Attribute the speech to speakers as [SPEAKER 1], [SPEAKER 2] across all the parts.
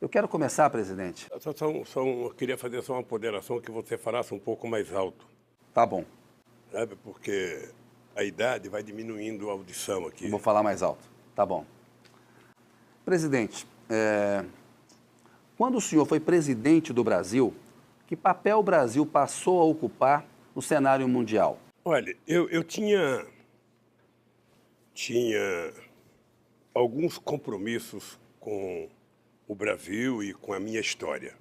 [SPEAKER 1] Eu quero começar, presidente.
[SPEAKER 2] Eu queria fazer só uma ponderação que você falasse um pouco mais alto,
[SPEAKER 1] Tá bom,
[SPEAKER 2] sabe? Porque a idade vai diminuindo a audição
[SPEAKER 1] eu
[SPEAKER 2] aqui.
[SPEAKER 1] vou falar mais alto. Tá bom. Presidente, quando o senhor foi presidente do Brasil, que papel o Brasil passou a ocupar no cenário mundial?
[SPEAKER 2] Olha, eu tinha alguns compromissos com o Brasil e com a minha história.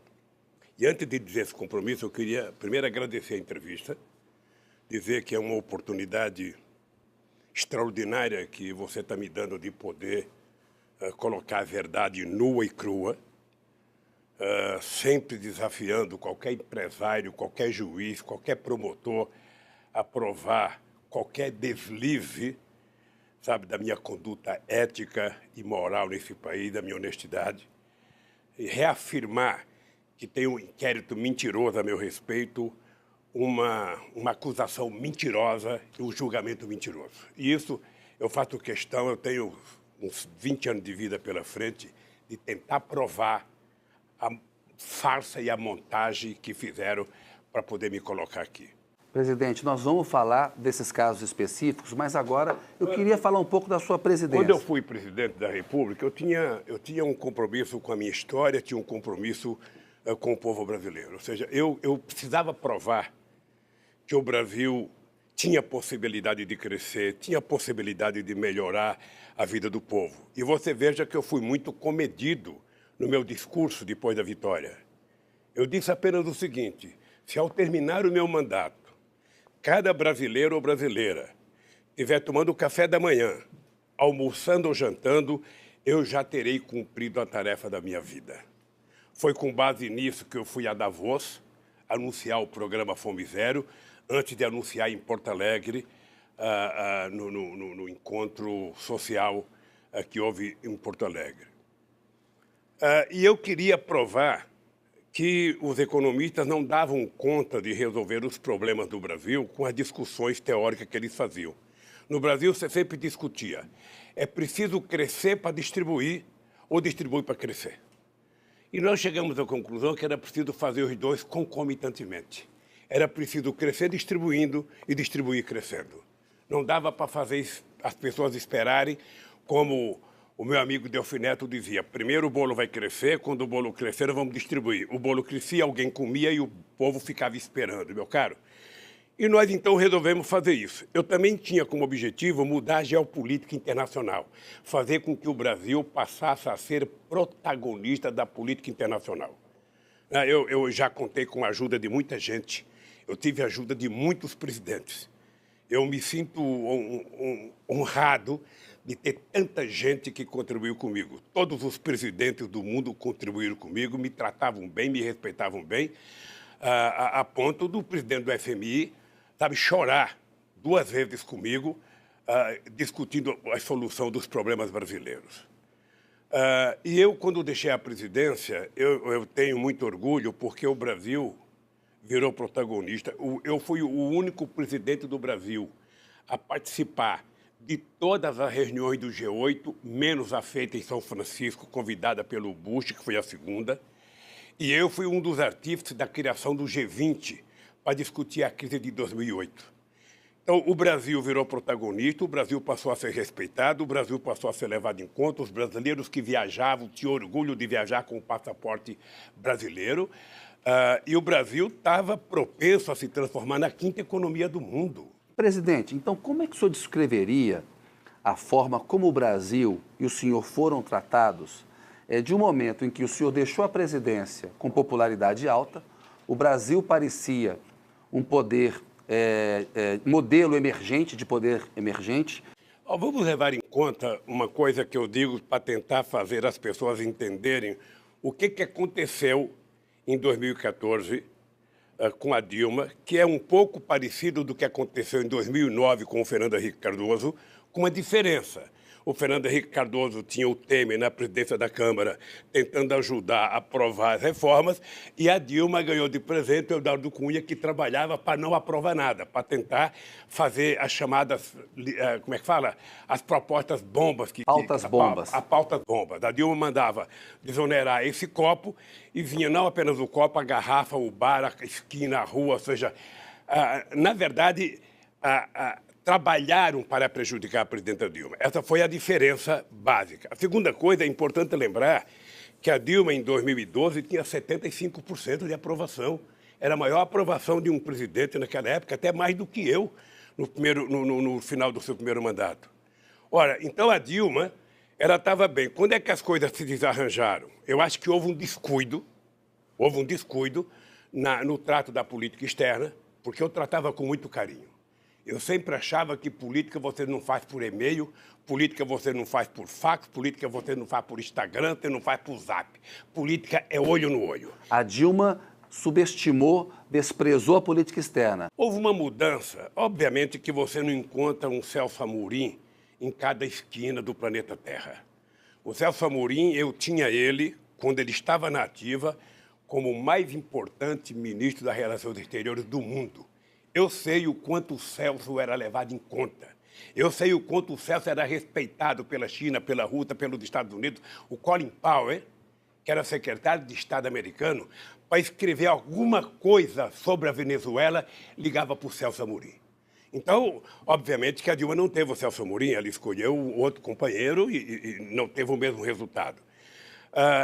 [SPEAKER 2] E antes de dizer esse compromisso, eu queria primeiro agradecer a entrevista, dizer que é uma oportunidade extraordinária que você está me dando de poder colocar a verdade nua e crua, sempre desafiando qualquer empresário, qualquer juiz, qualquer promotor a provar qualquer deslize, sabe, da minha conduta ética e moral nesse país, da minha honestidade, e reafirmar que tem um inquérito mentiroso a meu respeito, uma acusação mentirosa e um julgamento mentiroso. E isso eu faço questão, eu tenho uns 20 anos de vida pela frente, de tentar provar a farsa e a montagem que fizeram para poder me colocar aqui.
[SPEAKER 1] Presidente, nós vamos falar desses casos específicos, mas agora eu queria falar um pouco da sua presidência.
[SPEAKER 2] Quando eu fui presidente da República, eu tinha um compromisso com a minha história, tinha um compromisso com o povo brasileiro. Ou seja, eu precisava provar que o Brasil tinha possibilidade de crescer, tinha possibilidade de melhorar a vida do povo. E você veja que eu fui muito comedido no meu discurso depois da vitória. Eu disse apenas o seguinte: se ao terminar o meu mandato, cada brasileiro ou brasileira estiver tomando café da manhã, almoçando ou jantando, eu já terei cumprido a tarefa da minha vida. Foi com base nisso que eu fui a Davos anunciar o programa Fome Zero, antes de anunciar em Porto Alegre, no encontro social que houve em Porto Alegre. E eu queria provar que os economistas não davam conta de resolver os problemas do Brasil com as discussões teóricas que eles faziam. No Brasil, você sempre discutia: é preciso crescer para distribuir ou distribuir para crescer? E nós chegamos à conclusão que era preciso fazer os dois concomitantemente. Era preciso crescer distribuindo e distribuir crescendo. Não dava para fazer as pessoas esperarem, como o meu amigo Delfim Neto dizia: primeiro o bolo vai crescer, quando o bolo crescer nós vamos distribuir. O bolo crescia, alguém comia e o povo ficava esperando, meu caro. E nós então resolvemos fazer isso. Eu também tinha como objetivo mudar a geopolítica internacional, fazer com que o Brasil passasse a ser protagonista da política internacional. Eu já contei com a ajuda de muita gente, eu tive a ajuda de muitos presidentes. Eu me sinto honrado de ter tanta gente que contribuiu comigo. Todos os presidentes do mundo contribuíram comigo, me tratavam bem, me respeitavam bem, a ponto do presidente do FMI, sabe, chorar 2 vezes comigo, discutindo a solução dos problemas brasileiros. E eu, quando deixei a presidência, eu tenho muito orgulho, porque o Brasil virou protagonista. Eu fui o único presidente do Brasil a participar de todas as reuniões do G8, menos a feita em São Francisco, convidada pelo Bush, que foi a segunda. E eu fui um dos artífices da criação do G20 para discutir a crise de 2008. Então, o Brasil virou protagonista, o Brasil passou a ser respeitado, o Brasil passou a ser levado em conta, os brasileiros que viajavam tinham orgulho de viajar com o passaporte brasileiro, e o Brasil estava propenso a se transformar na 5ª economia do mundo.
[SPEAKER 1] Presidente, então como é que o senhor descreveria a forma como o Brasil e o senhor foram tratados de um momento em que o senhor deixou a presidência com popularidade alta, o Brasil parecia um poder, modelo emergente, de poder emergente?
[SPEAKER 2] Vamos levar em conta uma coisa que eu digo para tentar fazer as pessoas entenderem o que aconteceu em 2014 com a Dilma, que é um pouco parecido do que aconteceu em 2009 com o Fernando Henrique Cardoso, com uma diferença. o Fernando Henrique Cardoso tinha o Temer na presidência da Câmara, tentando ajudar a aprovar as reformas, e a Dilma ganhou de presente o Eduardo Cunha, que trabalhava para não aprovar nada, para tentar fazer as chamadas, como é que fala? As propostas bombas.
[SPEAKER 1] Pautas bombas.
[SPEAKER 2] A pauta bomba. A Dilma mandava desonerar esse copo e vinha não apenas o copo, a garrafa, o bar, a esquina, a rua, ou seja, na verdade, trabalharam para prejudicar a presidenta Dilma. Essa foi a diferença básica. A segunda coisa, é importante lembrar que a Dilma, em 2012, tinha 75% de aprovação. Era a maior aprovação de um presidente naquela época, até mais do que eu, no final do seu primeiro mandato. Ora, então a Dilma, ela estava bem. Quando é que as coisas se desarranjaram? Eu acho que houve um descuido no trato da política externa, porque eu tratava com muito carinho. Eu sempre achava que política você não faz por e-mail, política você não faz por fax, política você não faz por Instagram, você não faz por Zap. Política é olho no olho.
[SPEAKER 1] A Dilma subestimou, desprezou a política externa.
[SPEAKER 2] Houve uma mudança. Obviamente que você não encontra um Celso Amorim em cada esquina do planeta Terra. O Celso Amorim, eu tinha ele, quando ele estava na ativa, como o mais importante ministro das Relações Exteriores do mundo. Eu sei o quanto o Celso era levado em conta. Eu sei o quanto o Celso era respeitado pela China, pela Rússia, pelos Estados Unidos. O Colin Powell, que era secretário de Estado americano, para escrever alguma coisa sobre a Venezuela, ligava para o Celso Amorim. Então, obviamente que a Dilma não teve o Celso Amorim, ela escolheu outro companheiro e não teve o mesmo resultado.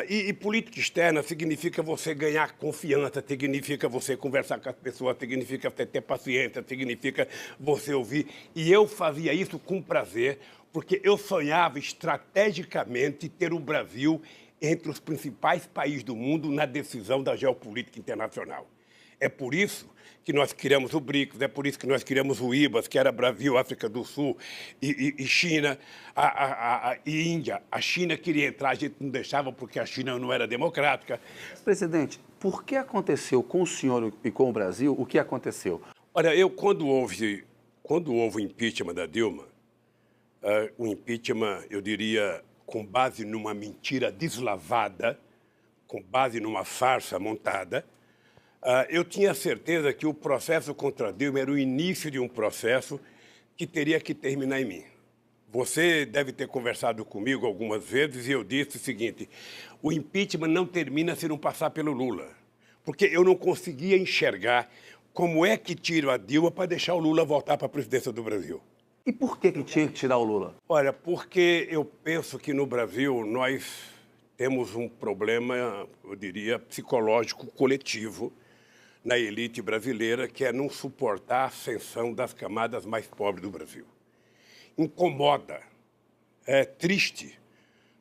[SPEAKER 2] E política externa significa você ganhar confiança, significa você conversar com as pessoas, significa você ter paciência, significa você ouvir. E eu fazia isso com prazer, porque eu sonhava estrategicamente ter o Brasil entre os principais países do mundo na decisão da geopolítica internacional. É por isso que nós criamos o BRICS, é por isso que nós criamos o IBAS, que era Brasil, África do Sul e China, e Índia. A China queria entrar, a gente não deixava porque a China não era democrática.
[SPEAKER 1] Presidente, por que aconteceu com o senhor e com o Brasil o que aconteceu?
[SPEAKER 2] Olha, quando houve o impeachment da Dilma, o impeachment, eu diria, com base numa mentira deslavada, com base numa farsa montada, eu tinha certeza que o processo contra a Dilma era o início de um processo que teria que terminar em mim. Você deve ter conversado comigo algumas vezes e eu disse o seguinte: o impeachment não termina se não passar pelo Lula, porque eu não conseguia enxergar como é que tiro a Dilma para deixar o Lula voltar para a presidência do Brasil.
[SPEAKER 1] E por que tinha que tirar o Lula?
[SPEAKER 2] Olha, porque eu penso que no Brasil nós temos um problema, eu diria, psicológico coletivo na elite brasileira, que é não suportar a ascensão das camadas mais pobres do Brasil. Incomoda, é triste,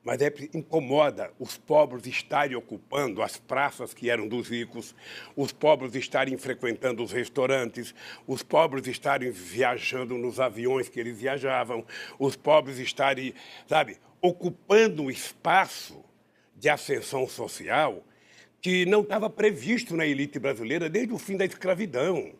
[SPEAKER 2] mas incomoda os pobres estarem ocupando as praças que eram dos ricos, os pobres estarem frequentando os restaurantes, os pobres estarem viajando nos aviões que eles viajavam, os pobres estarem, sabe, ocupando um espaço de ascensão social que não estava previsto na elite brasileira desde o fim da escravidão.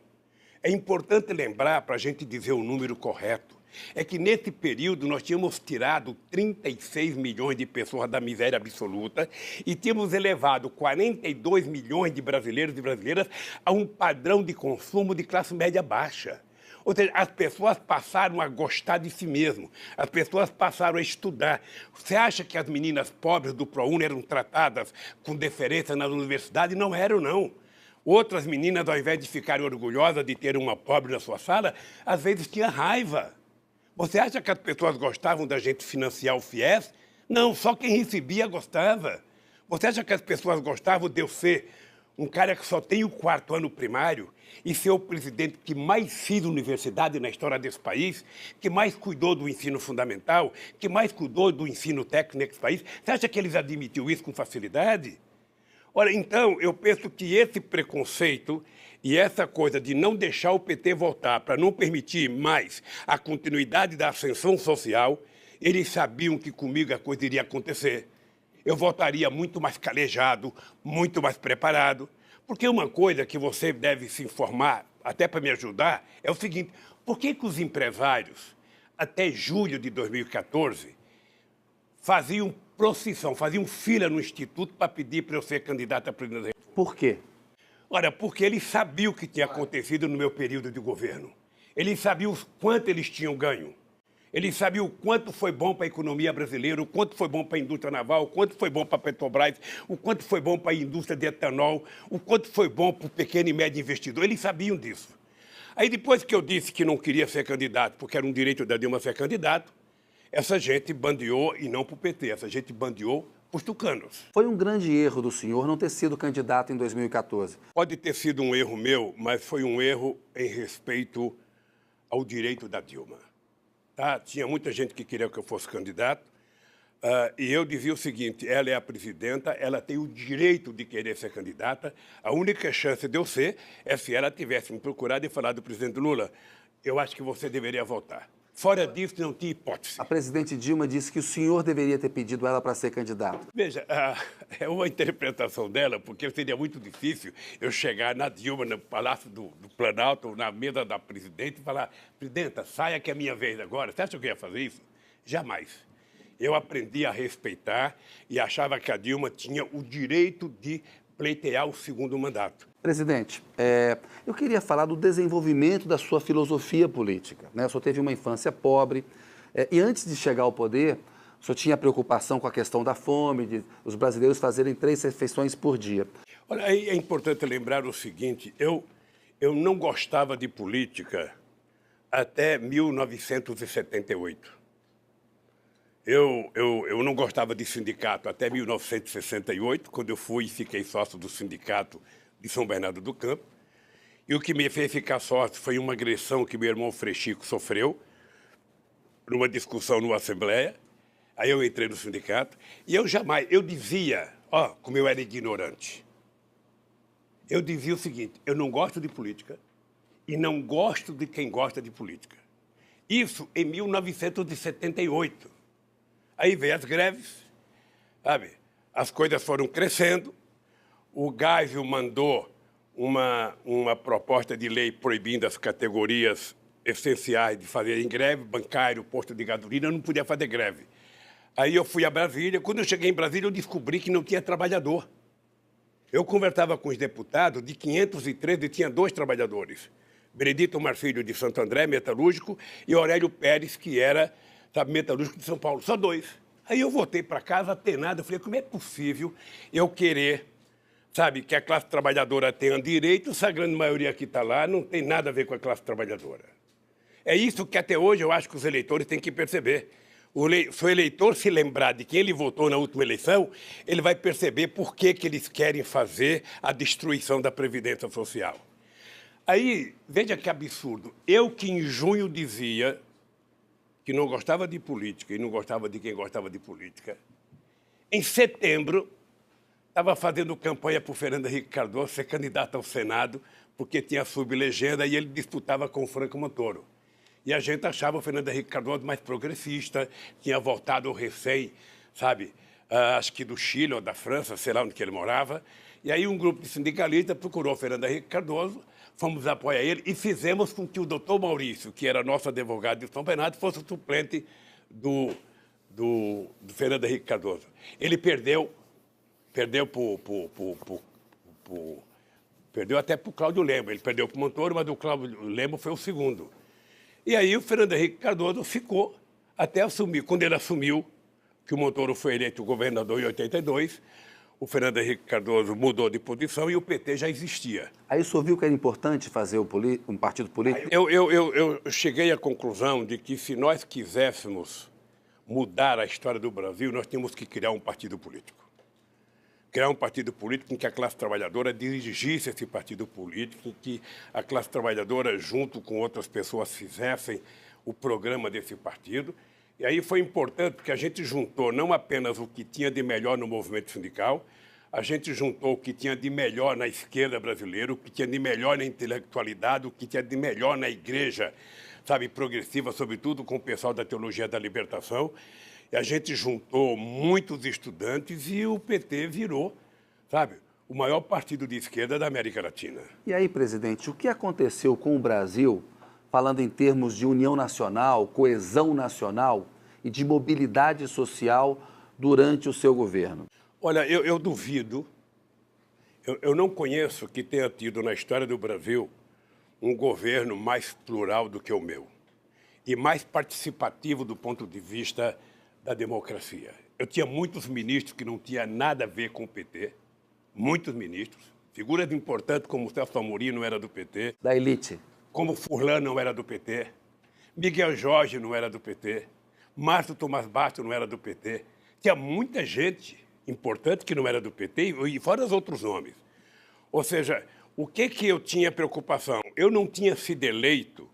[SPEAKER 2] É importante lembrar, para a gente dizer o número correto, é que nesse período nós tínhamos tirado 36 milhões de pessoas da miséria absoluta e tínhamos elevado 42 milhões de brasileiros e brasileiras a um padrão de consumo de classe média baixa. Ou seja, as pessoas passaram a gostar de si mesmo, as pessoas passaram a estudar. Você acha que as meninas pobres do ProUni eram tratadas com deferência nas universidades? Não eram, não. Outras meninas, ao invés de ficarem orgulhosas de ter uma pobre na sua sala, às vezes tinham raiva. Você acha que as pessoas gostavam da gente financiar o FIES? Não, só quem recebia gostava. Você acha que as pessoas gostavam de eu ser um cara que só tem o 4º ano primário e ser o presidente que mais fez universidade na história desse país, que mais cuidou do ensino fundamental, que mais cuidou do ensino técnico nesse país? Você acha que eles admitiram isso com facilidade? Ora, então, eu penso que esse preconceito e essa coisa de não deixar o PT voltar para não permitir mais a continuidade da ascensão social, eles sabiam que comigo a coisa iria acontecer. Eu voltaria muito mais calejado, muito mais preparado, porque uma coisa que você deve se informar, até para me ajudar, é o seguinte: por que os empresários, até julho de 2014, faziam procissão, faziam fila no Instituto para pedir para eu ser candidato a presidente da República.
[SPEAKER 1] Por quê?
[SPEAKER 2] Olha, porque eles sabiam o que tinha acontecido no meu período de governo. Eles sabiam o quanto eles tinham ganho. Eles sabiam o quanto foi bom para a economia brasileira, o quanto foi bom para a indústria naval, o quanto foi bom para a Petrobras, o quanto foi bom para a indústria de etanol, o quanto foi bom para o pequeno e médio investidor. Eles sabiam disso. Aí depois que eu disse que não queria ser candidato, porque era um direito da Dilma ser candidato, essa gente bandeou, e não para o PT, essa gente bandeou para os tucanos.
[SPEAKER 1] Foi um grande erro do senhor não ter sido candidato em 2014.
[SPEAKER 2] Pode ter sido um erro meu, mas foi um erro em respeito ao direito da Dilma. Tá? Tinha muita gente que queria que eu fosse candidato, e eu dizia o seguinte: ela é a presidenta, ela tem o direito de querer ser candidata, a única chance de eu ser é se ela tivesse me procurado e falado do presidente Lula, eu acho que você deveria votar. Fora disso, não tinha hipótese.
[SPEAKER 1] A presidente Dilma disse que o senhor deveria ter pedido ela para ser candidato.
[SPEAKER 2] Veja, é uma interpretação dela, porque seria muito difícil eu chegar na Dilma, no Palácio do Planalto, ou na mesa da presidente, e falar: presidenta, saia que é minha vez agora. Você acha que eu ia fazer isso? Jamais. Eu aprendi a respeitar e achava que a Dilma tinha o direito de pleitear o segundo mandato.
[SPEAKER 1] Presidente, eu queria falar do desenvolvimento da sua filosofia política, né? O senhor teve uma infância pobre e antes de chegar ao poder, o senhor tinha preocupação com a questão da fome, de os brasileiros fazerem 3 refeições por dia.
[SPEAKER 2] Olha, aí é importante lembrar o seguinte: eu não gostava de política até 1978. Eu não gostava de sindicato até 1968, quando eu fui e fiquei sócio do sindicato de São Bernardo do Campo. E o que me fez ficar sócio foi uma agressão que meu irmão Frechico sofreu numa discussão numa assembleia. Aí eu entrei no sindicato e eu dizia, como eu era ignorante, eu dizia o seguinte: eu não gosto de política e não gosto de quem gosta de política. Isso em 1978. Aí veio as greves, sabe? As coisas foram crescendo. O Geisel mandou uma proposta de lei proibindo as categorias essenciais de fazerem greve, bancário, posto de gasolina, eu não podia fazer greve. Aí eu fui a Brasília. Quando eu cheguei em Brasília, eu descobri que não tinha trabalhador. Eu conversava com os deputados, de 513 tinha 2 trabalhadores. Benedito Marfilho, de Santo André, metalúrgico, e Aurélio Pérez, que era metalúrgico de São Paulo, só 2. Aí eu voltei para casa atenado, eu falei: como é possível eu querer, que a classe trabalhadora tenha direito, se a grande maioria que está lá não tem nada a ver com a classe trabalhadora? É isso que até hoje eu acho que os eleitores têm que perceber. Se o eleitor se lembrar de quem ele votou na última eleição, ele vai perceber por que eles querem fazer a destruição da Previdência Social. Aí, veja que absurdo. Eu que em junho dizia que não gostava de política e não gostava de quem gostava de política, em setembro estava fazendo campanha para o Fernando Henrique Cardoso ser candidato ao Senado, porque tinha sublegenda e ele disputava com o Franco Montoro. E a gente achava o Fernando Henrique Cardoso mais progressista, tinha voltado recém, acho que do Chile ou da França, sei lá onde que ele morava. E aí um grupo de sindicalistas procurou o Fernando Henrique Cardoso, fomos apoiar ele e fizemos com que o doutor Maurício, que era nosso advogado de São Bernardo, fosse o suplente do Fernando Henrique Cardoso. Ele perdeu até para o Cláudio Lema. Ele perdeu para o Montoro, mas o Cláudio Lema foi o segundo. E aí o Fernando Henrique Cardoso ficou até assumir. Quando ele assumiu, que o Montoro foi eleito governador em 82, o Fernando Henrique Cardoso mudou de posição e o PT já existia.
[SPEAKER 1] Aí o senhor viu que era importante fazer um partido político?
[SPEAKER 2] Eu cheguei à conclusão de que se nós quiséssemos mudar a história do Brasil, nós tínhamos que criar um partido político. Criar um partido político em que a classe trabalhadora dirigisse esse partido político, em que a classe trabalhadora, junto com outras pessoas, fizessem o programa desse partido. E aí foi importante porque a gente juntou não apenas o que tinha de melhor no movimento sindical, a gente juntou o que tinha de melhor na esquerda brasileira, o que tinha de melhor na intelectualidade, o que tinha de melhor na igreja, progressiva, sobretudo com o pessoal da teologia da libertação. E a gente juntou muitos estudantes e o PT virou, o maior partido de esquerda da América Latina.
[SPEAKER 1] E aí, presidente, o que aconteceu com o Brasil, falando em termos de união nacional, coesão nacional e de mobilidade social durante o seu governo?
[SPEAKER 2] Olha, eu duvido, eu não conheço que tenha tido na história do Brasil um governo mais plural do que o meu e mais participativo do ponto de vista da democracia. Eu tinha muitos ministros que não tinham nada a ver com o PT, muitos ministros, figuras importantes como Celso Amorim não era do PT,
[SPEAKER 1] Da elite.
[SPEAKER 2] como Furlan não era do PT, Miguel Jorge não era do PT, Márcio Tomás Bastos não era do PT. Tinha muita gente importante que não era do PT e fora os outros nomes. Ou seja, o que eu tinha preocupação? Eu não tinha sido eleito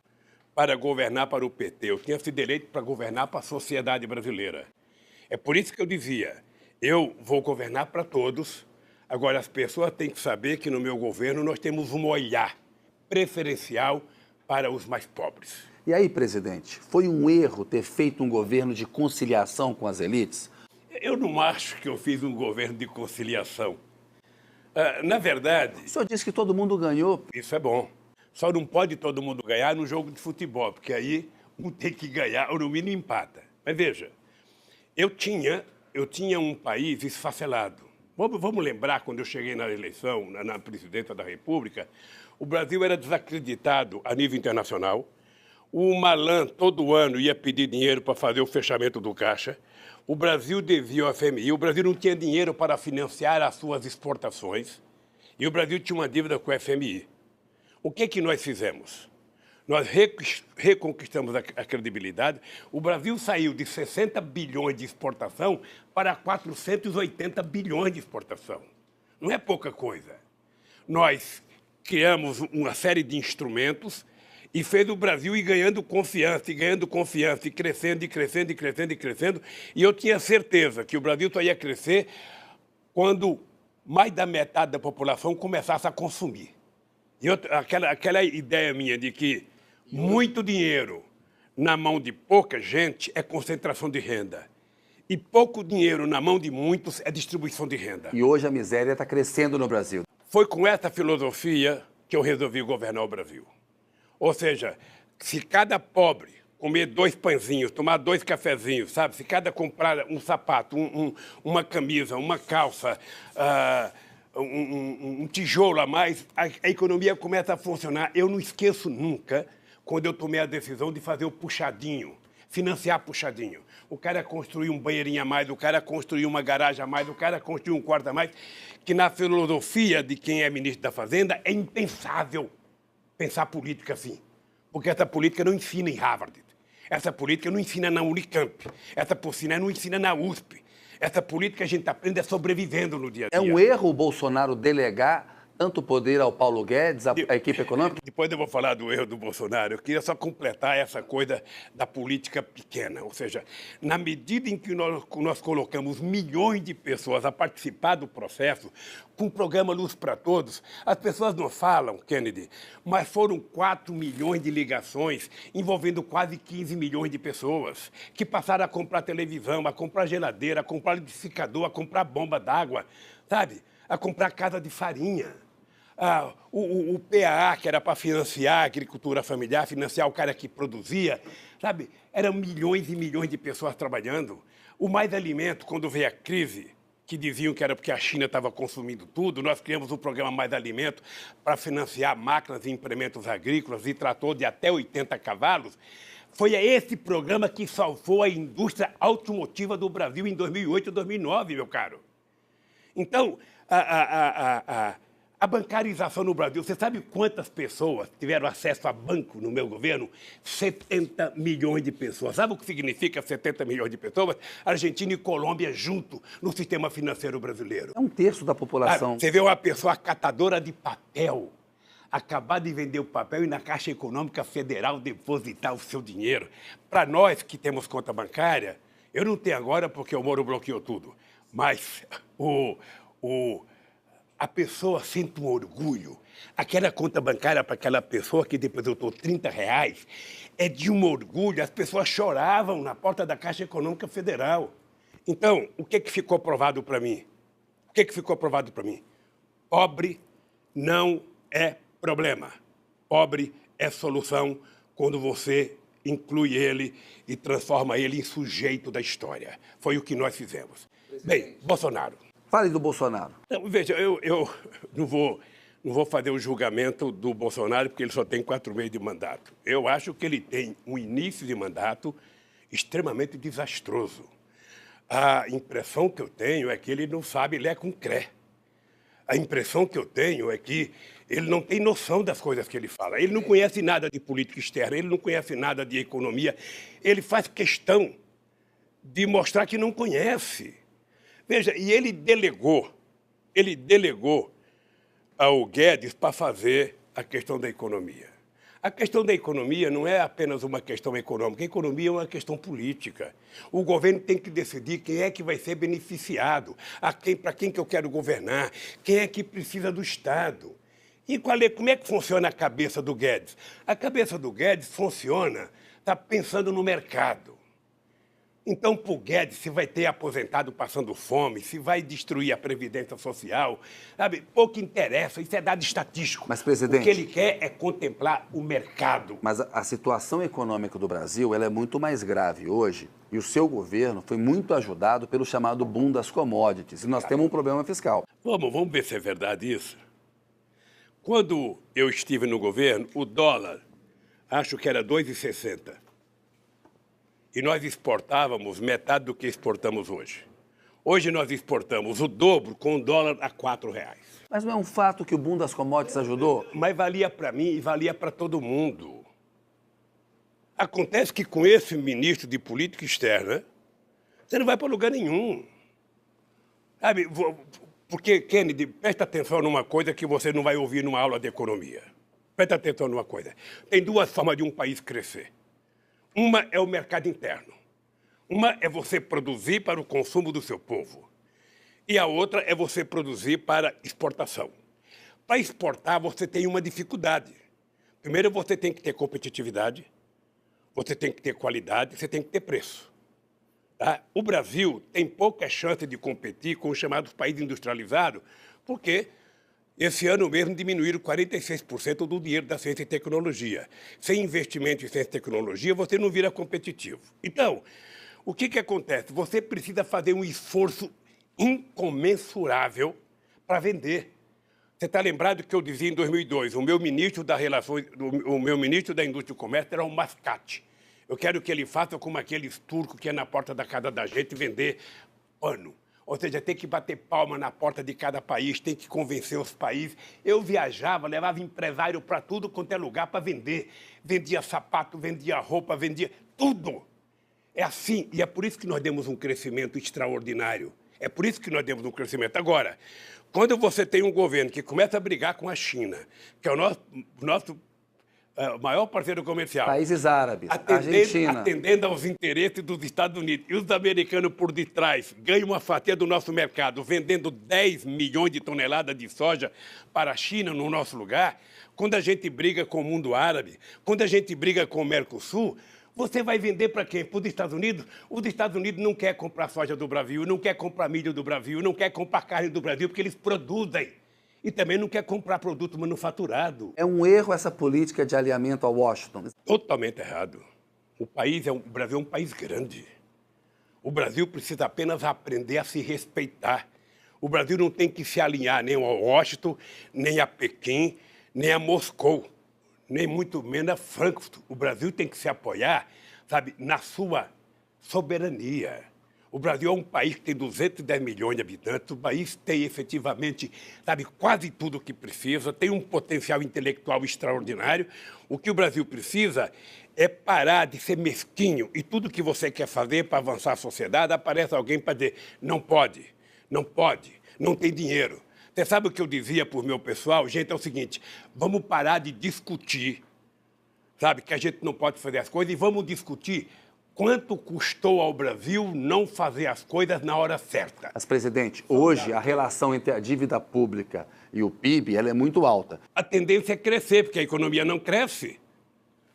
[SPEAKER 2] para governar para o PT, eu tinha sido eleito para governar para a sociedade brasileira. É por isso que eu dizia, eu vou governar para todos, agora as pessoas têm que saber que no meu governo nós temos um olhar preferencial para os mais pobres.
[SPEAKER 1] E aí, presidente, foi um erro ter feito um governo de conciliação com as elites?
[SPEAKER 2] Eu não acho que eu fiz um governo de conciliação. Na verdade,
[SPEAKER 1] O senhor disse que todo mundo ganhou.
[SPEAKER 2] isso é bom. Só não pode todo mundo ganhar no jogo de futebol, porque aí um tem que ganhar ou no mínimo empata. Mas veja, eu tinha um país esfacelado. Vamos lembrar, quando eu cheguei na eleição, na presidência da República, o Brasil era desacreditado a nível internacional. O Malan, todo ano, ia pedir dinheiro para fazer o fechamento do caixa. O Brasil devia ao FMI. O Brasil não tinha dinheiro para financiar as suas exportações. E o Brasil tinha uma dívida com o FMI. O que nós fizemos? Nós reconquistamos a credibilidade. O Brasil saiu de 60 bilhões de exportação para 480 bilhões de exportação. Não é pouca coisa. Nós criamos uma série de instrumentos e fez o Brasil ir ganhando confiança, e crescendo, e crescendo, e crescendo, e crescendo. E eu tinha certeza que o Brasil só ia crescer quando mais da metade da população começasse a consumir. E aquela ideia minha de que muito dinheiro na mão de pouca gente é concentração de renda. E pouco dinheiro na mão de muitos é distribuição de renda.
[SPEAKER 1] E hoje a miséria está crescendo no Brasil.
[SPEAKER 2] Foi com essa filosofia que eu resolvi governar o Brasil. Ou seja, se cada pobre comer 2 pãezinhos, tomar 2 cafezinhos, sabe? Se cada comprar um sapato, uma camisa, uma calça, um tijolo a mais, a economia começa a funcionar. Eu não esqueço nunca quando eu tomei a decisão de fazer o puxadinho, financiar puxadinho. O cara construiu um banheirinho a mais, o cara construiu uma garagem a mais, o cara construiu um quarto a mais, que na filosofia de quem é ministro da Fazenda é impensável pensar política assim. Porque essa política não ensina em Harvard. Essa política não ensina na Unicamp. Essa política não ensina na USP. Essa política a gente aprende sobrevivendo no dia a dia.
[SPEAKER 1] É um erro o Bolsonaro delegar tanto poder ao Paulo Guedes, à equipe econômica?
[SPEAKER 2] Depois eu vou falar do erro do Bolsonaro. Eu queria só completar essa coisa da política pequena. Ou seja, na medida em que nós colocamos milhões de pessoas a participar do processo, com o programa Luz para Todos, as pessoas não falam, Kennedy, mas foram 4 milhões de ligações envolvendo quase 15 milhões de pessoas que passaram a comprar televisão, a comprar geladeira, a comprar liquidificador, a comprar bomba d'água, sabe? A comprar casa de farinha. O PAA, que era para financiar a agricultura familiar, financiar o cara que produzia, sabe? Eram milhões e milhões de pessoas trabalhando. O Mais Alimento, quando veio a crise, que diziam que era porque a China estava consumindo tudo, nós criamos o programa Mais Alimento para financiar máquinas e implementos agrícolas e trator de até 80 cavalos. Foi esse programa que salvou a indústria automotiva do Brasil em 2008 e 2009, meu caro. Então, a bancarização no Brasil, você sabe quantas pessoas tiveram acesso a banco no meu governo? 70 milhões de pessoas. Sabe o que significa 70 milhões de pessoas? Argentina e Colômbia junto no sistema financeiro brasileiro.
[SPEAKER 1] É 1/3 da população.
[SPEAKER 2] Você vê uma pessoa catadora de papel, acabar de vender o papel e na Caixa Econômica Federal depositar o seu dinheiro. Para nós que temos conta bancária, eu não tenho agora porque o Moro bloqueou tudo, mas a pessoa sente um orgulho. Aquela conta bancária para aquela pessoa que depositou R$30 é de um orgulho. As pessoas choravam na porta da Caixa Econômica Federal. Então, o que ficou provado para mim? O que ficou provado para mim? Pobre não é problema. Pobre é solução quando você inclui ele e transforma ele em sujeito da história. Foi o que nós fizemos. Bem, Bolsonaro.
[SPEAKER 1] Fale do Bolsonaro.
[SPEAKER 2] Então, veja, eu não vou fazer o julgamento do Bolsonaro porque ele só tem 4 meses de mandato. Eu acho que ele tem um início de mandato extremamente desastroso. A impressão que eu tenho é que ele não sabe ler com cré. A impressão que eu tenho é que ele não tem noção das coisas que ele fala. Ele não conhece nada de política externa, ele não conhece nada de economia. Ele faz questão de mostrar que não conhece. Veja, e ele delegou ao Guedes para fazer a questão da economia. A questão da economia não é apenas uma questão econômica, a economia é uma questão política. O governo tem que decidir quem é que vai ser beneficiado, para quem que eu quero governar, quem é que precisa do Estado. E como é que funciona a cabeça do Guedes? A cabeça do Guedes funciona, está pensando no mercado. Então, para o Guedes, se vai ter aposentado passando fome, se vai destruir a Previdência Social, sabe, pouco interessa, isso é dado estatístico.
[SPEAKER 1] Mas, presidente...
[SPEAKER 2] O que ele quer é contemplar o mercado.
[SPEAKER 1] Mas a situação econômica do Brasil ela é muito mais grave hoje e o seu governo foi muito ajudado pelo chamado boom das commodities. E nós temos um problema fiscal.
[SPEAKER 2] Vamos ver se é verdade isso. Quando eu estive no governo, o dólar, acho que era 2,60. E nós exportávamos metade do que exportamos hoje. Hoje nós exportamos o dobro com o dólar a R$4.
[SPEAKER 1] Mas não é um fato que o boom das commodities ajudou?
[SPEAKER 2] Mas valia para mim e valia para todo mundo. Acontece que com esse ministro de política externa, você não vai para lugar nenhum. Sabe, porque, Kennedy, presta atenção numa coisa que você não vai ouvir numa aula de economia. Presta atenção numa coisa. Tem 2 formas de um país crescer. Uma é o mercado interno. Uma é você produzir para o consumo do seu povo. E a outra é você produzir para exportação. Para exportar, você tem uma dificuldade. Primeiro, você tem que ter competitividade, você tem que ter qualidade, você tem que ter preço. Tá? O Brasil tem pouca chance de competir com os chamados países industrializados, porque esse ano mesmo diminuíram 46% do dinheiro da ciência e tecnologia. Sem investimento em ciência e tecnologia, você não vira competitivo. Então, o que acontece? Você precisa fazer um esforço incomensurável para vender. Você está lembrado que eu dizia em 2002, o meu ministro da Indústria e Comércio era um mascate. Eu quero que ele faça como aqueles turcos que é na porta da casa da gente vender pano. Ou seja, tem que bater palma na porta de cada país, tem que convencer os países. Eu viajava, levava empresário para tudo quanto é lugar para vender. Vendia sapato, vendia roupa, vendia tudo. É assim, e é por isso que nós demos um crescimento extraordinário. É por isso que nós demos um crescimento. Agora, quando você tem um governo que começa a brigar com a China, que é o nosso maior parceiro comercial.
[SPEAKER 1] Países árabes, Argentina.
[SPEAKER 2] Atendendo aos interesses dos Estados Unidos. E os americanos por detrás ganham uma fatia do nosso mercado, vendendo 10 milhões de toneladas de soja para a China no nosso lugar. Quando a gente briga com o mundo árabe, quando a gente briga com o Mercosul, você vai vender para quem? Para os Estados Unidos? Os Estados Unidos não quer comprar soja do Brasil, não quer comprar milho do Brasil, não quer comprar carne do Brasil, porque eles produzem. E também não quer comprar produto manufaturado.
[SPEAKER 1] É um erro essa política de alinhamento a Washington?
[SPEAKER 2] Totalmente errado. O Brasil é um país grande. O Brasil precisa apenas aprender a se respeitar. O Brasil não tem que se alinhar nem a Washington, nem a Pequim, nem a Moscou, nem muito menos a Frankfurt. O Brasil tem que se apoiar, sabe, na sua soberania. O Brasil é um país que tem 210 milhões de habitantes, o país tem efetivamente, sabe, quase tudo o que precisa, tem um potencial intelectual extraordinário. O que o Brasil precisa é parar de ser mesquinho e tudo que você quer fazer para avançar a sociedade, aparece alguém para dizer, não pode, não tem dinheiro. Você sabe o que eu dizia para o meu pessoal? Gente, é o seguinte, vamos parar de discutir, sabe, que a gente não pode fazer as coisas e vamos discutir quanto custou ao Brasil não fazer as coisas na hora certa.
[SPEAKER 1] Mas, presidente, hoje a relação entre a dívida pública e o PIB ela é muito alta.
[SPEAKER 2] A tendência é crescer, porque a economia não cresce.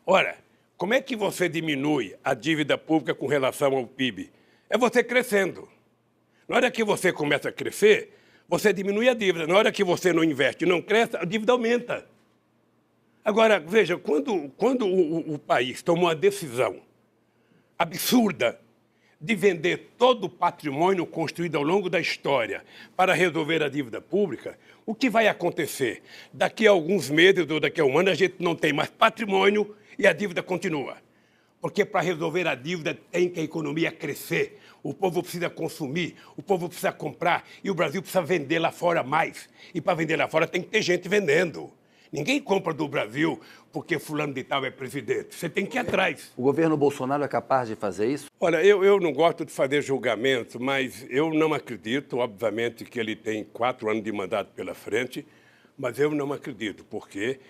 [SPEAKER 2] Ora, como é que você diminui a dívida pública com relação ao PIB? É você crescendo. Na hora que você começa a crescer, você diminui a dívida. Na hora que você não investe e não cresce, a dívida aumenta. Agora, veja, quando o país tomou uma decisão absurda de vender todo o patrimônio construído ao longo da história para resolver a dívida pública, o que vai acontecer? Daqui a alguns meses ou daqui a um ano, a gente não tem mais patrimônio e a dívida continua. Porque para resolver a dívida tem que a economia crescer, o povo precisa consumir, o povo precisa comprar e o Brasil precisa vender lá fora mais. E para vender lá fora tem que ter gente vendendo. Ninguém compra do Brasil porque fulano de tal é presidente. Você tem que ir atrás.
[SPEAKER 1] O governo Bolsonaro é capaz de fazer isso?
[SPEAKER 2] Olha, eu não gosto de fazer julgamento, mas eu não acredito, obviamente, que ele tem 4 anos de mandato pela frente, mas eu não acredito, porque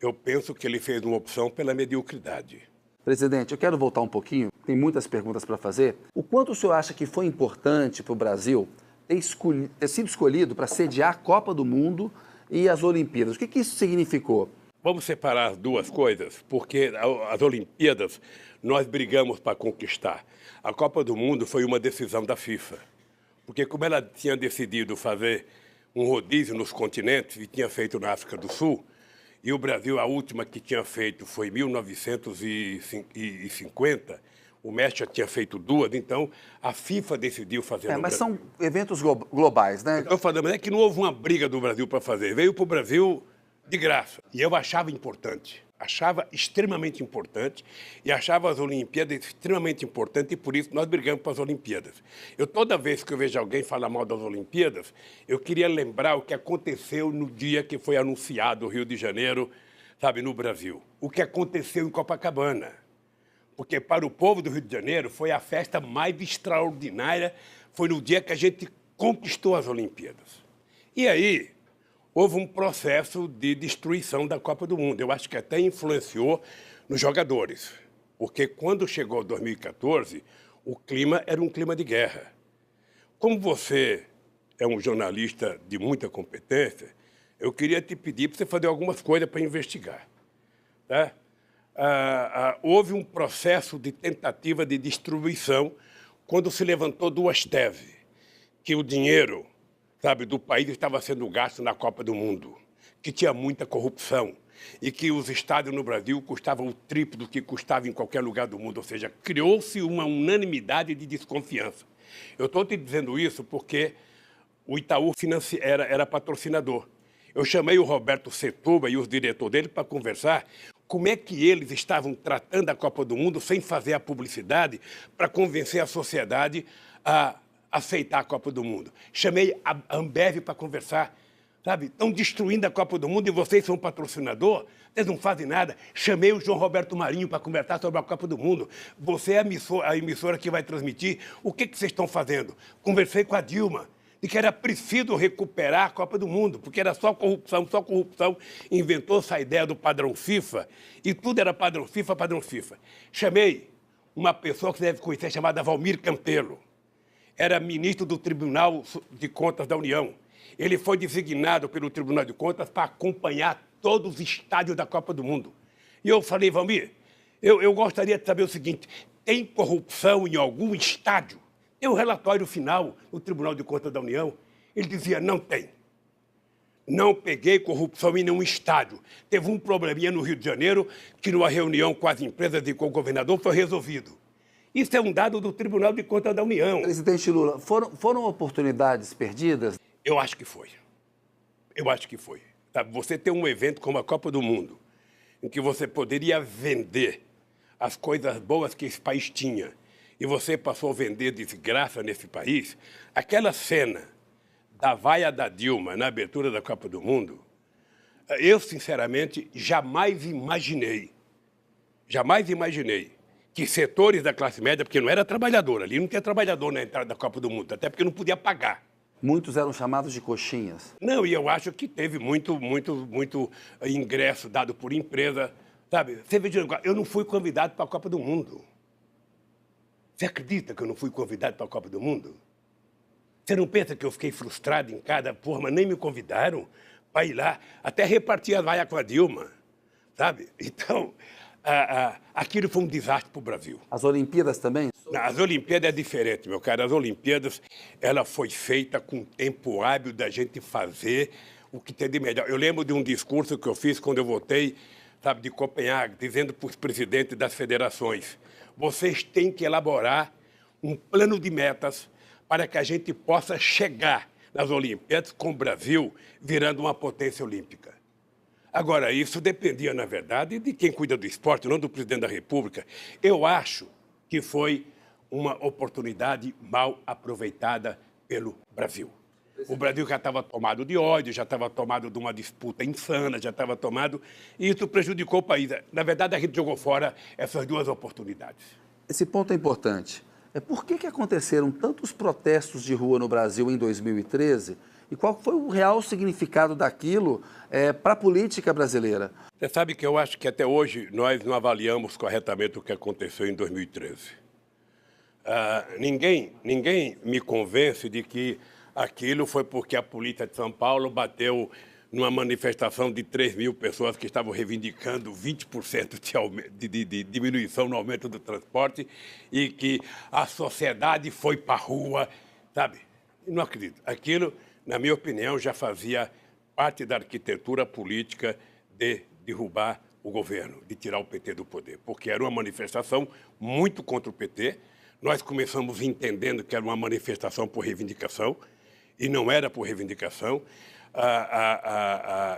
[SPEAKER 2] eu penso que ele fez uma opção pela mediocridade.
[SPEAKER 1] Presidente, eu quero voltar um pouquinho, tem muitas perguntas para fazer. O quanto o senhor acha que foi importante para o Brasil ter sido escolhido para sediar a Copa do Mundo e as Olimpíadas? O que isso significou?
[SPEAKER 2] Vamos separar as duas coisas, porque as Olimpíadas nós brigamos para conquistar. A Copa do Mundo foi uma decisão da FIFA, porque como ela tinha decidido fazer um rodízio nos continentes e tinha feito na África do Sul, e o Brasil, a última que tinha feito foi em 1950, o México já tinha feito 2, então a FIFA decidiu fazer no
[SPEAKER 1] Mas
[SPEAKER 2] Brasil.
[SPEAKER 1] são eventos globais, né?
[SPEAKER 2] Estou falando, mas é que não houve uma briga do Brasil para fazer, veio para o Brasil de graça. E eu achava importante, achava extremamente importante e achava as Olimpíadas extremamente importantes e por isso nós brigamos para as Olimpíadas. Toda vez que eu vejo alguém falar mal das Olimpíadas, eu queria lembrar o que aconteceu no dia que foi anunciado o Rio de Janeiro, sabe, no Brasil. O que aconteceu em Copacabana. Porque para o povo do Rio de Janeiro foi a festa mais extraordinária, foi no dia que a gente conquistou as Olimpíadas. E aí houve um processo de destruição da Copa do Mundo. Eu acho que até influenciou nos jogadores, porque quando chegou 2014, o clima era um clima de guerra. Como você é um jornalista de muita competência, eu queria te pedir para você fazer algumas coisas para investigar. Tá? Houve um processo de tentativa de destruição quando se levantou 2 teses, que o dinheiro, sabe, do país estava sendo gasto na Copa do Mundo, que tinha muita corrupção e que os estádios no Brasil custavam o triplo do que custava em qualquer lugar do mundo, ou seja, criou-se uma unanimidade de desconfiança. Eu estou te dizendo isso porque o Itaú era patrocinador. Eu chamei o Roberto Setúbal e os diretores dele para conversar como é que eles estavam tratando a Copa do Mundo sem fazer a publicidade para convencer a sociedade a aceitar a Copa do Mundo. Chamei a Ambev para conversar, sabe? Estão destruindo a Copa do Mundo e vocês são patrocinador? Vocês não fazem nada. Chamei o João Roberto Marinho para conversar sobre a Copa do Mundo. Você é a emissora que vai transmitir. O que vocês estão fazendo? Conversei com a Dilma de que era preciso recuperar a Copa do Mundo, porque era só corrupção, só corrupção. Inventou-se a ideia do padrão FIFA e tudo era padrão FIFA, padrão FIFA. Chamei uma pessoa que você deve conhecer chamada Valmir Campelo. Era ministro do Tribunal de Contas da União. Ele foi designado pelo Tribunal de Contas para acompanhar todos os estádios da Copa do Mundo. E eu falei, Valmir, eu gostaria de saber o seguinte, tem corrupção em algum estádio? Tem um relatório final no Tribunal de Contas da União. Ele dizia, não tem. Não peguei corrupção em nenhum estádio. Teve um probleminha no Rio de Janeiro, que numa reunião com as empresas e com o governador foi resolvido. Isso é um dado do Tribunal de Contas da União.
[SPEAKER 1] Presidente Lula, foram oportunidades perdidas?
[SPEAKER 2] Eu acho que foi. Eu acho que foi. Sabe, você tem um evento como a Copa do Mundo, em que você poderia vender as coisas boas que esse país tinha, e você passou a vender desgraça nesse país, aquela cena da vaia da Dilma na abertura da Copa do Mundo, eu, sinceramente, jamais imaginei que setores da classe média, porque não era trabalhador, ali não tinha trabalhador na entrada da Copa do Mundo, até porque não podia pagar.
[SPEAKER 1] Muitos eram chamados de coxinhas.
[SPEAKER 2] Não, e eu acho que teve muito ingresso dado por empresa, sabe? Você vê, eu não fui convidado para a Copa do Mundo. Você acredita que eu não fui convidado para a Copa do Mundo? Você não pensa que eu fiquei frustrado em cada forma? Nem me convidaram para ir lá, até repartir a vaia com a Dilma, sabe? Então, aquilo foi um desastre para o Brasil.
[SPEAKER 1] As Olimpíadas também?
[SPEAKER 2] Não, as Olimpíadas é diferente, meu cara. As Olimpíadas, ela foi feita com tempo hábil da gente fazer o que tem de melhor. Eu lembro de um discurso que eu fiz quando eu voltei sabe, de Copenhague, dizendo para os presidentes das federações: vocês têm que elaborar um plano de metas para que a gente possa chegar nas Olimpíadas com o Brasil virando uma potência olímpica. Agora, isso dependia, na verdade, de quem cuida do esporte, não do presidente da República. Eu acho que foi uma oportunidade mal aproveitada pelo Brasil. O Brasil já estava tomado de ódio, já estava tomado de uma disputa insana, já estava tomado... E isso prejudicou o país. Na verdade, a gente jogou fora essas duas oportunidades.
[SPEAKER 1] Esse ponto é importante. Por que aconteceram tantos protestos de rua no Brasil em 2013 e qual foi o real significado daquilo para a política brasileira?
[SPEAKER 2] Você sabe que eu acho que até hoje nós não avaliamos corretamente o que aconteceu em 2013. Ninguém me convence de que aquilo foi porque a polícia de São Paulo bateu numa manifestação de 3 mil pessoas que estavam reivindicando 20% de diminuição no aumento do transporte e que a sociedade foi para a rua, sabe? Não acredito. Aquilo, na minha opinião, já fazia parte da arquitetura política de derrubar o governo, de tirar o PT do poder, porque era uma manifestação muito contra o PT. Nós começamos entendendo que era uma manifestação por reivindicação e não era por reivindicação.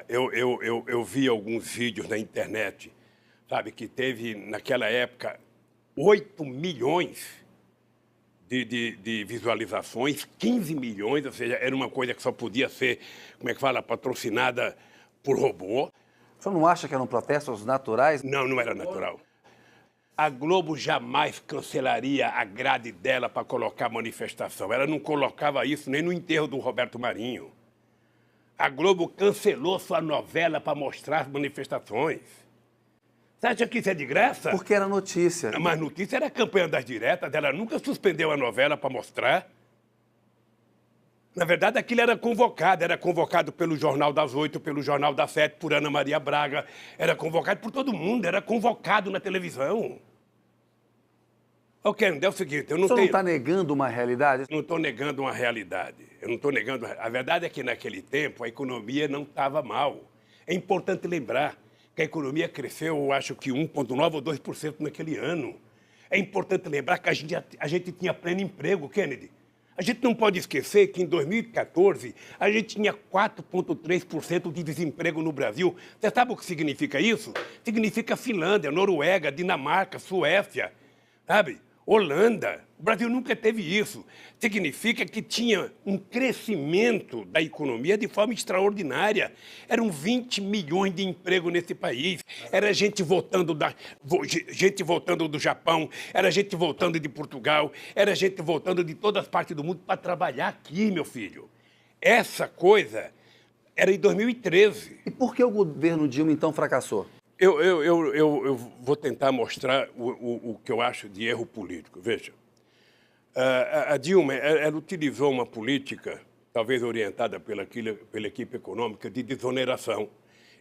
[SPEAKER 2] Eu vi alguns vídeos na internet, sabe, que teve, naquela época, 8 milhões de visualizações, 15 milhões, ou seja, era uma coisa que só podia ser, como é que fala, patrocinada por robô.
[SPEAKER 1] O senhor não acha que eram protestos naturais?
[SPEAKER 2] Não, não era natural. A Globo jamais cancelaria a grade dela para colocar manifestação. Ela não colocava isso nem no enterro do Roberto Marinho. A Globo cancelou sua novela para mostrar as manifestações. Você acha que isso é de graça?
[SPEAKER 1] Porque era notícia.
[SPEAKER 2] Mas notícia era a campanha das diretas, ela nunca suspendeu a novela para mostrar. Na verdade, aquilo era convocado pelo Jornal das 8, pelo Jornal das 7, por Ana Maria Braga, era convocado por todo mundo, era convocado na televisão. Ok, é o seguinte, eu não tenho...
[SPEAKER 1] O senhor não está negando uma realidade?
[SPEAKER 2] Não estou negando uma realidade. Eu não estou negando... A verdade é que naquele tempo a economia não estava mal. É importante lembrar que a economia cresceu, eu acho que 1,9% ou 2% naquele ano. É importante lembrar que a gente tinha pleno emprego, Kennedy. A gente não pode esquecer que em 2014 a gente tinha 4,3% de desemprego no Brasil. Você sabe o que significa isso? Significa Finlândia, Noruega, Dinamarca, Suécia, sabe? Holanda. O Brasil nunca teve isso. Significa que tinha um crescimento da economia de forma extraordinária. Eram 20 milhões de empregos nesse país. Era gente voltando do Japão, era gente voltando de Portugal, era gente voltando de todas as partes do mundo para trabalhar aqui, meu filho. Essa coisa era em 2013.
[SPEAKER 1] E por que o governo Dilma, então, fracassou?
[SPEAKER 2] Eu vou tentar mostrar o que eu acho de erro político. Veja, a Dilma ela utilizou uma política, talvez orientada pela equipe econômica, de desoneração.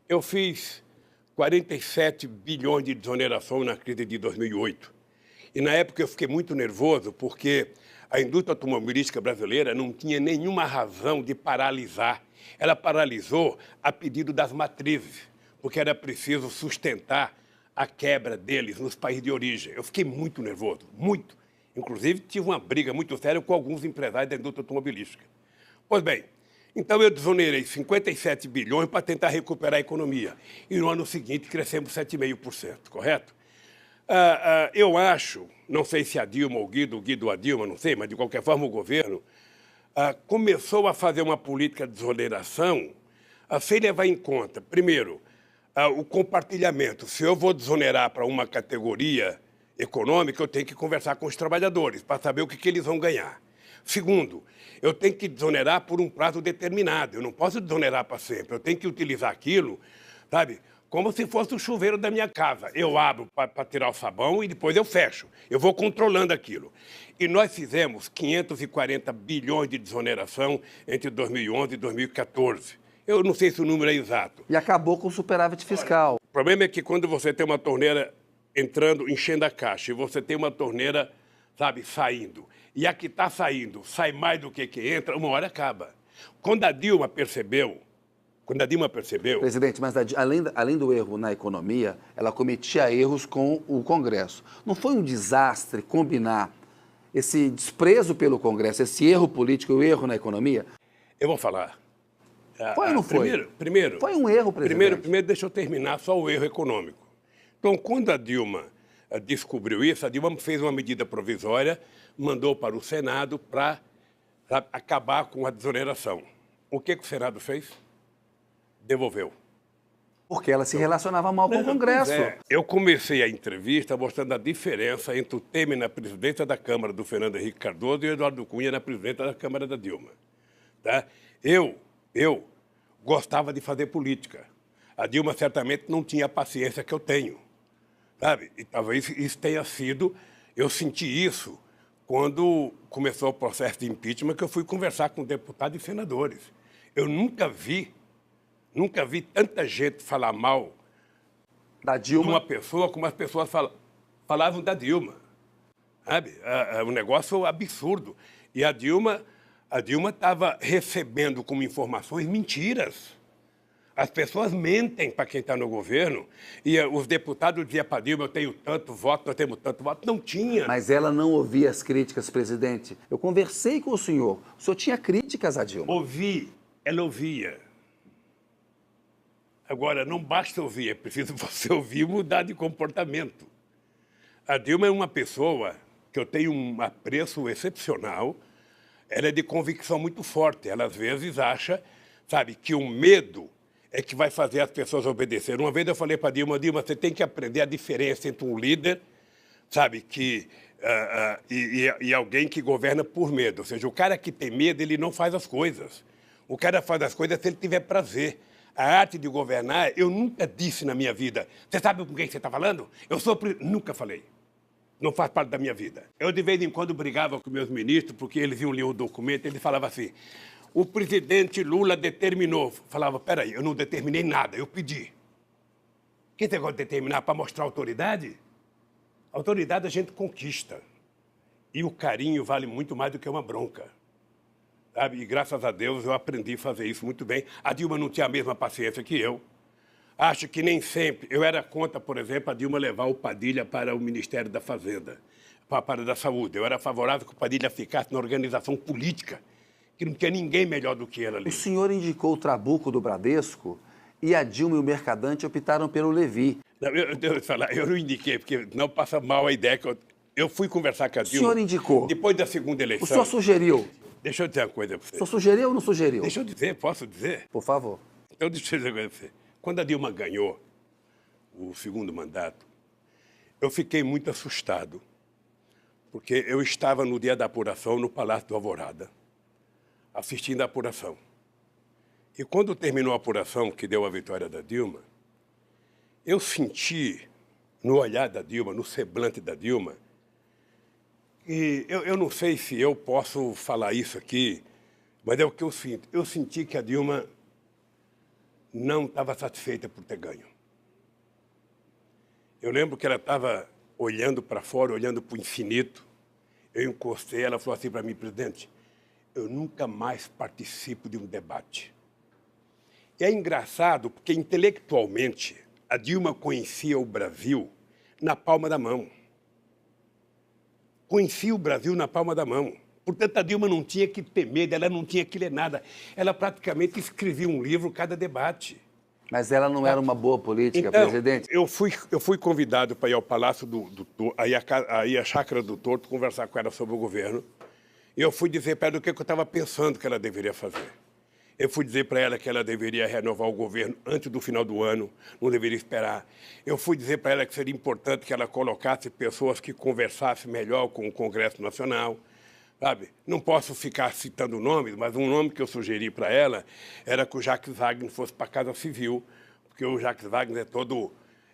[SPEAKER 2] Eu fiz 47 bilhões de desoneração na crise de 2008. E, na época, eu fiquei muito nervoso porque a indústria automobilística brasileira não tinha nenhuma razão de paralisar. Ela paralisou a pedido das matrizes, porque era preciso sustentar a quebra deles nos países de origem. Eu fiquei muito nervoso, muito. Inclusive, tive uma briga muito séria com alguns empresários da indústria automobilística. Pois bem, então eu desonerei 57 bilhões para tentar recuperar a economia. E no ano seguinte crescemos 7,5%, correto? Eu acho, não sei se a Dilma ou o Guido a Dilma, não sei, mas de qualquer forma o governo começou a fazer uma política de desoneração sem levar em conta, primeiro, o compartilhamento. Se eu vou desonerar para uma categoria econômica, eu tenho que conversar com os trabalhadores para saber o que eles vão ganhar. Segundo, eu tenho que desonerar por um prazo determinado. Eu não posso desonerar para sempre. Eu tenho que utilizar aquilo, sabe, como se fosse o chuveiro da minha casa. Eu abro para tirar o sabão e depois eu fecho. Eu vou controlando aquilo. E nós fizemos 540 bilhões de desoneração entre 2011 e 2014. Eu não sei se o número é exato.
[SPEAKER 1] E acabou com o superávit fiscal.
[SPEAKER 2] O problema é que quando você tem uma torneira entrando, enchendo a caixa, e você tem uma torneira, sabe, saindo, e a que está saindo sai mais do que entra, uma hora acaba. Quando a Dilma percebeu Quando a Dilma percebeu...
[SPEAKER 1] Presidente, mas além do erro na economia, ela cometia erros com o Congresso. Não foi um desastre combinar esse desprezo pelo Congresso, esse erro político e o erro na economia?
[SPEAKER 2] Eu vou falar.
[SPEAKER 1] Foi ou não foi?
[SPEAKER 2] Primeiro,
[SPEAKER 1] foi um erro, presidente.
[SPEAKER 2] Primeiro, deixa eu terminar só o erro econômico. Então, quando a Dilma descobriu isso, a Dilma fez uma medida provisória, mandou para o Senado para acabar com a desoneração. O que o Senado fez? Devolveu.
[SPEAKER 1] Porque ela se relacionava mal com o Congresso.
[SPEAKER 2] Eu comecei a entrevista mostrando a diferença entre o Temer na presidência da Câmara do Fernando Henrique Cardoso e o Eduardo Cunha na presidência da Câmara da Dilma. Tá? Eu gostava de fazer política. A Dilma certamente não tinha a paciência que eu tenho. Sabe? E talvez isso tenha sido... Eu senti isso quando começou o processo de impeachment, que eu fui conversar com deputados e senadores. Eu nunca vi tanta gente falar mal
[SPEAKER 1] da Dilma
[SPEAKER 2] de uma pessoa como as pessoas falavam da Dilma. Sabe? É um negócio absurdo. E a Dilma estava recebendo como informações mentiras. As pessoas mentem para quem está no governo. E os deputados diziam para a Dilma, eu tenho tanto voto, nós temos tanto voto. Não tinha.
[SPEAKER 1] Mas ela não ouvia as críticas, presidente. Eu conversei com o senhor tinha críticas à Dilma.
[SPEAKER 2] Ela ouvia. Agora, não basta ouvir, é preciso você ouvir e mudar de comportamento. A Dilma é uma pessoa que eu tenho um apreço excepcional. Ela é de convicção muito forte. Ela, às vezes, acha, sabe, que o medo é que vai fazer as pessoas obedecerem. Uma vez eu falei para a Dilma, você tem que aprender a diferença entre um líder, sabe, e alguém que governa por medo. Ou seja, o cara que tem medo, ele não faz as coisas. O cara faz as coisas se ele tiver prazer. A arte de governar, eu nunca disse na minha vida. Você sabe com quem você está falando? Nunca falei. Não faz parte da minha vida. Eu, de vez em quando, brigava com meus ministros, porque eles iam ler o documento e eles falavam assim, o presidente Lula determinou. Falava, peraí, eu não determinei nada, eu pedi. O que você gosta de determinar para mostrar autoridade? Autoridade a gente conquista. E o carinho vale muito mais do que uma bronca. Sabe? E graças a Deus eu aprendi a fazer isso muito bem. A Dilma não tinha a mesma paciência que eu. Acho que nem sempre. Eu era contra, por exemplo, a Dilma levar o Padilha para o Ministério da Fazenda, para a área da saúde. Eu era favorável que o Padilha ficasse na organização política, que não tinha ninguém melhor do que ele ali.
[SPEAKER 1] O senhor indicou o Trabuco do Bradesco e a Dilma e o Mercadante optaram pelo Levi.
[SPEAKER 2] Não, eu não indiquei, porque não passa mal a ideia que eu fui conversar com a Dilma.
[SPEAKER 1] O senhor indicou?
[SPEAKER 2] Depois da segunda eleição.
[SPEAKER 1] O senhor sugeriu?
[SPEAKER 2] Deixa eu dizer uma coisa para você.
[SPEAKER 1] O senhor sugeriu ou não sugeriu?
[SPEAKER 2] Deixa eu dizer, posso dizer?
[SPEAKER 1] Por favor.
[SPEAKER 2] Então, deixa eu dizer uma coisa para você. Quando a Dilma ganhou o segundo mandato, eu fiquei muito assustado, porque eu estava no dia da apuração no Palácio do Alvorada, assistindo a apuração. E quando terminou a apuração, que deu a vitória da Dilma, eu senti no olhar da Dilma, no semblante da Dilma, e eu não sei se eu posso falar isso aqui, mas é o que eu sinto. Eu senti que a Dilma não estava satisfeita por ter ganho. Eu lembro que ela estava olhando para fora, olhando para o infinito. Eu encostei, ela falou assim para mim, presidente, eu nunca mais participo de um debate. E é engraçado, porque intelectualmente a Dilma conhecia o Brasil na palma da mão. Conhecia o Brasil na palma da mão. Portanto, a Dilma não tinha que ter medo, ela não tinha que ler nada. Ela praticamente escrevia um livro cada debate.
[SPEAKER 1] Mas ela não era uma boa política,
[SPEAKER 2] então,
[SPEAKER 1] presidente?
[SPEAKER 2] Eu fui convidado para ir ao Palácio do Torto, aí a Chácara do Torto, conversar com ela sobre o governo. E eu fui dizer para ela o que eu estava pensando que ela deveria fazer. Eu fui dizer para ela que ela deveria renovar o governo antes do final do ano, não deveria esperar. Eu fui dizer para ela que seria importante que ela colocasse pessoas que conversassem melhor com o Congresso Nacional. Sabe? Não posso ficar citando nomes, mas um nome que eu sugeri para ela era que o Jacques Wagner fosse para a Casa Civil, porque o Jacques Wagner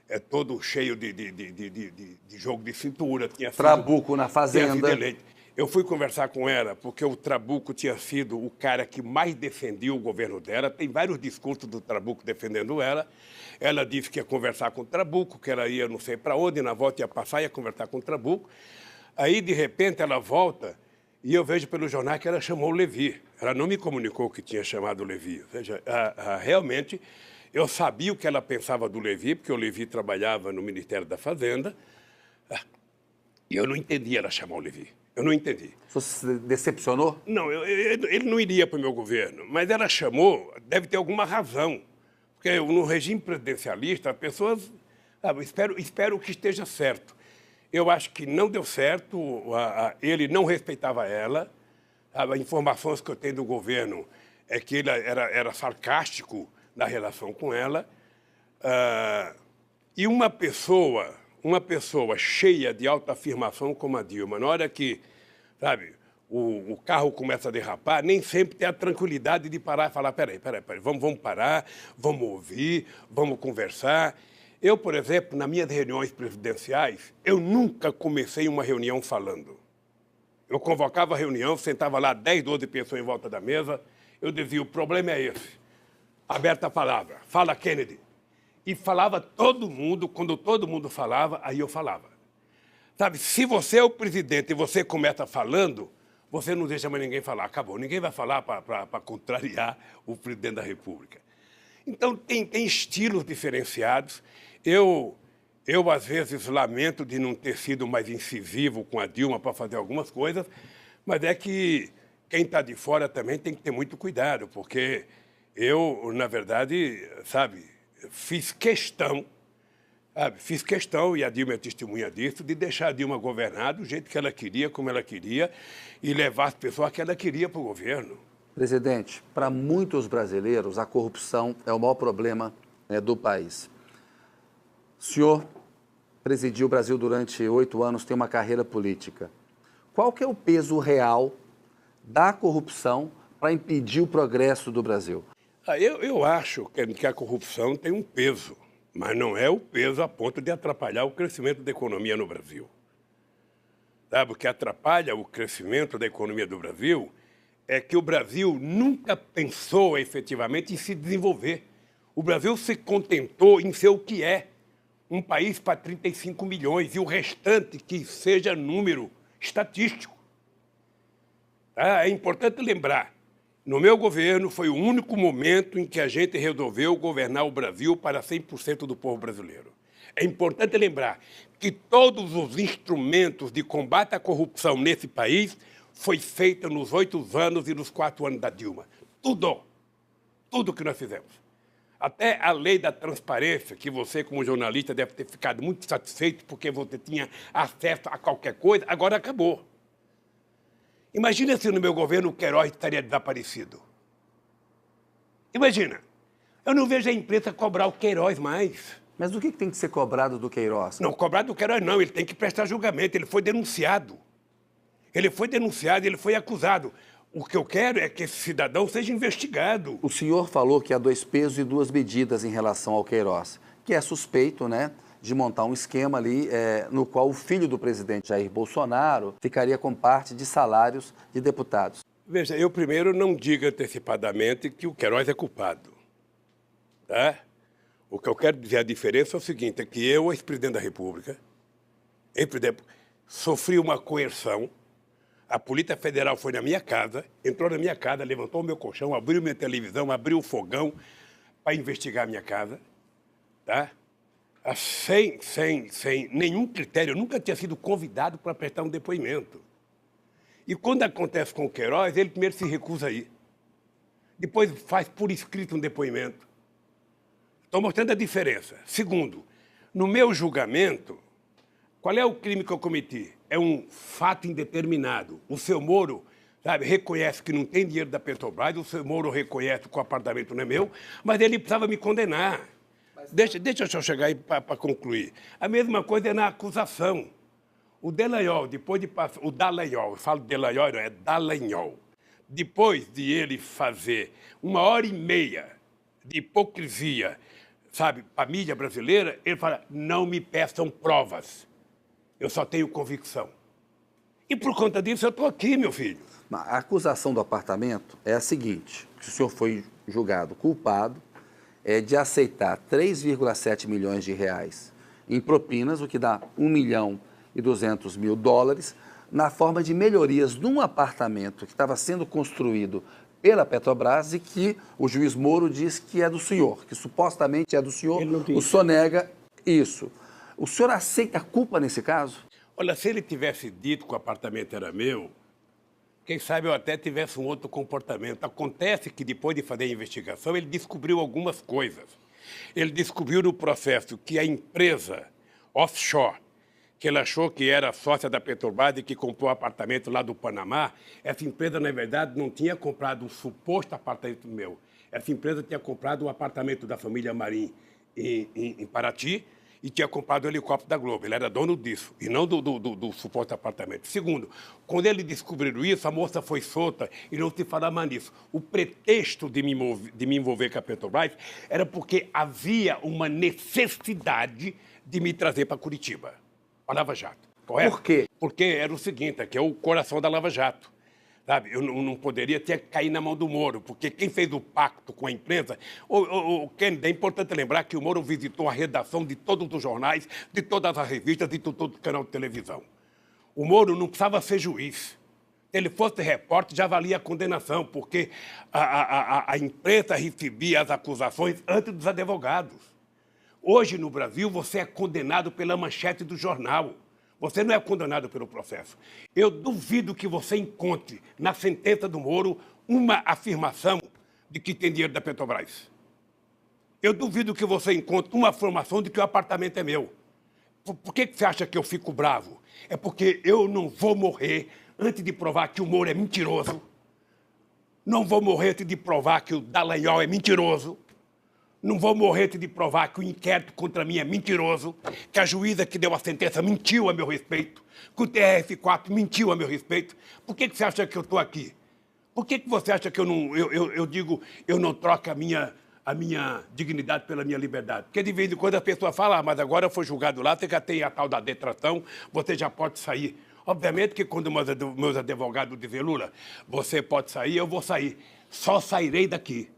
[SPEAKER 2] é todo cheio de jogo de cintura.
[SPEAKER 1] Trabuco na Fazenda.
[SPEAKER 2] Eu fui conversar com ela porque o Trabuco tinha sido o cara que mais defendia o governo dela. Tem vários discursos do Trabuco defendendo ela. Ela disse que ia conversar com o Trabuco, que ela ia não sei para onde, na volta ia passar e ia conversar com o Trabuco. Aí, de repente, ela volta e eu vejo pelo jornal que ela chamou o Levi. ela não me comunicou que tinha chamado o Levi. Ou seja, realmente, eu sabia o que ela pensava do Levi, porque o Levi trabalhava no Ministério da Fazenda, e eu não entendi ela chamar o Levi. Eu não entendi.
[SPEAKER 1] Você se decepcionou?
[SPEAKER 2] Não, ele não iria para o meu governo, mas ela chamou, deve ter alguma razão. Porque no regime presidencialista, as pessoas... espero que esteja certo. Eu acho que não deu certo, ele não respeitava ela. As informações que eu tenho do governo é que ele era sarcástico na relação com ela. E uma pessoa cheia de autoafirmação como a Dilma, na hora que, sabe, o carro começa a derrapar, nem sempre tem a tranquilidade de parar e falar, peraí, vamos parar, vamos ouvir, vamos conversar. Eu, por exemplo, nas minhas reuniões presidenciais, eu nunca comecei uma reunião falando. Eu convocava a reunião, sentava lá 10, 12 pessoas em volta da mesa, eu dizia, o problema é esse. Aberta a palavra, fala Kennedy. E falava todo mundo, quando todo mundo falava, aí eu falava. Sabe, se você é o presidente e você começa falando, você não deixa mais ninguém falar, acabou. Ninguém vai falar para contrariar o presidente da República. Então, tem estilos diferenciados. Eu, às vezes, lamento de não ter sido mais incisivo com a Dilma para fazer algumas coisas, mas é que quem está de fora também tem que ter muito cuidado, porque eu, na verdade, sabe, fiz questão, e a Dilma é testemunha disso, de deixar a Dilma governar do jeito que ela queria, como ela queria, e levar as pessoas que ela queria para o governo.
[SPEAKER 1] Presidente, para muitos brasileiros, a corrupção é o maior problema, né, do país. O senhor presidiu o Brasil durante 8 anos, tem uma carreira política. Qual que é o peso real da corrupção para impedir o progresso do Brasil?
[SPEAKER 2] Eu acho que a corrupção tem um peso, mas não é o peso a ponto de atrapalhar o crescimento da economia no Brasil. Sabe, o que atrapalha o crescimento da economia do Brasil é que o Brasil nunca pensou efetivamente em se desenvolver. O Brasil se contentou em ser o que é, um país para 35 milhões, e o restante que seja número estatístico. É importante lembrar, no meu governo foi o único momento em que a gente resolveu governar o Brasil para 100% do povo brasileiro. É importante lembrar que todos os instrumentos de combate à corrupção nesse país foi feito nos 8 anos e nos 4 anos da Dilma. Tudo que nós fizemos. Até a lei da transparência, que você, como jornalista, deve ter ficado muito satisfeito porque você tinha acesso a qualquer coisa, agora acabou. Imagina se no meu governo o Queiroz estaria desaparecido. Imagina. Eu não vejo a imprensa cobrar o Queiroz mais.
[SPEAKER 1] Mas o que tem que ser cobrado do Queiroz?
[SPEAKER 2] Não, cobrado do Queiroz não, ele tem que prestar julgamento, ele foi denunciado. Ele foi acusado. O que eu quero é que esse cidadão seja investigado.
[SPEAKER 1] O senhor falou que há 2 pesos e 2 medidas em relação ao Queiroz, que é suspeito, né, de montar um esquema ali no qual o filho do presidente Jair Bolsonaro ficaria com parte de salários de deputados.
[SPEAKER 2] Veja, eu primeiro não digo antecipadamente que o Queiroz é culpado. Tá? O que eu quero dizer, a diferença é o seguinte, é que eu, ex-presidente da República, sofri uma coerção. A Polícia Federal foi na minha casa, entrou na minha casa, levantou o meu colchão, abriu minha televisão, abriu o fogão para investigar a minha casa, tá? Sem nenhum critério. Eu nunca tinha sido convidado para prestar um depoimento. E quando acontece com o Queiroz, ele primeiro se recusa a ir. Depois faz por escrito um depoimento. Estou mostrando a diferença. Segundo, no meu julgamento, qual é o crime que eu cometi? É um fato indeterminado. O seu Moro, sabe, reconhece que não tem dinheiro da Petrobras, o seu Moro reconhece que o apartamento não é meu, mas ele precisava me condenar. Deixa eu chegar aí para concluir. A mesma coisa é na acusação. O Dallagnol, depois de passar... O Dallagnol, eu falo Dallagnol, não é Dallagnol. Depois de ele fazer 1h30 de hipocrisia, sabe, para a mídia brasileira, ele fala, não me peçam provas. Eu só tenho convicção. E por conta disso eu estou aqui, meu filho.
[SPEAKER 1] A acusação do apartamento é a seguinte, que o senhor foi julgado culpado de aceitar 3,7 milhões de reais em propinas, o que dá US$ 1.200.000, na forma de melhorias num apartamento que estava sendo construído pela Petrobras e que o juiz Moro diz que é do senhor, que supostamente é do senhor, o senhor nega isso. O senhor aceita a culpa nesse caso?
[SPEAKER 2] Olha, se ele tivesse dito que o apartamento era meu, quem sabe eu até tivesse um outro comportamento. Acontece que depois de fazer a investigação, ele descobriu algumas coisas. Ele descobriu no processo que a empresa offshore, que ele achou que era sócia da Petrobras e que comprou um apartamento lá do Panamá, essa empresa, na verdade, não tinha comprado um suposto apartamento meu. Essa empresa tinha comprado um apartamento da família Marim em Paraty e tinha comprado o helicóptero da Globo. Ele era dono disso, e não do suposto apartamento. Segundo, quando ele descobriu isso, a moça foi solta e não se falava mais nisso. O pretexto de me envolver com a Petrobras era porque havia uma necessidade de me trazer para Curitiba, para Lava Jato. Correto?
[SPEAKER 1] Por quê?
[SPEAKER 2] Porque era o seguinte, aqui é o coração da Lava Jato. Sabe? Eu não poderia ter que cair na mão do Moro, porque quem fez o pacto com a imprensa... O Kennedy, é importante lembrar que o Moro visitou a redação de todos os jornais, de todas as revistas, de todo o canal de televisão. O Moro não precisava ser juiz. Se ele fosse repórter, já valia a condenação, porque a imprensa recebia as acusações antes dos advogados. Hoje, no Brasil, você é condenado pela manchete do jornal. Você não é condenado pelo processo. Eu duvido que você encontre na sentença do Moro uma afirmação de que tem dinheiro da Petrobras. Eu duvido que você encontre uma afirmação de que o apartamento é meu. Por que você acha que eu fico bravo? É porque eu não vou morrer antes de provar que o Moro é mentiroso. Não vou morrer antes de provar que o Dallagnol é mentiroso. Não vou morrer antes de provar que o inquérito contra mim é mentiroso, que a juíza que deu a sentença mentiu a meu respeito, que o TRF4 mentiu a meu respeito. Por que você acha que eu estou aqui? Por que você acha que eu não troco a minha dignidade pela minha liberdade? Porque de vez em quando a pessoa fala, mas agora eu fui julgado lá, você já tem a tal da detração, você já pode sair. Obviamente que quando meus advogados dizem, Lula, você pode sair, eu vou sair. Só sairei daqui.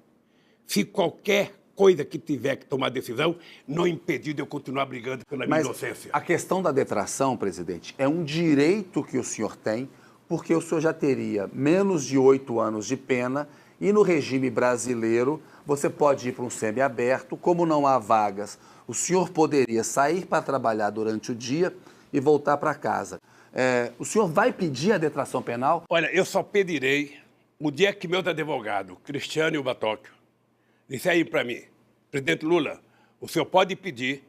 [SPEAKER 2] Se qualquer coisa que tiver que tomar decisão, não impedir de eu continuar brigando pela minha inocência.
[SPEAKER 1] A questão da detração, presidente, é um direito que o senhor tem, porque o senhor já teria menos de 8 anos de pena e no regime brasileiro você pode ir para um semiaberto, como não há vagas, o senhor poderia sair para trabalhar durante o dia e voltar para casa. O senhor vai pedir a detração penal?
[SPEAKER 2] Olha, eu só pedirei o dia que meus advogados, Cristiano e o Batóquio, disseram para mim, presidente Lula, o senhor pode pedir,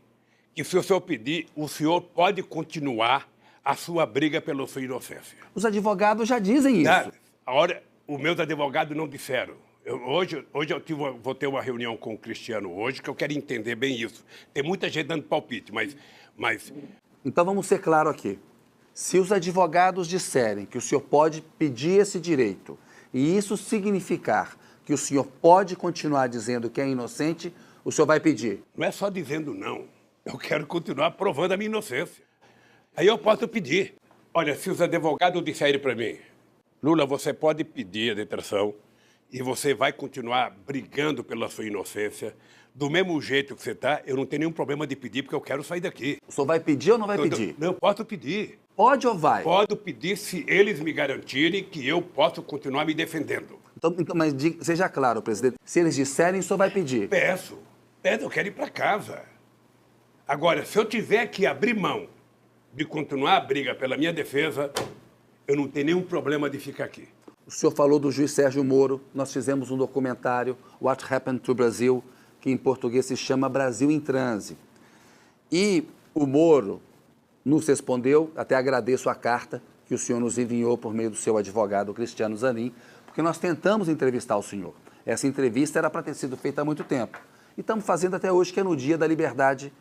[SPEAKER 2] que se o senhor pedir, o senhor pode continuar a sua briga pela sua inocência.
[SPEAKER 1] Os advogados já dizem isso.
[SPEAKER 2] Os meus advogados não disseram. Hoje vou ter uma reunião com o Cristiano hoje, que eu quero entender bem isso. Tem muita gente dando palpite, mas...
[SPEAKER 1] Então vamos ser claros aqui. Se os advogados disserem que o senhor pode pedir esse direito, e isso significar que o senhor pode continuar dizendo que é inocente, o senhor vai pedir?
[SPEAKER 2] Não é só dizendo não. Eu quero continuar provando a minha inocência. Aí eu posso pedir. Olha, se os advogados disserem para mim, Lula, você pode pedir a detração e você vai continuar brigando pela sua inocência, do mesmo jeito que você está, eu não tenho nenhum problema de pedir, porque eu quero sair daqui.
[SPEAKER 1] O senhor vai pedir ou não vai pedir?
[SPEAKER 2] Não, eu posso pedir.
[SPEAKER 1] Pode ou vai?
[SPEAKER 2] Posso pedir se eles me garantirem que eu posso continuar me defendendo.
[SPEAKER 1] Então, mas seja claro, presidente, se eles disserem, o senhor vai pedir?
[SPEAKER 2] Peço, eu quero ir para casa. Agora, se eu tiver que abrir mão de continuar a briga pela minha defesa, eu não tenho nenhum problema de ficar aqui.
[SPEAKER 1] O senhor falou do juiz Sérgio Moro, nós fizemos um documentário, What Happened to Brazil, que em português se chama Brasil em Transe. E o Moro nos respondeu, até agradeço a carta que o senhor nos enviou por meio do seu advogado Cristiano Zanin, porque nós tentamos entrevistar o senhor. Essa entrevista era para ter sido feita há muito tempo. E estamos fazendo até hoje, que é no dia da liberdade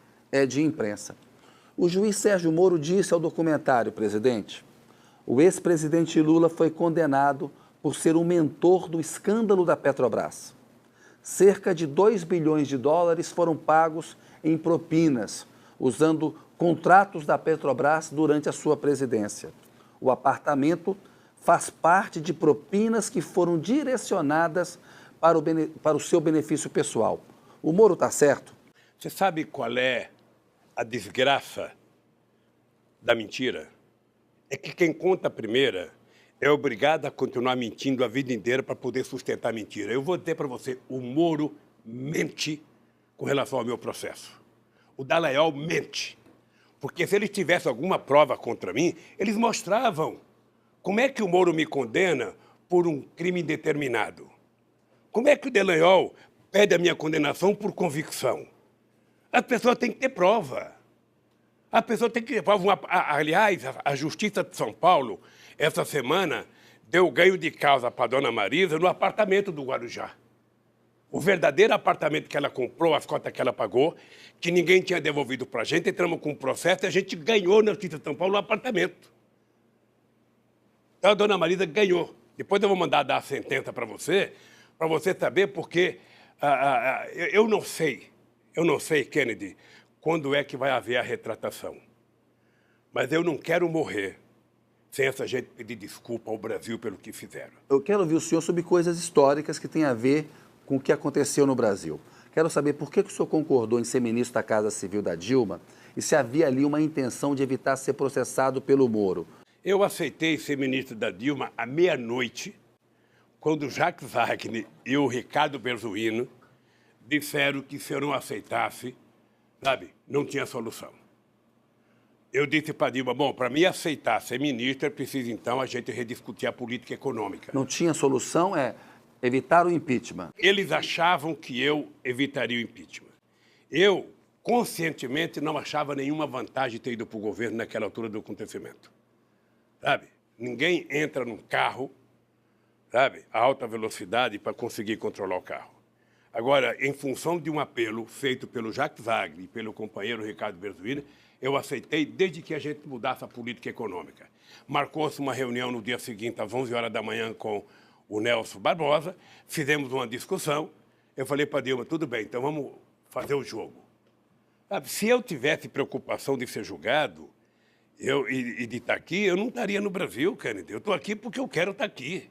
[SPEAKER 1] de imprensa. O juiz Sérgio Moro disse ao documentário, presidente, o ex-presidente Lula foi condenado por ser um mentor do escândalo da Petrobras. Cerca de 2 bilhões de dólares foram pagos em propinas, usando contratos da Petrobras durante a sua presidência. O apartamento faz parte de propinas que foram direcionadas para o seu benefício pessoal. O Moro está certo?
[SPEAKER 2] Você sabe qual é a desgraça da mentira? É que quem conta a primeira é obrigado a continuar mentindo a vida inteira para poder sustentar a mentira. Eu vou dizer para você, o Moro mente com relação ao meu processo. O Dallagnol mente. Porque se eles tivessem alguma prova contra mim, eles mostravam como é que o Moro me condena por um crime indeterminado. Como é que o Dallagnol pede a minha condenação por convicção? As pessoas têm que ter prova. A pessoa tem que ter prova. Aliás, a Justiça de São Paulo, essa semana, deu ganho de causa para a dona Marisa no apartamento do Guarujá. O verdadeiro apartamento que ela comprou, as cotas que ela pagou, que ninguém tinha devolvido para a gente, entramos com um processo e a gente ganhou na Justiça de São Paulo o apartamento. Então a dona Marisa ganhou. Depois eu vou mandar dar a sentença para você saber, porque eu não sei, Kennedy, quando é que vai haver a retratação. Mas eu não quero morrer sem essa gente pedir desculpa ao Brasil pelo que fizeram.
[SPEAKER 1] Eu quero ouvir o senhor sobre coisas históricas que têm a ver com o que aconteceu no Brasil. Quero saber por que o senhor concordou em ser ministro da Casa Civil da Dilma e se havia ali uma intenção de evitar ser processado pelo Moro.
[SPEAKER 2] Eu aceitei ser ministro da Dilma à meia-noite, quando o Jacques Wagner e o Ricardo Berzoino disseram que se eu não aceitasse, sabe, não tinha solução. Eu disse para a Dilma, bom, para mim aceitar ser ministro, é preciso então a gente rediscutir a política econômica.
[SPEAKER 1] Não tinha solução, evitar o impeachment.
[SPEAKER 2] Eles achavam que eu evitaria o impeachment. Eu, conscientemente, não achava nenhuma vantagem ter ido para o governo naquela altura do acontecimento. Sabe? Ninguém entra num carro, sabe, a alta velocidade para conseguir controlar o carro. Agora, em função de um apelo feito pelo Jacques Wagner e pelo companheiro Ricardo Berzoino, eu aceitei desde que a gente mudasse a política econômica. Marcou-se uma reunião no dia seguinte, às 11 horas da manhã, com o Nelson Barbosa, fizemos uma discussão, eu falei para a Dilma, tudo bem, então vamos fazer o jogo. Sabe, se eu tivesse preocupação de ser julgado e de estar aqui, eu não estaria no Brasil, Kennedy. Eu estou aqui porque eu quero estar aqui.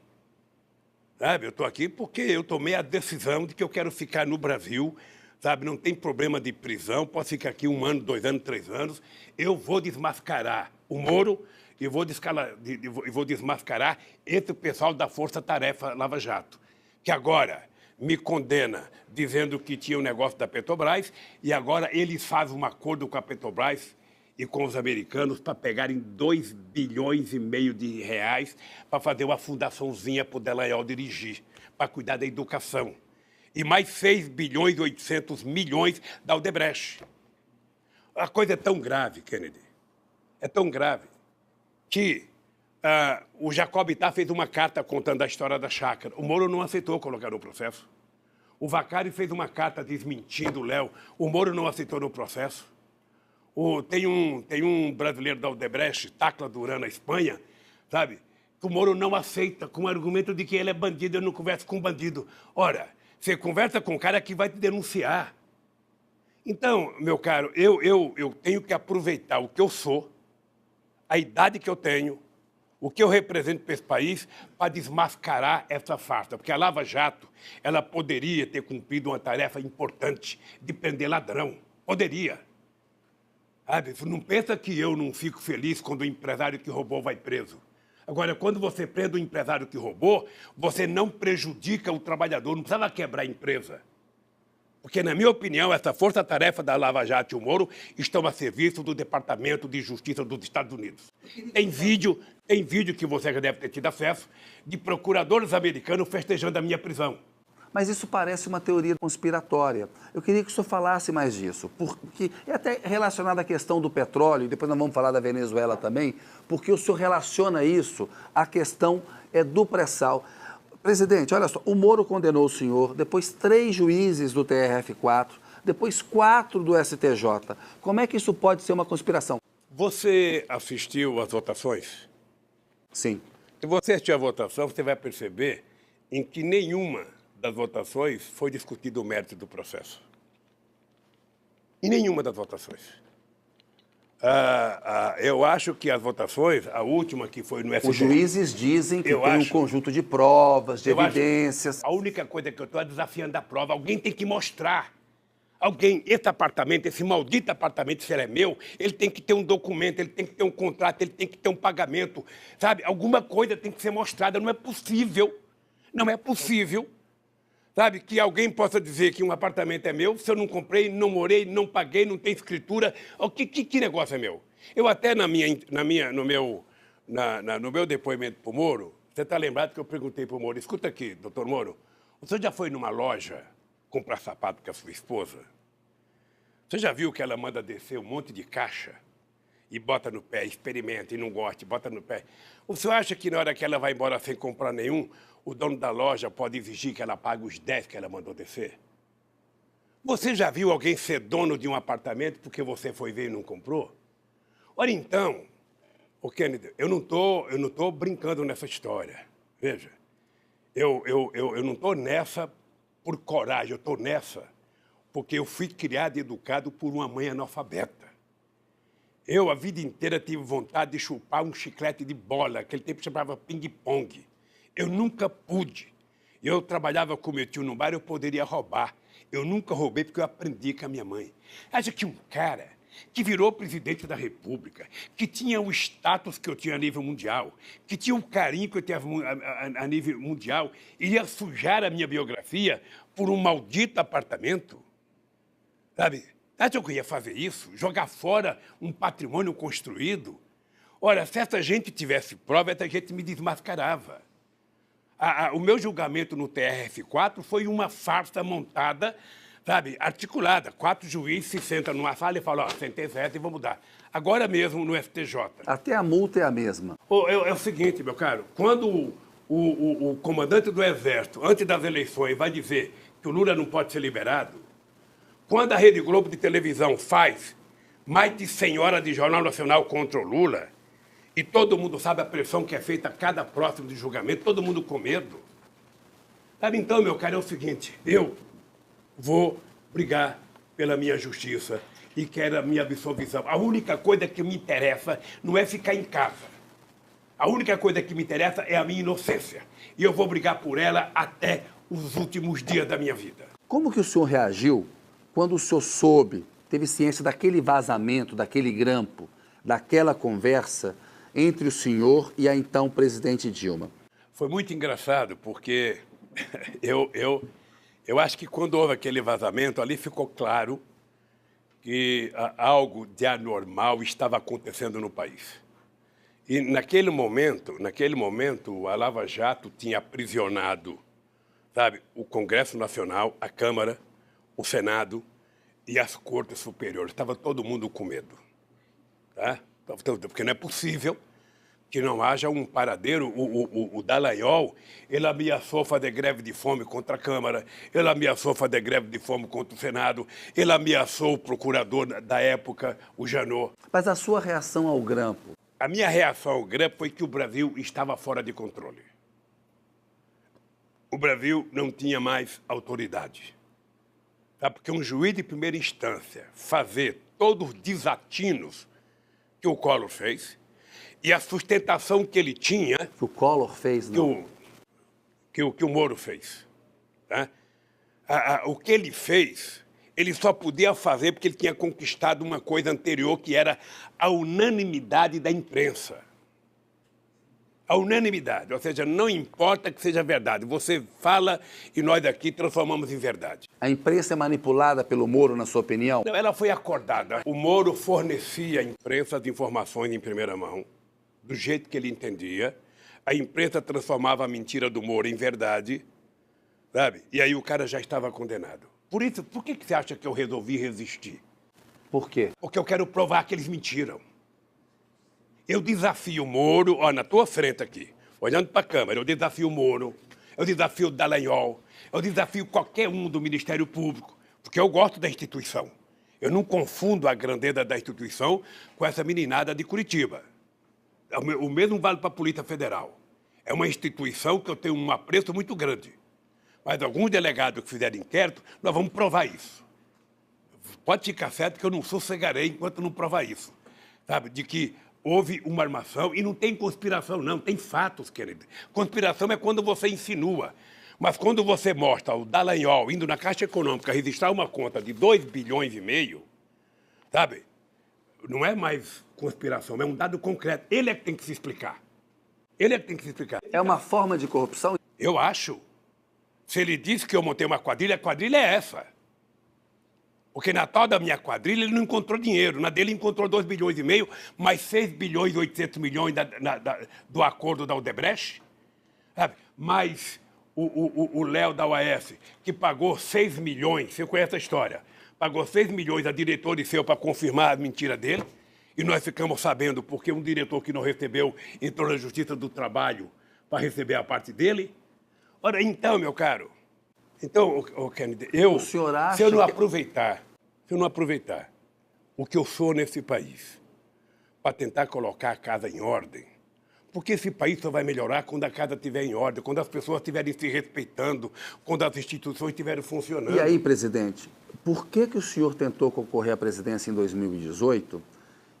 [SPEAKER 2] Sabe, eu estou aqui porque eu tomei a decisão de que eu quero ficar no Brasil, sabe, não tem problema de prisão, posso ficar aqui 1 ano, 2 anos, 3 anos, eu vou desmascarar o Moro e vou desmascarar esse pessoal da Força Tarefa Lava Jato, que agora me condena dizendo que tinha um negócio da Petrobras e agora eles fazem um acordo com a Petrobras e com os americanos para pegarem 2,5 bilhões de reais para fazer uma fundaçãozinha para o Dallagnol dirigir, para cuidar da educação. E mais 6 bilhões e 800 milhões da Odebrecht. A coisa é tão grave, Kennedy, é tão grave, que o Jacob Itá fez uma carta contando a história da chácara. O Moro não aceitou colocar no processo. O Vacari fez uma carta desmentindo o Léo. O Moro não aceitou no processo. Tem um brasileiro da Odebrecht, Tacla Duran, na Espanha, sabe? Que o Moro não aceita, com o argumento de que ele é bandido, eu não converso com bandido. Ora, você conversa com um cara que vai te denunciar. Então, meu caro, eu tenho que aproveitar o que eu sou, a idade que eu tenho, o que eu represento para esse país, para desmascarar essa farsa. Porque a Lava Jato, ela poderia ter cumprido uma tarefa importante de prender ladrão. Poderia. Sabe? Não pensa que eu não fico feliz quando o empresário que roubou vai preso. Agora, quando você prende o empresário que roubou, você não prejudica o trabalhador, não precisa quebrar a empresa. Porque, na minha opinião, essa força-tarefa da Lava Jato e o Moro estão a serviço do Departamento de Justiça dos Estados Unidos. Tem vídeo que você já deve ter tido acesso, de procuradores americanos festejando a minha prisão.
[SPEAKER 1] Mas isso parece uma teoria conspiratória. Eu queria que o senhor falasse mais disso, porque é até relacionado à questão do petróleo, depois nós vamos falar da Venezuela também, porque o senhor relaciona isso à questão do pré-sal. Presidente, olha só, o Moro condenou o senhor, depois 3 juízes do TRF4, depois 4 do STJ. Como é que isso pode ser uma conspiração?
[SPEAKER 2] Você assistiu às votações?
[SPEAKER 1] Sim.
[SPEAKER 2] Se você assistir à votação, você vai perceber em que nenhuma das votações foi discutido o mérito do processo. Em nenhuma das votações. Eu acho que as votações, a última que foi no STF...
[SPEAKER 1] Os juízes dizem que tem um conjunto de provas, de evidências.
[SPEAKER 2] A única coisa que eu estou é desafiando a prova. Alguém tem que mostrar. Alguém, esse apartamento, esse maldito apartamento, se ele é meu, ele tem que ter um documento, ele tem que ter um contrato, ele tem que ter um pagamento, sabe? Alguma coisa tem que ser mostrada. Não é possível, não é possível, sabe, que alguém possa dizer que um apartamento é meu se eu não comprei, não morei, não paguei, não tem escritura. Que negócio é meu? Eu até no meu depoimento para o Moro, você está lembrado que eu perguntei para o Moro, escuta aqui, doutor Moro, o senhor já foi numa loja comprar sapato com a sua esposa? Você já viu que ela manda descer um monte de caixa e bota no pé, experimenta e não gosta, bota no pé? O senhor acha que na hora que ela vai embora sem comprar nenhum, o dono da loja pode exigir que ela pague os 10 que ela mandou descer? Você já viu alguém ser dono de um apartamento porque você foi ver e não comprou? Ora então, ô Kennedy, eu não tô brincando nessa história. Veja, eu não estou nessa por coragem, eu estou nessa porque eu fui criado e educado por uma mãe analfabeta. Eu, a vida inteira, tive vontade de chupar um chiclete de bola, aquele tempo chamava ping-pong. Eu nunca pude. Eu trabalhava com meu tio no bar, eu poderia roubar. Eu nunca roubei porque eu aprendi com a minha mãe. Acha que um cara que virou presidente da República, que tinha o status que eu tinha a nível mundial, que tinha o carinho que eu tinha a nível mundial, iria sujar a minha biografia por um maldito apartamento? Sabe? Acha que eu ia fazer isso? Jogar fora um patrimônio construído? Olha, se essa gente tivesse prova, essa gente me desmascarava. O meu julgamento no TRF4 foi uma farsa montada, sabe, articulada. 4 juízes se sentam numa sala e falam, sentença essa e vamos mudar. Agora mesmo no STJ.
[SPEAKER 1] Até a multa é a mesma.
[SPEAKER 2] É o seguinte, meu caro, quando o comandante do Exército, antes das eleições, vai dizer que o Lula não pode ser liberado, quando a Rede Globo de televisão faz mais de 100 horas de Jornal Nacional contra o Lula, e todo mundo sabe a pressão que é feita a cada próximo de julgamento, todo mundo com medo. Sabe, então, meu caro, é o seguinte, eu vou brigar pela minha justiça e quero a minha absolvição. A única coisa que me interessa não é ficar em casa. A única coisa que me interessa é a minha inocência. E eu vou brigar por ela até os últimos dias da minha vida.
[SPEAKER 1] Como que o senhor reagiu quando o senhor soube, teve ciência daquele vazamento, daquele grampo, daquela conversa entre o senhor e a então presidente Dilma?
[SPEAKER 2] Foi muito engraçado, porque eu acho que quando houve aquele vazamento, ali ficou claro que algo de anormal estava acontecendo no país. E naquele momento, a Lava Jato tinha aprisionado, sabe, o Congresso Nacional, a Câmara, o Senado e as Cortes Superiores. Estava todo mundo com medo. Tá? Porque não é possível que não haja um paradeiro. O Dallagnol, ele ameaçou fazer greve de fome contra a Câmara, ele ameaçou fazer greve de fome contra o Senado, ele ameaçou o procurador da época, o Janot.
[SPEAKER 1] Mas a sua reação ao grampo?
[SPEAKER 2] A minha reação ao grampo foi que o Brasil estava fora de controle. O Brasil não tinha mais autoridade. Tá? Porque um juiz de primeira instância fazer todos os desatinos que o Collor fez e a sustentação que ele tinha...
[SPEAKER 1] Que o Collor fez, não?
[SPEAKER 2] Que o Moro fez. Tá? O que ele fez, ele só podia fazer porque ele tinha conquistado uma coisa anterior, que era a unanimidade da imprensa. A unanimidade, ou seja, não importa que seja verdade, você fala e nós aqui transformamos em verdade.
[SPEAKER 1] A imprensa é manipulada pelo Moro, na sua opinião?
[SPEAKER 2] Não, ela foi acordada. O Moro fornecia à imprensa as informações em primeira mão, do jeito que ele entendia. A imprensa transformava a mentira do Moro em verdade, sabe? E aí o cara já estava condenado. Por isso, por que você acha que eu resolvi resistir?
[SPEAKER 1] Por quê?
[SPEAKER 2] Porque eu quero provar que eles mentiram. Eu desafio o Moro, ó, na tua frente aqui, olhando para a câmera, eu desafio o Moro, eu desafio o Dallagnol, eu desafio qualquer um do Ministério Público, porque eu gosto da instituição. Eu não confundo a grandeza da instituição com essa meninada de Curitiba. O mesmo vale para a Polícia Federal. É uma instituição que eu tenho um apreço muito grande. Mas alguns delegados que fizeram inquérito, nós vamos provar isso. Pode ficar certo que eu não sossegarei enquanto não provar isso. Sabe, de que houve uma armação e não tem conspiração, não, tem fatos, querido. Conspiração é quando você insinua. Mas quando você mostra o Dallagnol indo na Caixa Econômica registrar uma conta de 2,5 bilhões, sabe? Não é mais conspiração, é um dado concreto. Ele é que tem que se explicar. Ele é que tem que se explicar.
[SPEAKER 1] É uma forma de corrupção?
[SPEAKER 2] Eu acho. Se ele disse que eu montei uma quadrilha, a quadrilha é essa. Porque na tal da minha quadrilha ele não encontrou dinheiro. Na dele encontrou 2,5 bilhões, mais 6 bilhões e 800 milhões do acordo da Odebrecht. Sabe? Mais o Léo da UAS, que pagou 6 milhões, você conhece a história, pagou 6 milhões a diretores seu para confirmar a mentira dele. E nós ficamos sabendo porque um diretor que não recebeu entrou na Justiça do Trabalho para receber a parte dele. Ora, então, meu caro, então, Kennedy,
[SPEAKER 1] O senhor acha
[SPEAKER 2] se eu não aproveitar o que eu sou nesse país para tentar colocar a casa em ordem, porque esse país só vai melhorar quando a casa estiver em ordem, quando as pessoas estiverem se respeitando, quando as instituições estiverem funcionando.
[SPEAKER 1] E aí, presidente, por que o senhor tentou concorrer à presidência em 2018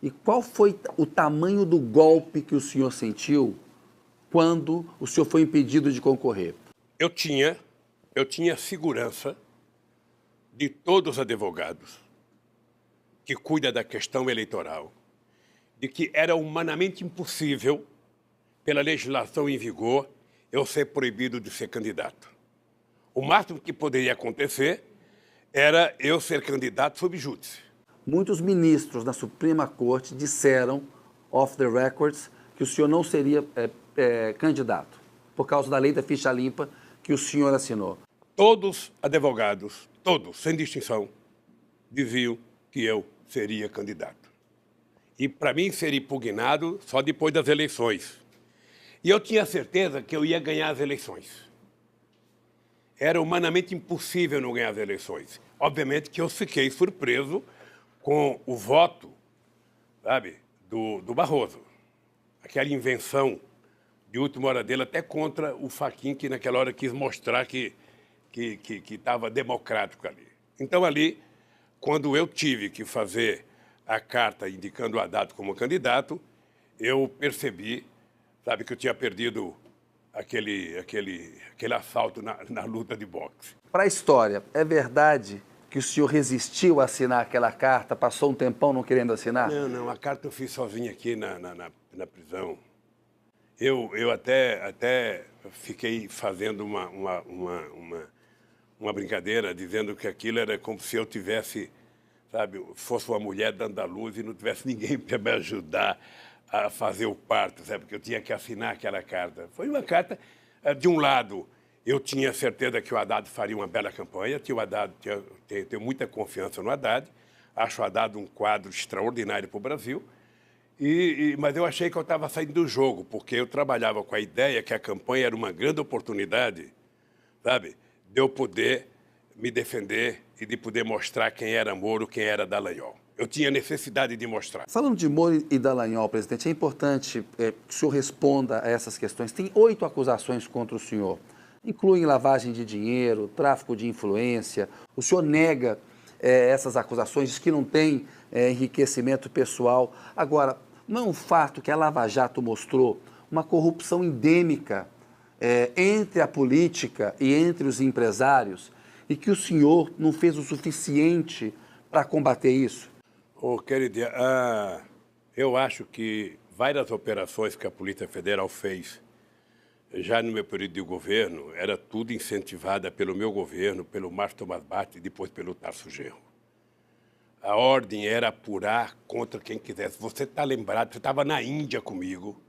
[SPEAKER 1] e qual foi o tamanho do golpe que o senhor sentiu quando o senhor foi impedido de concorrer?
[SPEAKER 2] Eu tinha segurança de todos os advogados que cuidam da questão eleitoral, de que era humanamente impossível, pela legislação em vigor, eu ser proibido de ser candidato. O máximo que poderia acontecer era eu ser candidato sob júdice.
[SPEAKER 1] Muitos ministros da Suprema Corte disseram, off the records, que o senhor não seria candidato, por causa da lei da ficha limpa que o senhor assinou.
[SPEAKER 2] Todos advogados, todos, sem distinção, diziam que eu seria candidato. E para mim seria impugnado só depois das eleições. E eu tinha certeza que eu ia ganhar as eleições. Era humanamente impossível não ganhar as eleições. Obviamente que eu fiquei surpreso com o voto, sabe, do Barroso. Aquela invenção de última hora dele, até contra o Fachin, que naquela hora quis mostrar que estava democrático ali. Então, ali, quando eu tive que fazer a carta indicando o Haddad como candidato, eu percebi, sabe, que eu tinha perdido aquele assalto na luta de boxe.
[SPEAKER 1] Para a história, é verdade que o senhor resistiu a assinar aquela carta, passou um tempão não querendo assinar?
[SPEAKER 2] Não, a carta eu fiz sozinho aqui na prisão. Eu até fiquei fazendo uma brincadeira, dizendo que aquilo era como se eu tivesse, sabe, fosse uma mulher dando à luz e não tivesse ninguém para me ajudar a fazer o parto, sabe, porque eu tinha que assinar aquela carta. Foi uma carta, de um lado, eu tinha certeza que o Haddad faria uma bela campanha, tenho muita confiança no Haddad, acho o Haddad um quadro extraordinário para o Brasil, mas eu achei que eu estava saindo do jogo, porque eu trabalhava com a ideia que a campanha era uma grande oportunidade, sabe, de eu poder me defender e de poder mostrar quem era Moro, quem era Dallagnol. Eu tinha necessidade de mostrar.
[SPEAKER 1] Falando de Moro e Dallagnol, presidente, é importante que o senhor responda a essas questões. Tem 8 acusações contra o senhor. Incluem lavagem de dinheiro, tráfico de influência. O senhor nega essas acusações, diz que não tem enriquecimento pessoal. Agora, não é um fato que a Lava Jato mostrou uma corrupção endêmica entre a política e entre os empresários e que o senhor não fez o suficiente para combater isso?
[SPEAKER 2] Querida, eu acho que várias operações que a Polícia Federal fez já no meu período de governo, era tudo incentivada pelo meu governo, pelo Márcio Tomás Bastos e depois pelo Tarso Genro. A ordem era apurar contra quem quisesse. Você está lembrado, você estava na Índia comigo,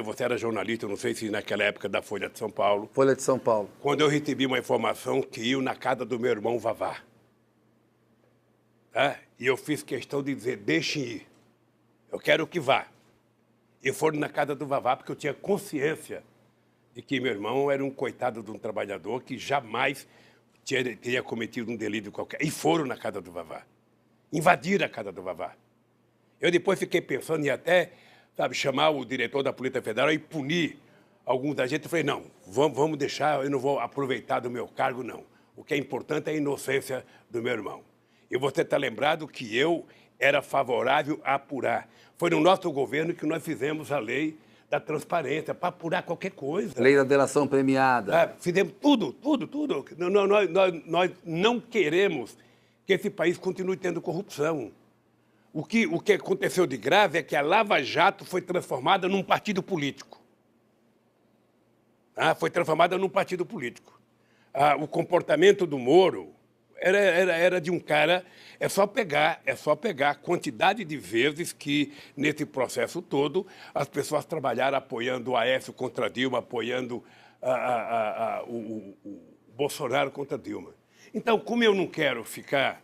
[SPEAKER 2] você era jornalista, não sei se naquela época da Folha de São Paulo.
[SPEAKER 1] Folha de São Paulo.
[SPEAKER 2] Quando eu recebi uma informação que ia na casa do meu irmão Vavá. Tá? E eu fiz questão de dizer, deixem ir, eu quero que vá. E foram na casa do Vavá, porque eu tinha consciência de que meu irmão era um coitado de um trabalhador que jamais teria cometido um delito qualquer. E foram na casa do Vavá. Invadiram a casa do Vavá. Eu depois fiquei pensando em até, sabe, chamar o diretor da Polícia Federal e punir alguns da gente. Eu falei, não, vamos deixar, eu não vou aproveitar do meu cargo, não. O que é importante é a inocência do meu irmão. E você está lembrado que eu era favorável a apurar. Foi no nosso governo que nós fizemos a lei da transparência, para apurar qualquer coisa.
[SPEAKER 1] Lei da delação premiada.
[SPEAKER 2] Fizemos tudo. Nós não queremos que esse país continue tendo corrupção. O que aconteceu de grave é que a Lava Jato foi transformada num partido político. Foi transformada num partido político. O comportamento do Moro era de um cara... É só pegar a quantidade de vezes que, nesse processo todo, as pessoas trabalharam apoiando o Aécio contra Dilma, apoiando o Bolsonaro contra Dilma. Então, como eu não quero ficar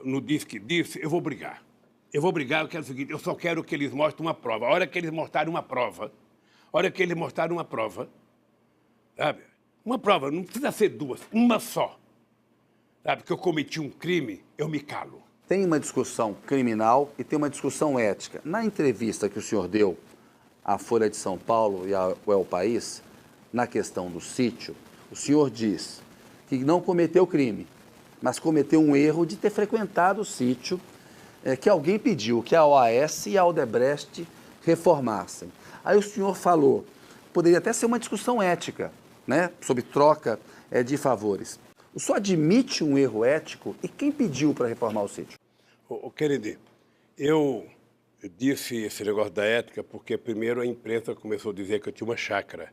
[SPEAKER 2] no diz que disse, eu vou brigar. Eu quero o seguinte, eu só quero que eles mostrem uma prova. A hora que eles mostrarem uma prova, sabe? Uma prova, não precisa ser duas, uma só. Sabe, que eu cometi um crime, eu me calo.
[SPEAKER 1] Tem uma discussão criminal e tem uma discussão ética. Na entrevista que o senhor deu à Folha de São Paulo e ao El País, na questão do sítio, o senhor diz que não cometeu crime, mas cometeu um erro de ter frequentado o sítio que alguém pediu que a OAS e a Odebrecht reformassem. Aí o senhor falou, poderia até ser uma discussão ética, né, sobre troca de favores. O senhor admite um erro ético e quem pediu para reformar o sítio?
[SPEAKER 2] Kennedy, eu disse esse negócio da ética porque primeiro a imprensa começou a dizer que eu tinha uma chácara.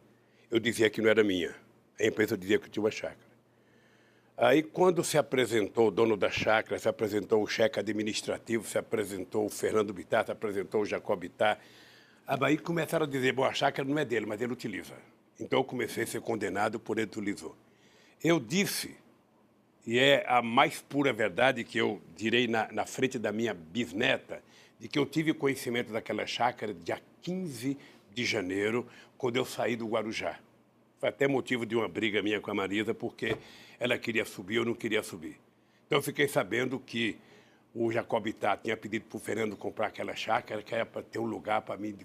[SPEAKER 2] Eu dizia que não era minha. A imprensa dizia que eu tinha uma chácara. Aí, quando se apresentou o dono da chácara, se apresentou o chefe administrativo, se apresentou o Fernando Bittar, se apresentou o Jacob Bittar, aí começaram a dizer, bom, a chácara não é dele, mas ele utiliza. Então, eu comecei a ser condenado por ele utilizou. Eu disse, e é a mais pura verdade que eu direi na frente da minha bisneta, de que eu tive conhecimento daquela chácara dia 15 de janeiro, quando eu saí do Guarujá. Foi até motivo de uma briga minha com a Marisa, porque ela queria subir, eu não queria subir. Então, eu fiquei sabendo que o Jacob Bittar tinha pedido para o Fernando comprar aquela chácara, que era para ter um lugar para mim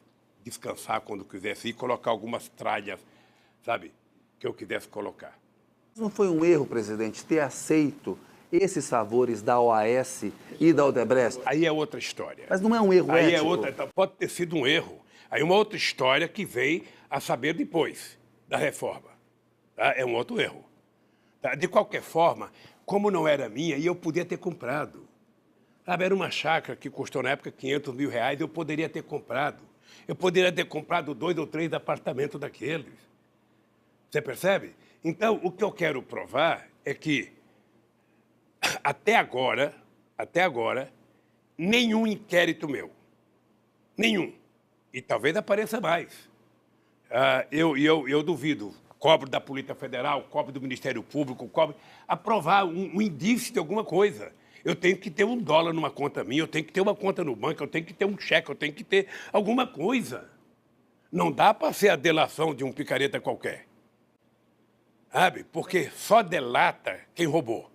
[SPEAKER 2] descansar quando quisesse ir, e colocar algumas tralhas, sabe, que eu quisesse colocar.
[SPEAKER 1] Não foi um erro, presidente, ter aceito esses favores da OAS e da Odebrecht?
[SPEAKER 2] Aí é outra história.
[SPEAKER 1] Mas não é um erro ético?
[SPEAKER 2] Aí é outra, pode ter sido um erro. Aí uma outra história que vem a saber depois da reforma. Tá? É um outro erro. Tá? De qualquer forma, como não era minha, e eu podia ter comprado. Sabe, era uma chácara que custou na época R$500 mil, eu poderia ter comprado. Eu poderia ter comprado 2 ou 3 apartamentos daqueles. Você percebe? Então, o que eu quero provar é que, até agora, nenhum inquérito meu, nenhum, e talvez apareça mais, eu duvido, cobro da Polícia Federal, cobro do Ministério Público, cobro, aprovar um indício de alguma coisa. Eu tenho que ter $1 numa conta minha, eu tenho que ter uma conta no banco, eu tenho que ter um cheque, eu tenho que ter alguma coisa. Não dá para ser a delação de um picareta qualquer. Sabe? Porque só delata quem roubou.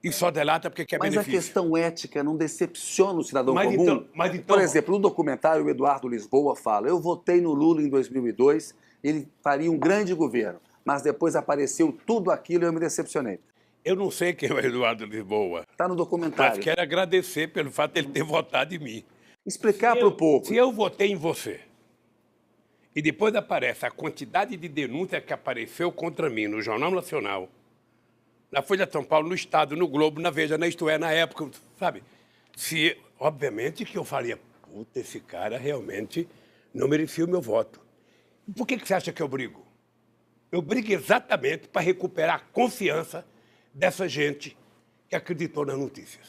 [SPEAKER 2] E só delata porque quer benefício.
[SPEAKER 1] Mas a questão ética não decepciona o cidadão comum?
[SPEAKER 2] Então,
[SPEAKER 1] Por exemplo, no documentário, o Eduardo Lisboa fala, eu votei no Lula em 2002, ele faria um grande governo, mas depois apareceu tudo aquilo e eu me decepcionei.
[SPEAKER 2] Eu não sei quem é o Eduardo Lisboa.
[SPEAKER 1] Está no documentário.
[SPEAKER 2] Mas quero agradecer pelo fato de ele ter votado em mim.
[SPEAKER 1] Explicar para o povo.
[SPEAKER 2] Se eu votei em você, e depois aparece a quantidade de denúncia que apareceu contra mim no Jornal Nacional, na Folha de São Paulo, no Estado, no Globo, na Veja, na Isto É, na época, sabe? Obviamente que eu faria, puta, esse cara realmente não merecia o meu voto. Por que você acha que eu brigo? Eu brigo exatamente para recuperar a confiança dessa gente que acreditou nas notícias.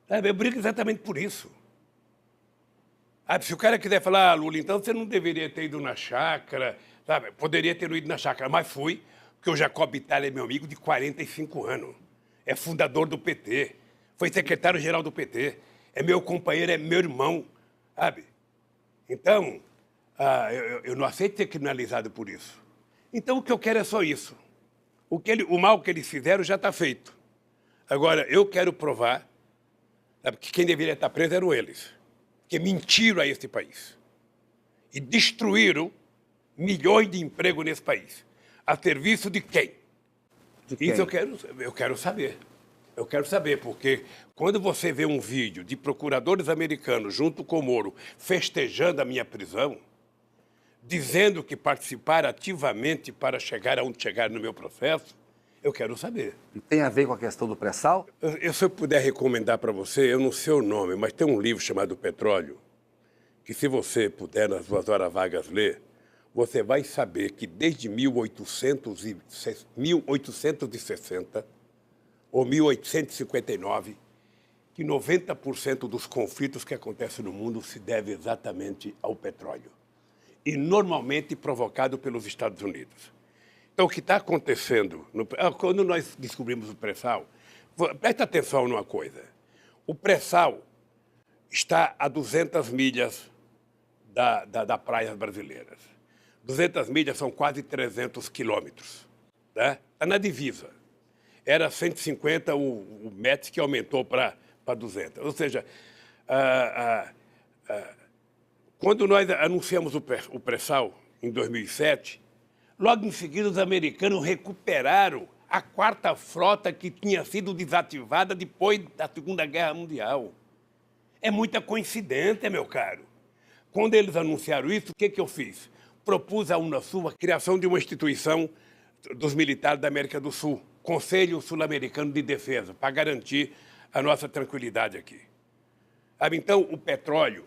[SPEAKER 2] Sabe? Eu brigo exatamente por isso. Se o cara quiser falar, Lula, então você não deveria ter ido na chácara, sabe? Poderia ter ido na chácara, mas fui, porque o Jacob Bittar é meu amigo de 45 anos. É fundador do PT, foi secretário-geral do PT, é meu companheiro, é meu irmão, sabe? Então, eu não aceito ser criminalizado por isso. Então, o que eu quero é só isso. O mal que eles fizeram já está feito. Agora, eu quero provar, sabe, que quem deveria estar preso eram eles, que mentiram a este país e destruíram milhões de empregos nesse país. A serviço de quem?
[SPEAKER 1] De quem?
[SPEAKER 2] Isso eu quero saber. Eu quero saber, porque quando você vê um vídeo de procuradores americanos junto com o Moro festejando a minha prisão, dizendo que participaram ativamente para chegar aonde chegar no meu processo, eu quero saber.
[SPEAKER 1] E tem a ver com a questão do pré-sal?
[SPEAKER 2] Se eu puder recomendar para você, eu não sei o nome, mas tem um livro chamado Petróleo, que se você puder, nas suas horas vagas, ler, você vai saber que desde 1860 ou 1859, que 90% dos conflitos que acontecem no mundo se deve exatamente ao petróleo. E normalmente provocado pelos Estados Unidos. Então, o que está acontecendo, quando nós descobrimos o pré-sal, presta atenção numa coisa. O pré-sal está a 200 milhas das praias brasileiras. 200 milhas são quase 300 quilômetros. Né? Está na divisa. Era 150 o METS que aumentou para 200. Ou seja, quando nós anunciamos o pré-sal, em 2007, logo em seguida os americanos recuperaram a quarta frota que tinha sido desativada depois da Segunda Guerra Mundial. É muita coincidência, meu caro. Quando eles anunciaram isso, o que eu fiz? Propus à Unasul a criação de uma instituição dos militares da América do Sul, Conselho Sul-Americano de Defesa, para garantir a nossa tranquilidade aqui. Sabe, então, o petróleo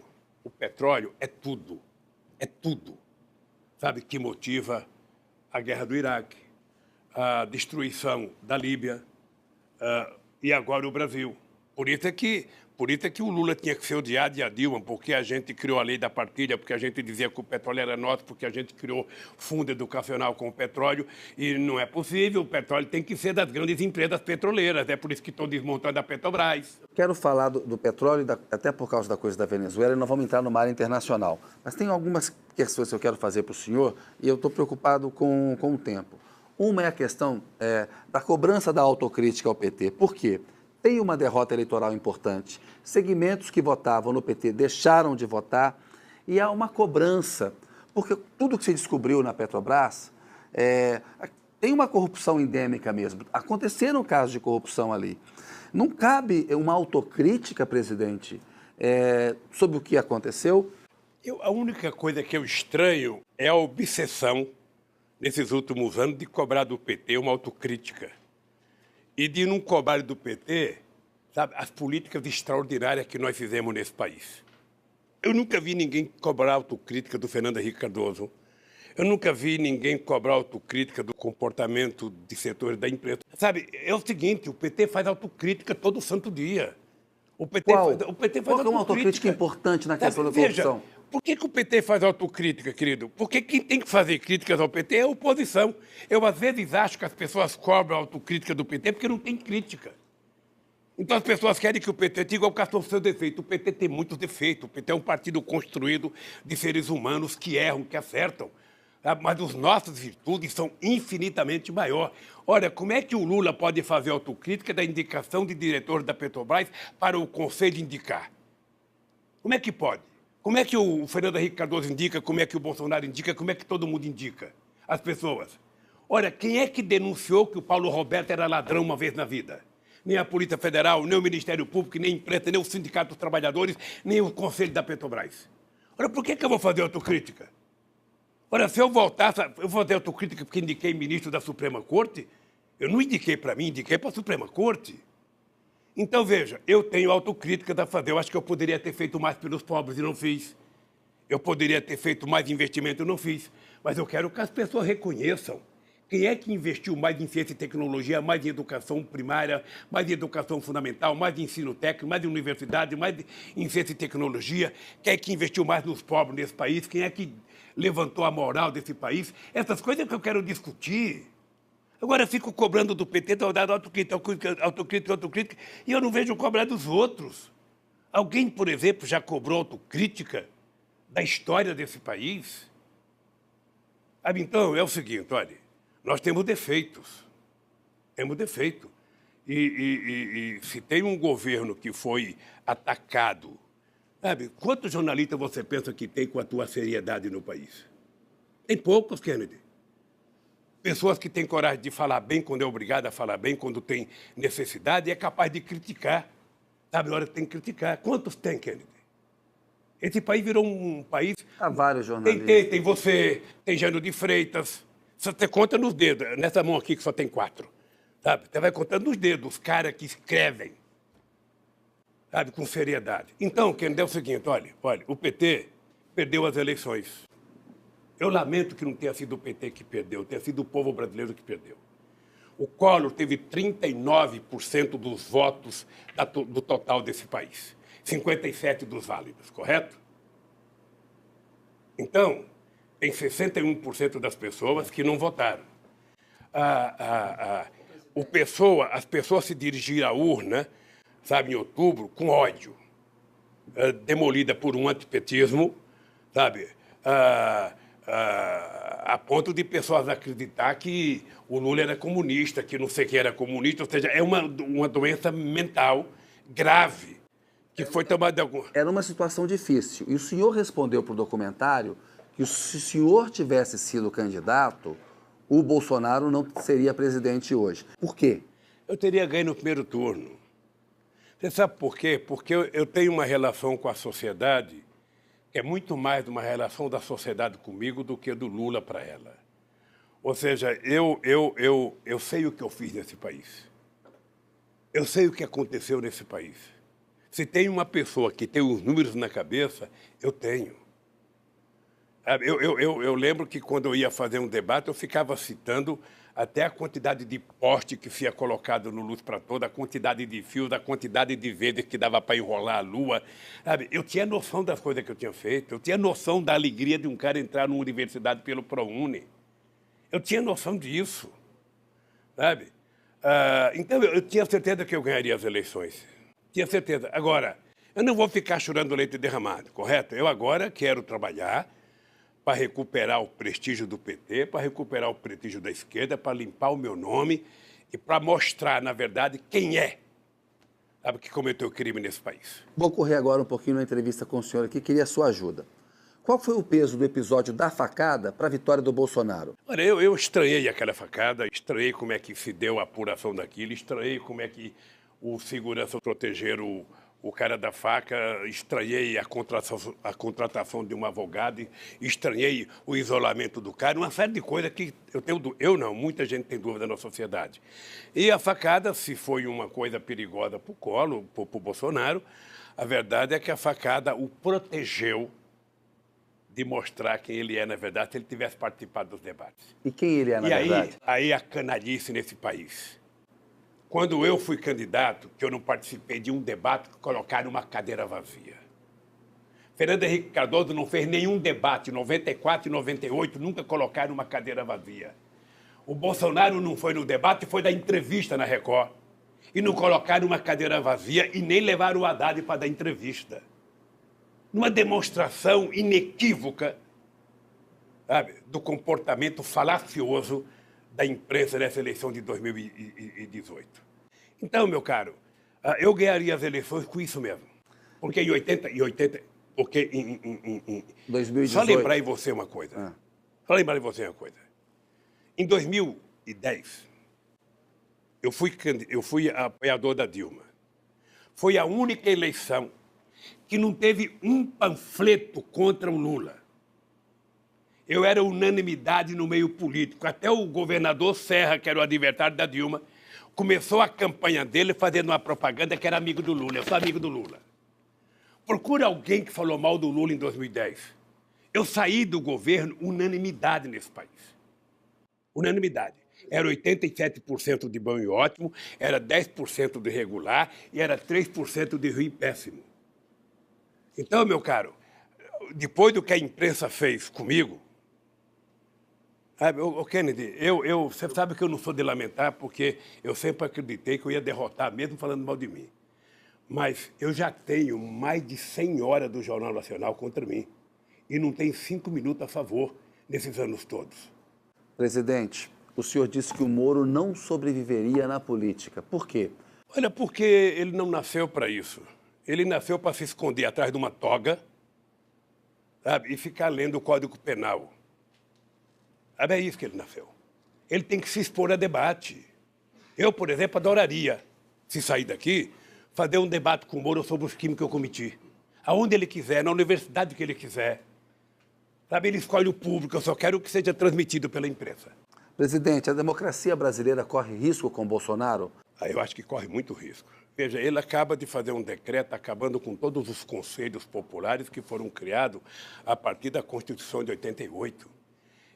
[SPEAKER 2] é tudo, sabe, que motiva a guerra do Iraque, a destruição da Líbia e agora o Brasil. Por isso é que o Lula tinha que ser odiado e a Dilma, porque a gente criou a lei da partilha, porque a gente dizia que o petróleo era nosso, porque a gente criou fundo educacional com o petróleo, e não é possível, o petróleo tem que ser das grandes empresas petroleiras, é por isso que estão desmontando a Petrobras.
[SPEAKER 1] Quero falar do petróleo, até por causa da coisa da Venezuela, e nós vamos entrar numa área internacional. Mas tem algumas questões que eu quero fazer para o senhor, e eu estou preocupado com o tempo. Uma é a questão da cobrança da autocrítica ao PT. Por quê? Tem uma derrota eleitoral importante. Segmentos que votavam no PT deixaram de votar e há uma cobrança, porque tudo que se descobriu na Petrobras tem uma corrupção endêmica mesmo. Aconteceram casos de corrupção ali. Não cabe uma autocrítica, presidente, sobre o que aconteceu?
[SPEAKER 2] A única coisa que eu estranho é a obsessão, nesses últimos anos, de cobrar do PT uma autocrítica. E de não cobrar do PT, sabe, as políticas extraordinárias que nós fizemos nesse país. Eu nunca vi ninguém cobrar autocrítica do Fernando Henrique Cardoso. Eu nunca vi ninguém cobrar autocrítica do comportamento de setores da imprensa. Sabe, é o seguinte, o PT faz autocrítica todo santo dia. O PT
[SPEAKER 1] Qual?
[SPEAKER 2] faz autocrítica.
[SPEAKER 1] Qual é uma autocrítica importante na questão da corrupção?
[SPEAKER 2] Veja, por que o PT faz autocrítica, querido? Porque quem tem que fazer críticas ao PT é a oposição. Eu, às vezes, acho que as pessoas cobram a autocrítica do PT porque não tem crítica. Então, as pessoas querem que o PT diga o cartão seu defeito. O PT tem muitos defeitos. O PT é um partido construído de seres humanos que erram, que acertam. Mas as nossas virtudes são infinitamente maiores. Olha, como é que o Lula pode fazer autocrítica da indicação de diretor da Petrobras para o Conselho indicar? Como é que pode? Como é que o Fernando Henrique Cardoso indica, como é que o Bolsonaro indica, como é que todo mundo indica? As pessoas. Olha, quem é que denunciou que o Paulo Roberto era ladrão uma vez na vida? Nem a Polícia Federal, nem o Ministério Público, nem a imprensa, nem o Sindicato dos Trabalhadores, nem o Conselho da Petrobras. Olha, por que eu vou fazer autocrítica? Olha, se eu voltasse, eu vou fazer autocrítica porque indiquei ministro da Suprema Corte? Eu não indiquei para mim, indiquei para a Suprema Corte. Então, veja, eu tenho autocrítica a fazer. Eu acho que eu poderia ter feito mais pelos pobres e não fiz. Eu poderia ter feito mais investimento e não fiz. Mas eu quero que as pessoas reconheçam quem é que investiu mais em ciência e tecnologia, mais em educação primária, mais em educação fundamental, mais em ensino técnico, mais em universidade, mais em ciência e tecnologia, quem é que investiu mais nos pobres nesse país, quem é que levantou a moral desse país. Essas coisas que eu quero discutir. Agora eu fico cobrando do PT, dando autocrítica, e eu não vejo cobrar dos outros. Alguém, por exemplo, já cobrou autocrítica da história desse país? Então, é o seguinte, olha, nós temos defeitos. Temos defeito. E se tem um governo que foi atacado, sabe, quantos jornalistas você pensa que tem com a tua seriedade no país? Tem poucos, Kennedy. pessoas que têm coragem de falar bem quando é obrigado a falar bem, quando tem necessidade, e é capaz de criticar. Sabe, na hora que tem que criticar. Quantos tem, Kennedy? Esse país virou um país...
[SPEAKER 1] Há vários jornalistas.
[SPEAKER 2] Tem você, tem Jânio de Freitas. Você conta nos dedos. Nessa mão aqui que só tem 4. Sabe? Você vai contando nos dedos os caras que escrevem. Sabe, com seriedade. Então, Kennedy, é o seguinte, olha, o PT perdeu as eleições. Eu lamento que não tenha sido o PT que perdeu, tenha sido o povo brasileiro que perdeu. O Collor teve 39% dos votos do total desse país. 57% dos válidos, correto? Então, tem 61% das pessoas que não votaram. As pessoas se dirigiram à urna, sabe, em outubro, com ódio, demolida por um antipetismo, sabe, a ponto de pessoas acreditar que o Lula era comunista, que não sei quem era comunista, ou seja, é uma doença mental grave que foi tomada...
[SPEAKER 1] Era uma situação difícil. E o senhor respondeu para o documentário que se o senhor tivesse sido candidato, o Bolsonaro não seria presidente hoje. Por quê?
[SPEAKER 2] Eu teria ganho no primeiro turno. Você sabe por quê? Porque eu tenho uma relação com a sociedade que é muito mais uma relação da sociedade comigo do que do Lula para ela. Ou seja, eu sei o que eu fiz nesse país. Eu sei o que aconteceu nesse país. Se tem uma pessoa que tem os números na cabeça, eu tenho. Eu lembro que quando eu ia fazer um debate, eu ficava citando até a quantidade de poste que se ia colocado no Luz para Toda, a quantidade de fios, a quantidade de vezes que dava para enrolar a lua. Sabe? Eu tinha noção das coisas que eu tinha feito, eu tinha noção da alegria de um cara entrar numa universidade pelo ProUni. Eu tinha noção disso. Sabe? Então, eu tinha certeza que eu ganharia as eleições. Tinha certeza. Agora, eu não vou ficar chorando leite derramado, correto? Eu agora quero trabalhar para recuperar o prestígio do PT, para recuperar o prestígio da esquerda, para limpar o meu nome e para mostrar, na verdade, quem é, sabe, que cometeu crime nesse país.
[SPEAKER 1] Vou correr agora um pouquinho na entrevista com o senhor aqui, queria a sua ajuda. Qual foi o peso do episódio da facada para a vitória do Bolsonaro?
[SPEAKER 2] Olha, eu estranhei aquela facada, estranhei como é que se deu a apuração daquilo, estranhei como é que o segurança protegeram o cara da faca, estranhei a contratação de um advogado, estranhei o isolamento do cara, uma série de coisas que muita gente tem dúvida na sociedade. E a facada, se foi uma coisa perigosa para o Collor, para o Bolsonaro, a verdade é que a facada o protegeu de mostrar quem ele é, na verdade, se ele tivesse participado dos debates.
[SPEAKER 1] E quem ele é, na verdade?
[SPEAKER 2] Aí a canalice nesse país. Quando eu fui candidato, que eu não participei de um debate, colocaram uma cadeira vazia. Fernando Henrique Cardoso não fez nenhum debate, em 94 e 98, nunca colocaram uma cadeira vazia. O Bolsonaro não foi no debate, foi da entrevista na Record. E não colocaram uma cadeira vazia e nem levaram o Haddad para dar entrevista. Numa demonstração inequívoca, sabe, do comportamento falacioso da imprensa nessa eleição de 2018. Então, meu caro, eu ganharia as eleições com isso mesmo. Porque em 80... Porque em
[SPEAKER 1] 2018.
[SPEAKER 2] Só lembrar em você uma coisa. Só lembrar em você uma coisa. Em 2010, eu fui apoiador da Dilma. Foi a única eleição que não teve um panfleto contra o Lula. Eu era unanimidade no meio político. Até o governador Serra, que era o adversário da Dilma, começou a campanha dele fazendo uma propaganda que era amigo do Lula. Eu sou amigo do Lula. Procura alguém que falou mal do Lula em 2010. Eu saí do governo unanimidade nesse país. Unanimidade. Era 87% de bom e ótimo, era 10% de regular e era 3% de ruim e péssimo. Então, meu caro, depois do que a imprensa fez comigo, Kennedy, você sabe que eu não sou de lamentar, porque eu sempre acreditei que eu ia derrotar, mesmo falando mal de mim. Mas eu já tenho mais de 100 horas do Jornal Nacional contra mim. E não tem 5 minutos a favor nesses anos todos.
[SPEAKER 1] Presidente, o senhor disse que o Moro não sobreviveria na política. Por quê?
[SPEAKER 2] Olha, porque ele não nasceu para isso. Ele nasceu para se esconder atrás de uma toga, sabe, e ficar lendo o Código Penal. É isso que ele nasceu. ele tem que se expor a debate. Eu, por exemplo, adoraria, se sair daqui, fazer um debate com o Moro sobre os crimes que eu cometi. Aonde ele quiser, na universidade que ele quiser. Sabe, ele escolhe o público, eu só quero que seja transmitido pela imprensa.
[SPEAKER 1] Presidente, a democracia brasileira corre risco com Bolsonaro?
[SPEAKER 2] Eu acho que corre muito risco. Veja, ele acaba de fazer um decreto acabando com todos os conselhos populares que foram criados a partir da Constituição de 88.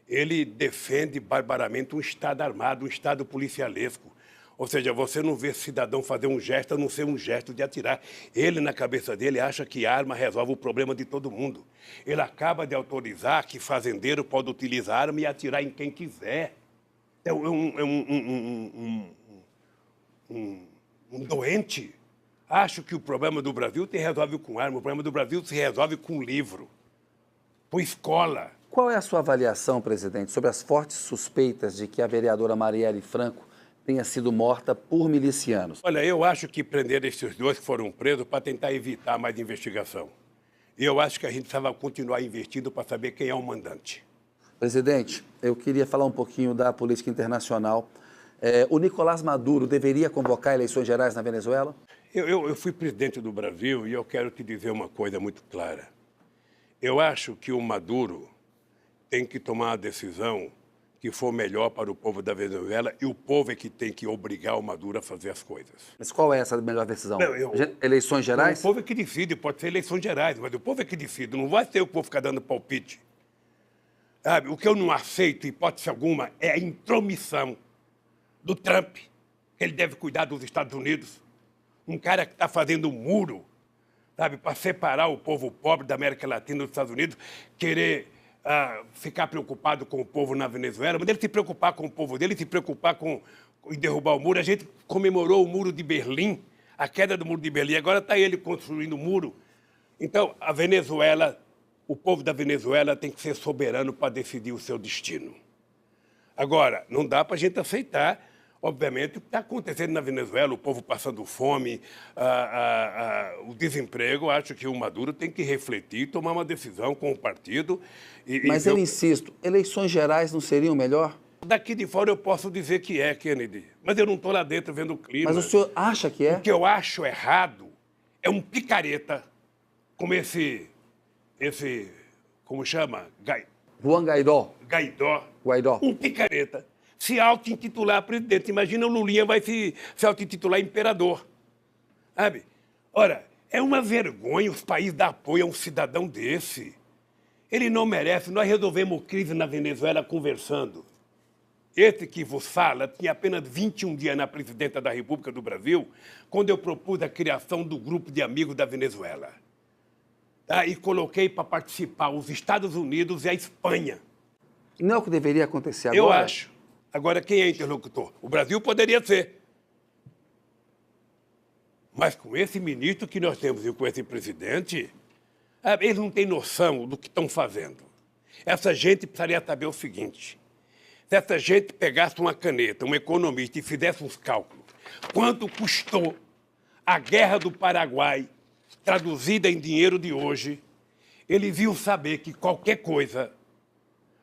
[SPEAKER 2] Ele defende barbaramente um Estado armado, um Estado policialesco. Ou seja, você não vê cidadão fazer um gesto a não ser um gesto de atirar. Ele, na cabeça dele, acha que arma resolve o problema de todo mundo. Ele acaba de autorizar que fazendeiro pode utilizar arma e atirar em quem quiser. É um doente. Acho que o problema do Brasil se resolve com arma, o problema do Brasil se resolve com livro, com escola.
[SPEAKER 1] Qual é a sua avaliação, presidente, sobre as fortes suspeitas de que a vereadora Marielle Franco tenha sido morta por milicianos?
[SPEAKER 2] Olha, eu acho que prender esses dois que foram presos para tentar evitar mais investigação. E eu acho que a gente precisava continuar investindo para saber quem é o mandante.
[SPEAKER 1] Presidente, eu queria falar um pouquinho da política internacional. O Nicolás Maduro deveria convocar eleições gerais na Venezuela?
[SPEAKER 2] Eu fui presidente do Brasil e eu quero te dizer uma coisa muito clara. Eu acho que o Maduro tem que tomar a decisão que for melhor para o povo da Venezuela e o povo é que tem que obrigar o Maduro a fazer as coisas.
[SPEAKER 1] Mas qual é essa melhor decisão?
[SPEAKER 2] Não,
[SPEAKER 1] eleições gerais?
[SPEAKER 2] O povo é que decide, pode ser eleições gerais, mas o povo é que decide, não vai ser eu que vou ficar dando palpite. Sabe, o que eu não aceito, hipótese alguma, é a intromissão do Trump, que ele deve cuidar dos Estados Unidos. Um cara que está fazendo um muro, sabe, para separar o povo pobre da América Latina dos Estados Unidos, querer ficar preocupado com o povo na Venezuela, mas ele se preocupar com o povo dele, se preocupar em derrubar o muro. A gente comemorou o muro de Berlim, a queda do muro de Berlim, agora está ele construindo o muro. Então, a Venezuela, o povo da Venezuela tem que ser soberano para decidir o seu destino. Agora, não dá para a gente aceitar, obviamente, o que está acontecendo na Venezuela, o povo passando fome, o desemprego. Acho que o Maduro tem que refletir, tomar uma decisão com o partido.
[SPEAKER 1] Mas eu insisto, eleições gerais não seriam melhor?
[SPEAKER 2] Daqui de fora eu posso dizer que é, Kennedy, mas eu não estou lá dentro vendo o clima.
[SPEAKER 1] Mas o senhor acha que é?
[SPEAKER 2] O que eu acho errado é um picareta como esse como chama?
[SPEAKER 1] Juan Guaidó.
[SPEAKER 2] Guaidó. Um picareta. Se auto-intitular presidente. Imagina o Lulinha vai se auto-intitular imperador. Sabe? Ora, é uma vergonha os países dar apoio a um cidadão desse. Ele não merece. Nós resolvemos crise na Venezuela conversando. Esse que vos fala tinha apenas 21 dias na presidência da República do Brasil, quando eu propus a criação do grupo de amigos da Venezuela. Tá? E coloquei para participar os Estados Unidos e a Espanha.
[SPEAKER 1] Não é o que deveria acontecer agora?
[SPEAKER 2] Eu acho. Agora, quem é interlocutor? O Brasil poderia ser. Mas com esse ministro que nós temos e com esse presidente, eles não têm noção do que estão fazendo. Essa gente precisaria saber o seguinte: se essa gente pegasse uma caneta, um economista, e fizesse uns cálculos, quanto custou a Guerra do Paraguai, traduzida em dinheiro de hoje, eles iam saber que qualquer coisa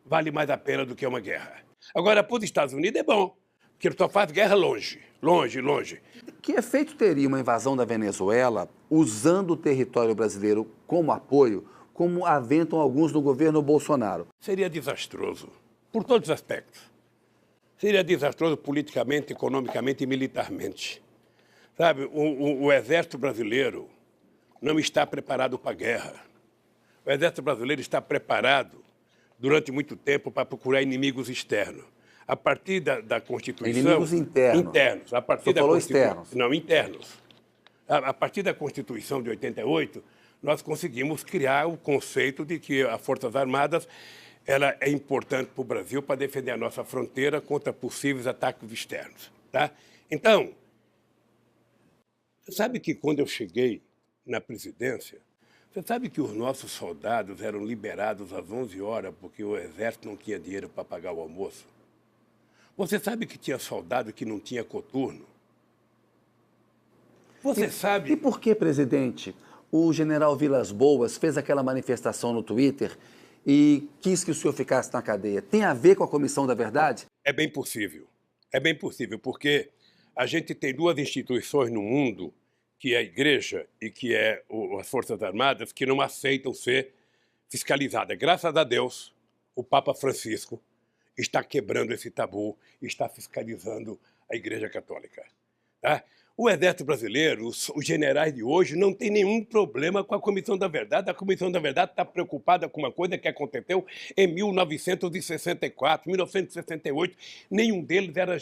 [SPEAKER 2] vale mais a pena do que uma guerra. Agora, para os Estados Unidos é bom, porque ele só faz guerra longe, longe, longe.
[SPEAKER 1] Que efeito teria uma invasão da Venezuela usando o território brasileiro como apoio, como aventam alguns do governo Bolsonaro?
[SPEAKER 2] Seria desastroso, por todos os aspectos. Seria desastroso politicamente, economicamente e militarmente. Sabe, o exército brasileiro não está preparado para a guerra. O exército brasileiro está preparado durante muito tempo para procurar inimigos externos. A partir da Constituição...
[SPEAKER 1] Inimigos internos.
[SPEAKER 2] Internos. A partir
[SPEAKER 1] Você falou externos.
[SPEAKER 2] Não, internos. A partir da Constituição de 88, nós conseguimos criar o conceito de que as Forças Armadas ela é importante para o Brasil para defender a nossa fronteira contra possíveis ataques externos. Tá? Então, você sabe que quando eu cheguei na presidência, você sabe que os nossos soldados eram liberados às 11 horas porque o exército não tinha dinheiro para pagar o almoço? Você sabe que tinha soldado que não tinha coturno? Você sabe...
[SPEAKER 1] E por que, presidente, o general Vilas Boas fez aquela manifestação no Twitter e quis que o senhor ficasse na cadeia? Tem a ver com a Comissão da Verdade?
[SPEAKER 2] É bem possível. É bem possível, porque a gente tem duas instituições no mundo, que é a Igreja e que é as Forças Armadas, que não aceitam ser fiscalizadas. Graças a Deus, o Papa Francisco está quebrando esse tabu, está fiscalizando a Igreja Católica. Tá? O Exército Brasileiro, os generais de hoje, não tem nenhum problema com a Comissão da Verdade. A Comissão da Verdade está preocupada com uma coisa que aconteceu em 1964, 1968. Nenhum deles era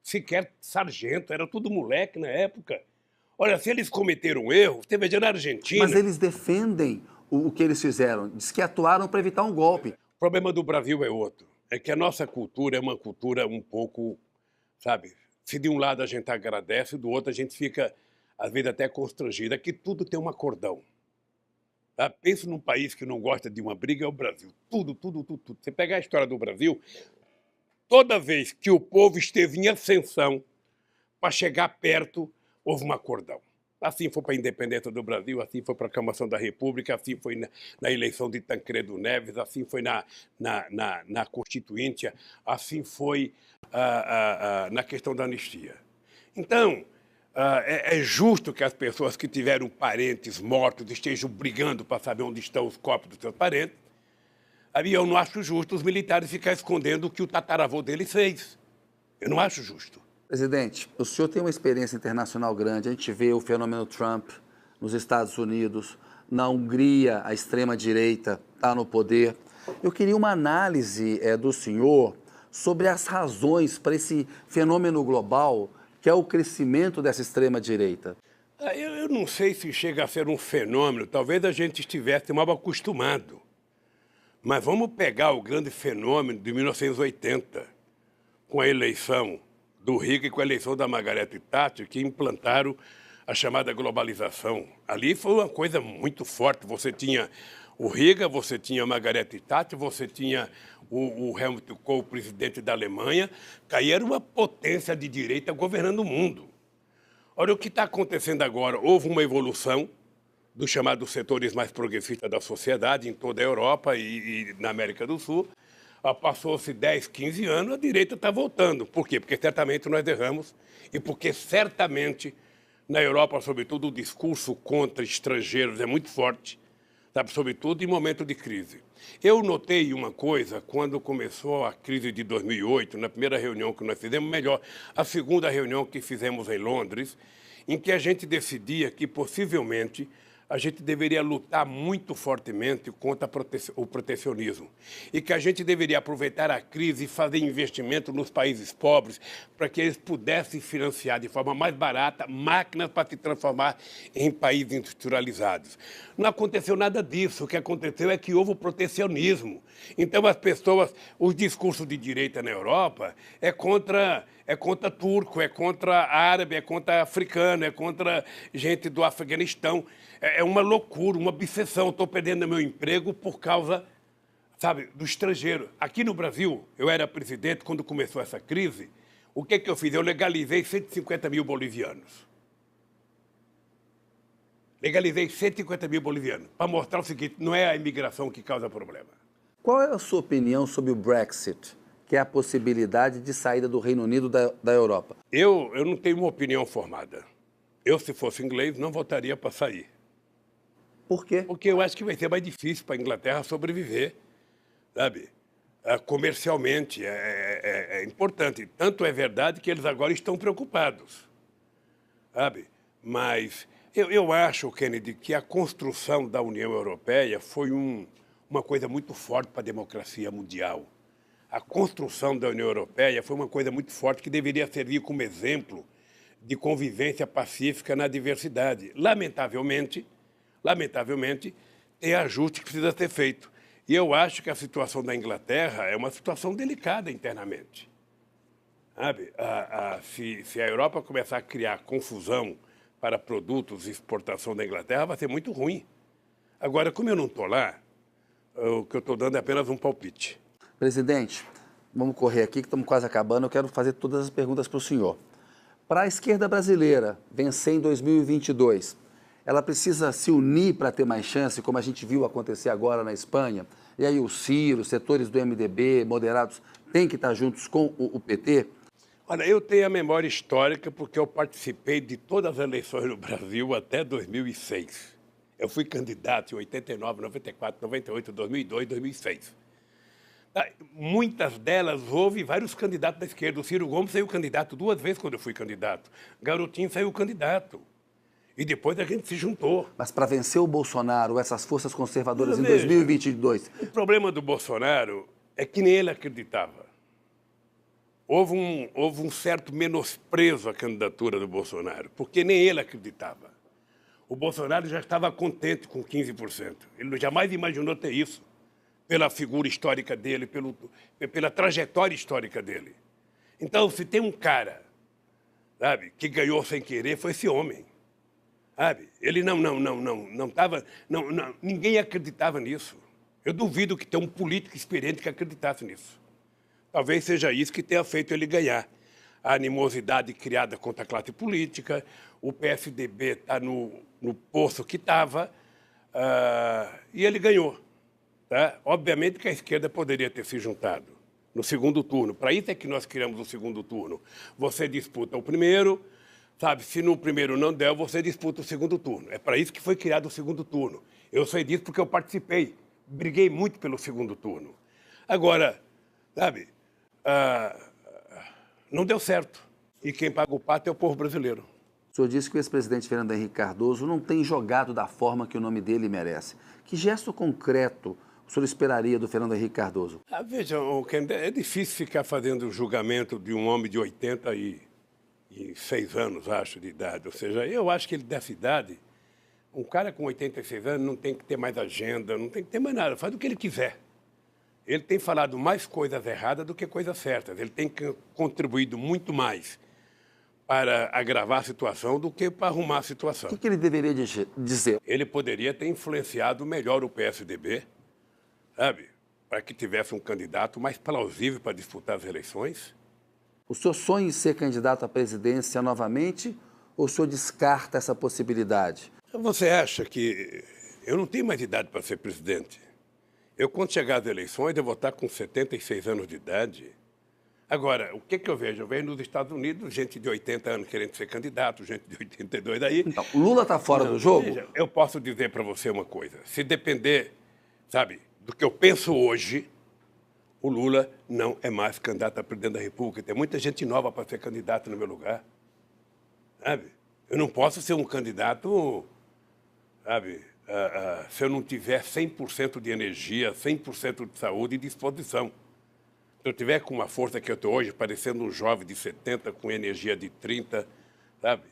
[SPEAKER 2] sequer sargento, era tudo moleque na época. Olha, se eles cometeram um erro, você veja na Argentina...
[SPEAKER 1] Mas eles defendem o que eles fizeram, diz que atuaram para evitar um golpe.
[SPEAKER 2] O problema do Brasil é outro. É que a nossa cultura é uma cultura um pouco, sabe... Se de um lado a gente agradece, do outro a gente fica, às vezes, até constrangido. Aqui tudo tem um acordão. Tá? Pensa num país que não gosta de uma briga, é o Brasil. Tudo. Você pegar a história do Brasil, toda vez que o povo esteve em ascensão, para chegar perto, houve um acordão. Assim foi para a independência do Brasil, assim foi para a aclamação da República, assim foi na eleição de Tancredo Neves, assim foi na Constituinte, assim foi na questão da anistia. Então, é justo que as pessoas que tiveram parentes mortos estejam brigando para saber onde estão os corpos dos seus parentes. E eu não acho justo os militares ficarem escondendo o que o tataravô deles fez. Eu não acho justo.
[SPEAKER 1] Presidente, o senhor tem uma experiência internacional grande, a gente vê o fenômeno Trump nos Estados Unidos, na Hungria a extrema-direita está no poder. Eu queria uma análise do senhor sobre as razões para esse fenômeno global que é o crescimento dessa extrema-direita.
[SPEAKER 2] Eu não sei se chega a ser um fenômeno, talvez a gente estivesse mal acostumado. Mas vamos pegar o grande fenômeno de 1980, com a eleição do Riga e com a eleição da Margaret Thatcher, que implantaram a chamada globalização. Ali foi uma coisa muito forte. Você tinha o Riga, você tinha a Margaret Thatcher, você tinha o Helmut Kohl, presidente da Alemanha, que aí era uma potência de direita governando o mundo. Olha o que está acontecendo agora. Houve uma evolução dos chamados setores mais progressistas da sociedade em toda a Europa e na América do Sul. Passou-se 10, 15 anos, a direita está voltando. Por quê? Porque certamente nós erramos e porque certamente na Europa, sobretudo, o discurso contra estrangeiros é muito forte, sabe? Sobretudo em momento de crise. Eu notei uma coisa quando começou a crise de 2008, na primeira reunião que nós fizemos, melhor, a segunda reunião que fizemos em Londres, em que a gente decidia que possivelmente a gente deveria lutar muito fortemente contra o protecionismo e que a gente deveria aproveitar a crise e fazer investimento nos países pobres para que eles pudessem financiar de forma mais barata máquinas para se transformar em países industrializados. Não aconteceu nada disso. O que aconteceu é que houve o protecionismo. Então, as pessoas, os discursos de direita na Europa é contra turco, é contra árabe, é contra africano, é contra gente do Afeganistão. É uma loucura, uma obsessão. Estou perdendo meu emprego por causa, sabe, do estrangeiro. Aqui no Brasil, eu era presidente quando começou essa crise. O que eu fiz? Eu legalizei 150 mil bolivianos. Legalizei 150 mil bolivianos, para mostrar o seguinte, não é a imigração que causa problema.
[SPEAKER 1] Qual é a sua opinião sobre o Brexit, que é a possibilidade de saída do Reino Unido da Europa?
[SPEAKER 2] Eu não tenho uma opinião formada. Eu, se fosse inglês, não votaria para sair.
[SPEAKER 1] Por quê?
[SPEAKER 2] Porque eu acho que vai ser mais difícil para a Inglaterra sobreviver, sabe? Comercialmente é importante. Tanto é verdade que eles agora estão preocupados, sabe? Mas eu acho, Kennedy, que a construção da União Europeia foi uma coisa muito forte para a democracia mundial. A construção da União Europeia foi uma coisa muito forte que deveria servir como exemplo de convivência pacífica na diversidade. Lamentavelmente, tem ajuste que precisa ser feito. E eu acho que a situação da Inglaterra é uma situação delicada internamente. Sabe? Se a Europa começar a criar confusão para produtos de exportação da Inglaterra, vai ser muito ruim. Agora, como eu não estou lá, o que eu estou dando é apenas um palpite.
[SPEAKER 1] Presidente, vamos correr aqui que estamos quase acabando. Eu quero fazer todas as perguntas para o senhor. Para a esquerda brasileira vencer em 2022, ela precisa se unir para ter mais chance, como a gente viu acontecer agora na Espanha, E aí o Ciro, setores do MDB, moderados, têm que estar juntos com o PT?
[SPEAKER 2] Olha, eu tenho a memória histórica porque eu participei de todas as eleições no Brasil até 2006. Eu fui candidato em 89, 94, 98, 2002, 2006. Muitas delas houve vários candidatos da esquerda. O Ciro Gomes saiu candidato 2 vezes quando eu fui candidato. Garotinho saiu candidato. E depois a gente se juntou.
[SPEAKER 1] Mas para vencer o Bolsonaro, essas forças conservadoras em
[SPEAKER 2] Veja,
[SPEAKER 1] 2022...
[SPEAKER 2] O problema do Bolsonaro é que nem ele acreditava. Houve um certo menosprezo à candidatura do Bolsonaro, porque nem ele acreditava. O Bolsonaro já estava contente com 15%. Ele jamais imaginou ter isso, pela figura histórica dele, pela trajetória histórica dele. Então, se tem um cara, sabe, que ganhou sem querer, foi esse homem. Sabe? Ele não estava... ninguém acreditava nisso. Eu duvido que tenha um político experiente que acreditasse nisso. Talvez seja isso que tenha feito ele ganhar. A animosidade criada contra a classe política, o PSDB está no poço que estava, e ele ganhou. Tá? Obviamente que a esquerda poderia ter se juntado no segundo turno. Para isso é que nós criamos o segundo turno. Você disputa o primeiro, sabe? Se no primeiro não der, você disputa o segundo turno. É para isso que foi criado o segundo turno. Eu sei disso porque eu participei, briguei muito pelo segundo turno. Agora, sabe, não deu certo. E quem paga o pato é o povo brasileiro.
[SPEAKER 1] O senhor disse que o ex-presidente Fernando Henrique Cardoso não tem jogado da forma que o nome dele merece. Que gesto concreto o senhor esperaria do Fernando Henrique Cardoso?
[SPEAKER 2] Veja, é difícil ficar fazendo o julgamento de um homem de 86 anos, acho, de idade. Ou seja, eu acho que ele dessa idade, um cara com 86 anos não tem que ter mais agenda, não tem que ter mais nada, faz o que ele quiser. Ele tem falado mais coisas erradas do que coisas certas. Ele tem contribuído muito mais para agravar a situação do que para arrumar a situação.
[SPEAKER 1] O que ele deveria dizer?
[SPEAKER 2] Ele poderia ter influenciado melhor o PSDB, sabe, para que tivesse um candidato mais plausível para disputar as eleições.
[SPEAKER 1] O senhor sonha em ser candidato à presidência novamente ou o senhor descarta essa possibilidade?
[SPEAKER 2] Você acha que eu não tenho mais idade para ser presidente? Eu, quando chegar às eleições, eu vou estar com 76 anos de idade. Agora, o que eu vejo? Eu vejo nos Estados Unidos gente de 80 anos querendo ser candidato, gente de 82 aí.
[SPEAKER 1] Então, o Lula está fora do jogo?
[SPEAKER 2] Veja, eu posso dizer para você uma coisa. Se depender, sabe, do que eu penso hoje, o Lula não é mais candidato a presidente da República. Tem muita gente nova para ser candidato no meu lugar. Sabe? Eu não posso ser um candidato, sabe, se eu não tiver 100% de energia, 100% de saúde e disposição. Se eu tiver com uma força que eu estou hoje, parecendo um jovem de 70 com energia de 30, sabe?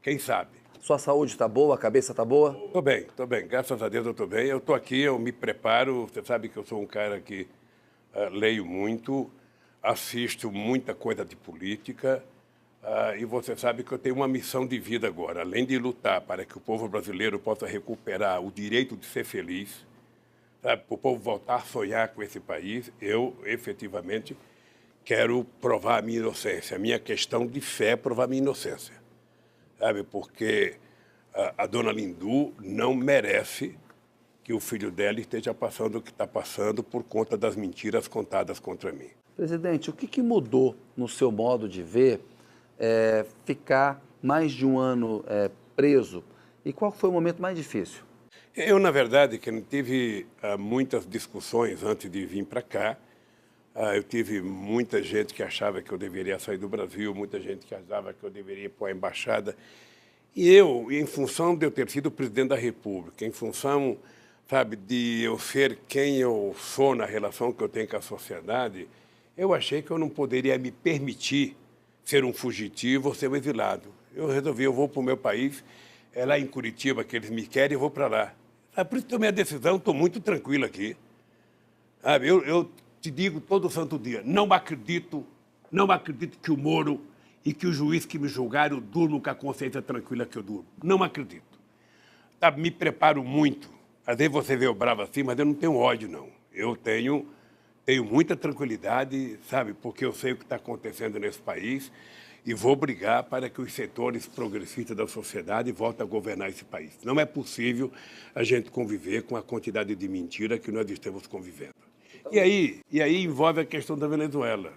[SPEAKER 2] Quem sabe?
[SPEAKER 1] Sua saúde está boa? A cabeça está boa?
[SPEAKER 2] Estou bem. Graças a Deus eu estou bem. Eu estou aqui, eu me preparo. Você sabe que eu sou um cara que leio muito, assisto muita coisa de política, e você sabe que eu tenho uma missão de vida agora. Além de lutar para que o povo brasileiro possa recuperar o direito de ser feliz, para o povo voltar a sonhar com esse país, eu, efetivamente, quero provar a minha inocência. A minha questão de fé é provar a minha inocência. Sabe? Porque a dona Lindu não merece que o filho dela esteja passando o que está passando por conta das mentiras contadas contra mim.
[SPEAKER 1] Presidente, o que mudou no seu modo de ver ficar mais de um ano preso? E qual foi o momento mais difícil?
[SPEAKER 2] Eu, na verdade, que não tive muitas discussões antes de vir para cá. Eu tive muita gente que achava que eu deveria sair do Brasil, muita gente que achava que eu deveria ir para a embaixada. E eu, em função de eu ter sido presidente da República, em função, sabe, de eu ser quem eu sou na relação que eu tenho com a sociedade, eu achei que eu não poderia me permitir ser um fugitivo ou ser um exilado. Eu resolvi, eu vou para o meu país, é lá em Curitiba que eles me querem, eu vou para lá. Por isso tomei a decisão, estou muito tranquilo aqui. Eu te digo todo santo dia, não acredito que o Moro e que o juiz que me julgaram durmam com a consciência tranquila que eu durmo. Não acredito. Me preparo muito. Às vezes você vê eu bravo assim, mas eu não tenho ódio, não. Eu tenho muita tranquilidade, sabe, porque eu sei o que está acontecendo nesse país. e vou brigar para que os setores progressistas da sociedade voltem a governar esse país. Não é possível a gente conviver com a quantidade de mentira que nós estamos convivendo. E aí envolve a questão da Venezuela.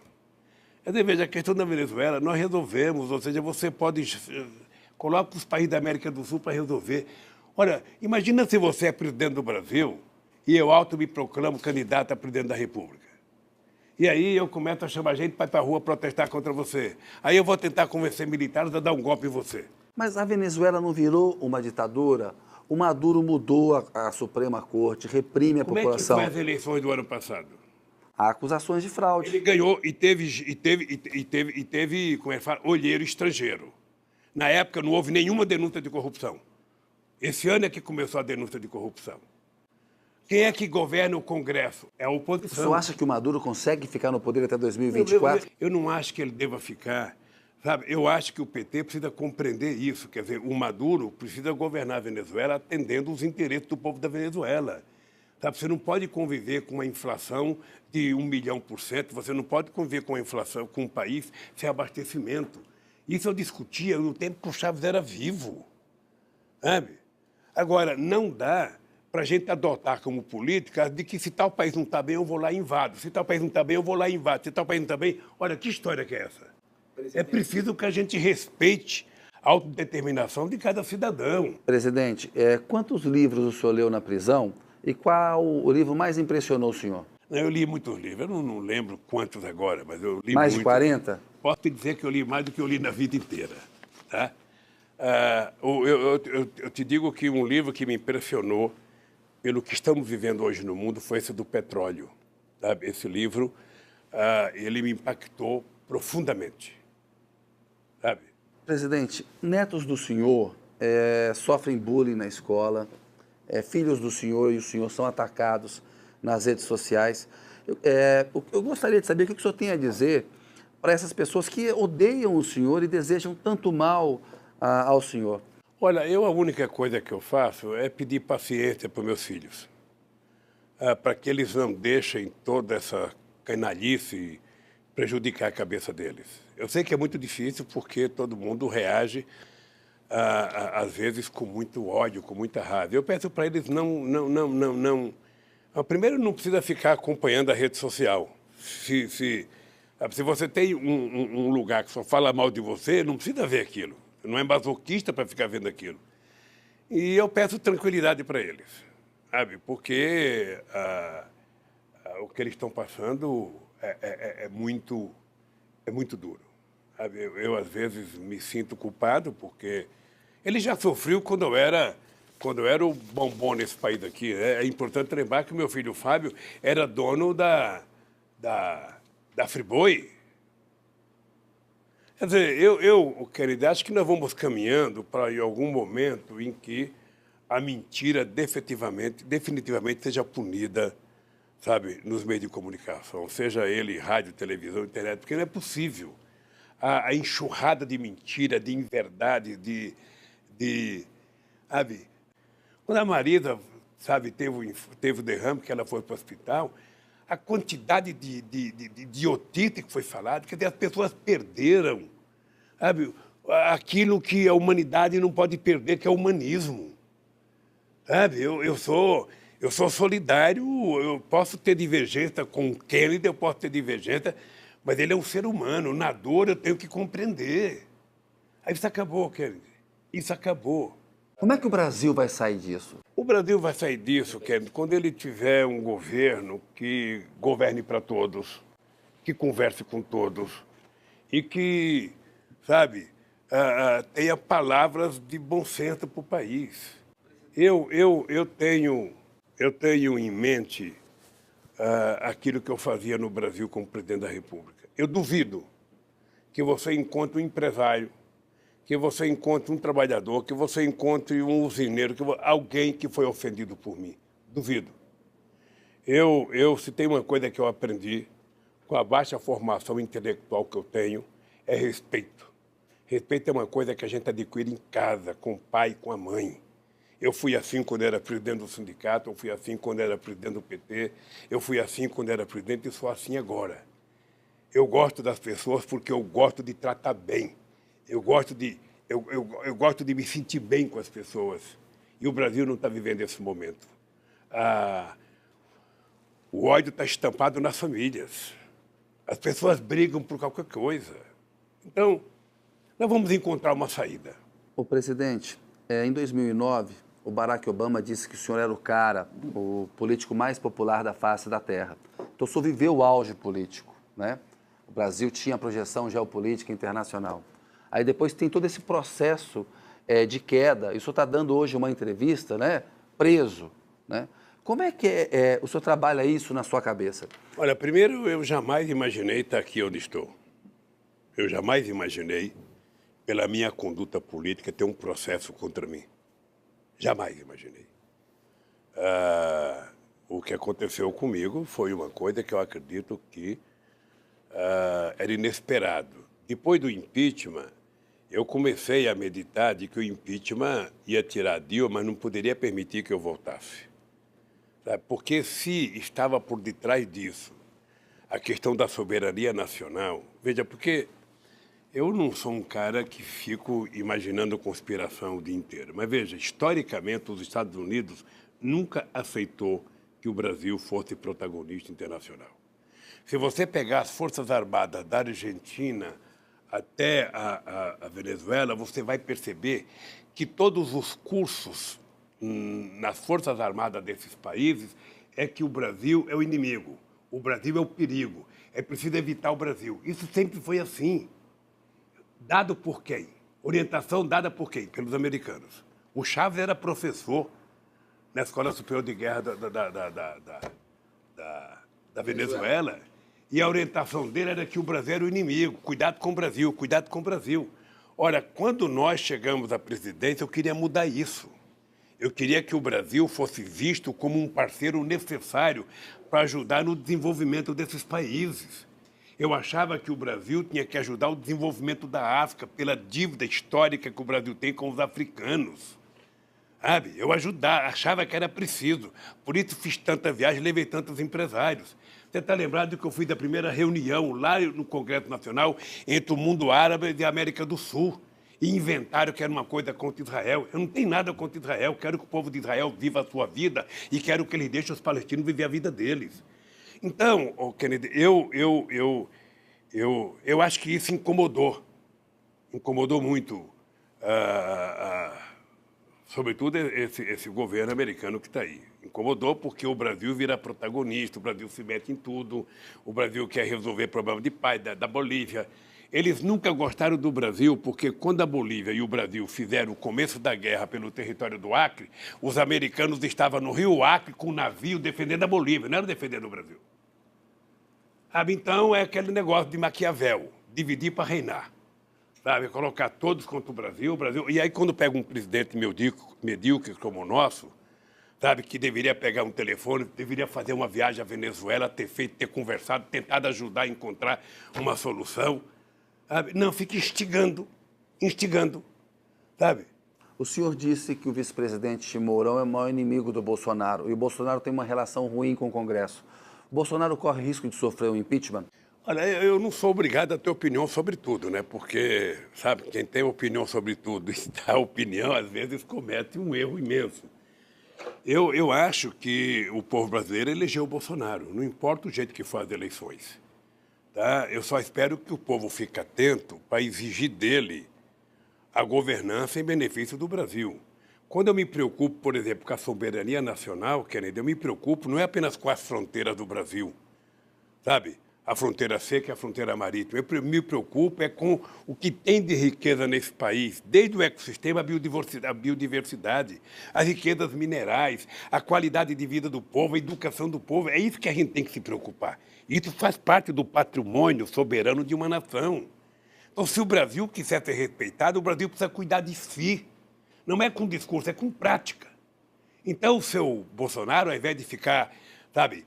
[SPEAKER 2] Veja, a questão da Venezuela nós resolvemos, ou seja, você pode... Coloca os países da América do Sul para resolver. Olha, imagina se você é presidente do Brasil e eu me proclamo candidato a presidente da República. E aí eu começo a chamar gente para ir para a rua protestar contra você. Aí eu vou tentar convencer militares a dar um golpe em você.
[SPEAKER 1] Mas a Venezuela não virou uma ditadura? O Maduro mudou a Suprema Corte, reprime a população.
[SPEAKER 2] Como é que foi as eleições do ano passado?
[SPEAKER 1] Há acusações de fraude.
[SPEAKER 2] Ele ganhou e teve, como é que fala, olheiro estrangeiro. Na época não houve nenhuma denúncia de corrupção. Esse ano é que começou a denúncia de corrupção. Quem é que governa o Congresso? É a oposição.
[SPEAKER 1] O senhor acha que o Maduro consegue ficar no poder até 2024?
[SPEAKER 2] Eu não acho que ele deva ficar. Sabe? Eu acho que o PT precisa compreender isso. Quer dizer, o Maduro precisa governar a Venezuela atendendo os interesses do povo da Venezuela. Sabe? Você não pode conviver com uma inflação de 1 milhão por cento, você não pode conviver com a inflação, com um país sem abastecimento. Isso eu discutia no tempo que o Chaves era vivo. Sabe? Agora, não dá para a gente adotar como política de que se tal país não está bem, eu vou lá e invado. Se tal país não está bem, eu vou lá e invado. Se tal país não está bem, olha, que história que é essa? Presidente. É preciso que a gente respeite a autodeterminação de cada cidadão.
[SPEAKER 1] Presidente, quantos livros o senhor leu na prisão e qual o livro mais impressionou o senhor?
[SPEAKER 2] Eu li muitos livros, eu não lembro quantos agora, mas eu li
[SPEAKER 1] mais
[SPEAKER 2] muito.
[SPEAKER 1] De 40?
[SPEAKER 2] Posso te dizer que eu li mais do que eu li na vida inteira. Tá? Eu te digo que um livro que me impressionou pelo que estamos vivendo hoje no mundo foi esse do petróleo. Sabe? Esse livro, ele me impactou profundamente. Sabe?
[SPEAKER 1] Presidente, netos do senhor sofrem bullying na escola, filhos do senhor e o senhor são atacados nas redes sociais. Eu gostaria de saber o que o senhor tem a dizer para essas pessoas que odeiam o senhor e desejam tanto mal ao senhor.
[SPEAKER 2] Olha, a única coisa que eu faço é pedir paciência para os meus filhos, para que eles não deixem toda essa canalice prejudicar a cabeça deles. Eu sei que é muito difícil porque todo mundo reage, às vezes, com muito ódio, com muita raiva. Eu peço para eles não. Primeiro, não precisa ficar acompanhando a rede social. Se você tem um lugar que só fala mal de você, não precisa ver aquilo. Não é masoquista para ficar vendo aquilo. E eu peço tranquilidade para eles, sabe? Porque o que eles estão passando é muito duro. Sabe? Eu, às vezes, me sinto culpado porque ele já sofreu quando eu era o bombom nesse país aqui. É importante lembrar que o meu filho Fábio era dono da Friboi. Quer dizer, querido, acho que nós vamos caminhando para em algum momento em que a mentira definitivamente seja punida, sabe, nos meios de comunicação, seja ele rádio, televisão, internet, porque não é possível. A enxurrada de mentira, de inverdade, sabe? Quando a Marisa, sabe, teve o derrame, que ela foi para o hospital, a quantidade de idiotice que foi falado, quer dizer, as pessoas perderam, sabe, aquilo que a humanidade não pode perder, que é o humanismo. Sabe, eu sou solidário, eu posso ter divergência com o Kennedy, eu posso ter divergência, mas ele é um ser humano, na dor eu tenho que compreender. Aí isso acabou, Kennedy, isso acabou.
[SPEAKER 1] Como é que o Brasil vai sair disso?
[SPEAKER 2] O Brasil vai sair disso, Kennedy, quando ele tiver um governo que governe para todos, que converse com todos e que, sabe, tenha palavras de bom senso para o país. Eu tenho em mente aquilo que eu fazia no Brasil como presidente da República. Eu duvido que você encontre um empresário, que você encontre um trabalhador, que você encontre um usineiro, alguém que foi ofendido por mim. Duvido. Se tem uma coisa que eu aprendi com a baixa formação intelectual que eu tenho, é respeito. Respeito é uma coisa que a gente adquire em casa, com o pai e com a mãe. Eu fui assim quando era presidente do sindicato, eu fui assim quando era presidente do PT, eu fui assim quando era presidente e sou assim agora. Eu gosto das pessoas porque eu gosto de tratar bem. Eu gosto de me sentir bem com as pessoas. E o Brasil não está vivendo esse momento. O ódio está estampado nas famílias. As pessoas brigam por qualquer coisa. Então, nós vamos encontrar uma saída.
[SPEAKER 1] O presidente, em 2009, o Barack Obama disse que o senhor era o político mais popular da face da Terra. Então, o senhor viveu o auge político, né? O Brasil tinha projeção geopolítica internacional. Aí depois tem todo esse processo de queda. E o senhor está dando hoje uma entrevista, né? Preso, né? Como é que o senhor trabalha isso na sua cabeça?
[SPEAKER 2] Olha, primeiro, eu jamais imaginei estar aqui onde estou. Eu jamais imaginei, pela minha conduta política, ter um processo contra mim. Jamais imaginei. O que aconteceu comigo foi uma coisa que eu acredito que era inesperado. Depois do impeachment, eu comecei a meditar de que o impeachment ia tirar Dilma, mas não poderia permitir que eu voltasse. Porque se estava por detrás disso a questão da soberania nacional, veja, porque eu não sou um cara que fico imaginando conspiração o dia inteiro, mas veja, historicamente os Estados Unidos nunca aceitou que o Brasil fosse protagonista internacional. Se você pegar as Forças Armadas da Argentina até a Venezuela, você vai perceber que todos os cursos nas Forças Armadas desses países é que o Brasil é o inimigo, o Brasil é o perigo, é preciso evitar o Brasil. Isso sempre foi assim. Dado por quem? Orientação dada por quem? Pelos americanos. O Chaves era professor na Escola Superior de Guerra da Venezuela, e a orientação dele era que o Brasil era o inimigo, cuidado com o Brasil, cuidado com o Brasil. Olha, quando nós chegamos à presidência, eu queria mudar isso. Eu queria que o Brasil fosse visto como um parceiro necessário para ajudar no desenvolvimento desses países. Eu achava que o Brasil tinha que ajudar o desenvolvimento da África pela dívida histórica que o Brasil tem com os africanos. Sabe? Eu achava que era preciso. Por isso fiz tanta viagem, levei tantos empresários. Você está lembrado que eu fui da primeira reunião lá no Congresso Nacional entre o mundo árabe e a América do Sul. E inventaram que era uma coisa contra Israel. Eu não tenho nada contra Israel. Quero que o povo de Israel viva a sua vida e quero que eles deixem os palestinos viver a vida deles. Então, Kennedy, eu acho que isso incomodou muito, sobretudo esse governo americano que está aí. Incomodou porque o Brasil vira protagonista, o Brasil se mete em tudo, o Brasil quer resolver problema de paz da Bolívia. Eles nunca gostaram do Brasil porque quando a Bolívia e o Brasil fizeram o começo da guerra pelo território do Acre, os americanos estavam no Rio Acre com um navio defendendo a Bolívia, não era defendendo o Brasil. Sabe? Então é aquele negócio de Maquiavel, dividir para reinar. Sabe? Colocar todos contra o Brasil. E aí quando pega um presidente medíocre como o nosso, sabe, que deveria pegar um telefone, deveria fazer uma viagem à Venezuela, ter conversado, tentado ajudar a encontrar uma solução. Sabe? Não, fica instigando, sabe?
[SPEAKER 1] O senhor disse que o vice-presidente Mourão é o maior inimigo do Bolsonaro e o Bolsonaro tem uma relação ruim com o Congresso. O Bolsonaro corre risco de sofrer um impeachment?
[SPEAKER 2] Olha, eu não sou obrigado a ter opinião sobre tudo, né? Porque, sabe, quem tem opinião sobre tudo e dá opinião, às vezes comete um erro imenso. Eu acho que o povo brasileiro elegeu o Bolsonaro, não importa o jeito que faz eleições. Tá? Eu só espero que o povo fique atento para exigir dele a governança em benefício do Brasil. Quando eu me preocupo, por exemplo, com a soberania nacional, Kennedy, eu me preocupo não é apenas com as fronteiras do Brasil, sabe? A fronteira seca e a fronteira marítima. Eu me preocupo é com o que tem de riqueza nesse país, desde o ecossistema, a biodiversidade, as riquezas minerais, a qualidade de vida do povo, a educação do povo. É isso que a gente tem que se preocupar. Isso faz parte do patrimônio soberano de uma nação. Então, se o Brasil quiser ser respeitado, o Brasil precisa cuidar de si. Não é com discurso, é com prática. Então, o seu Bolsonaro, ao invés de ficar, sabe,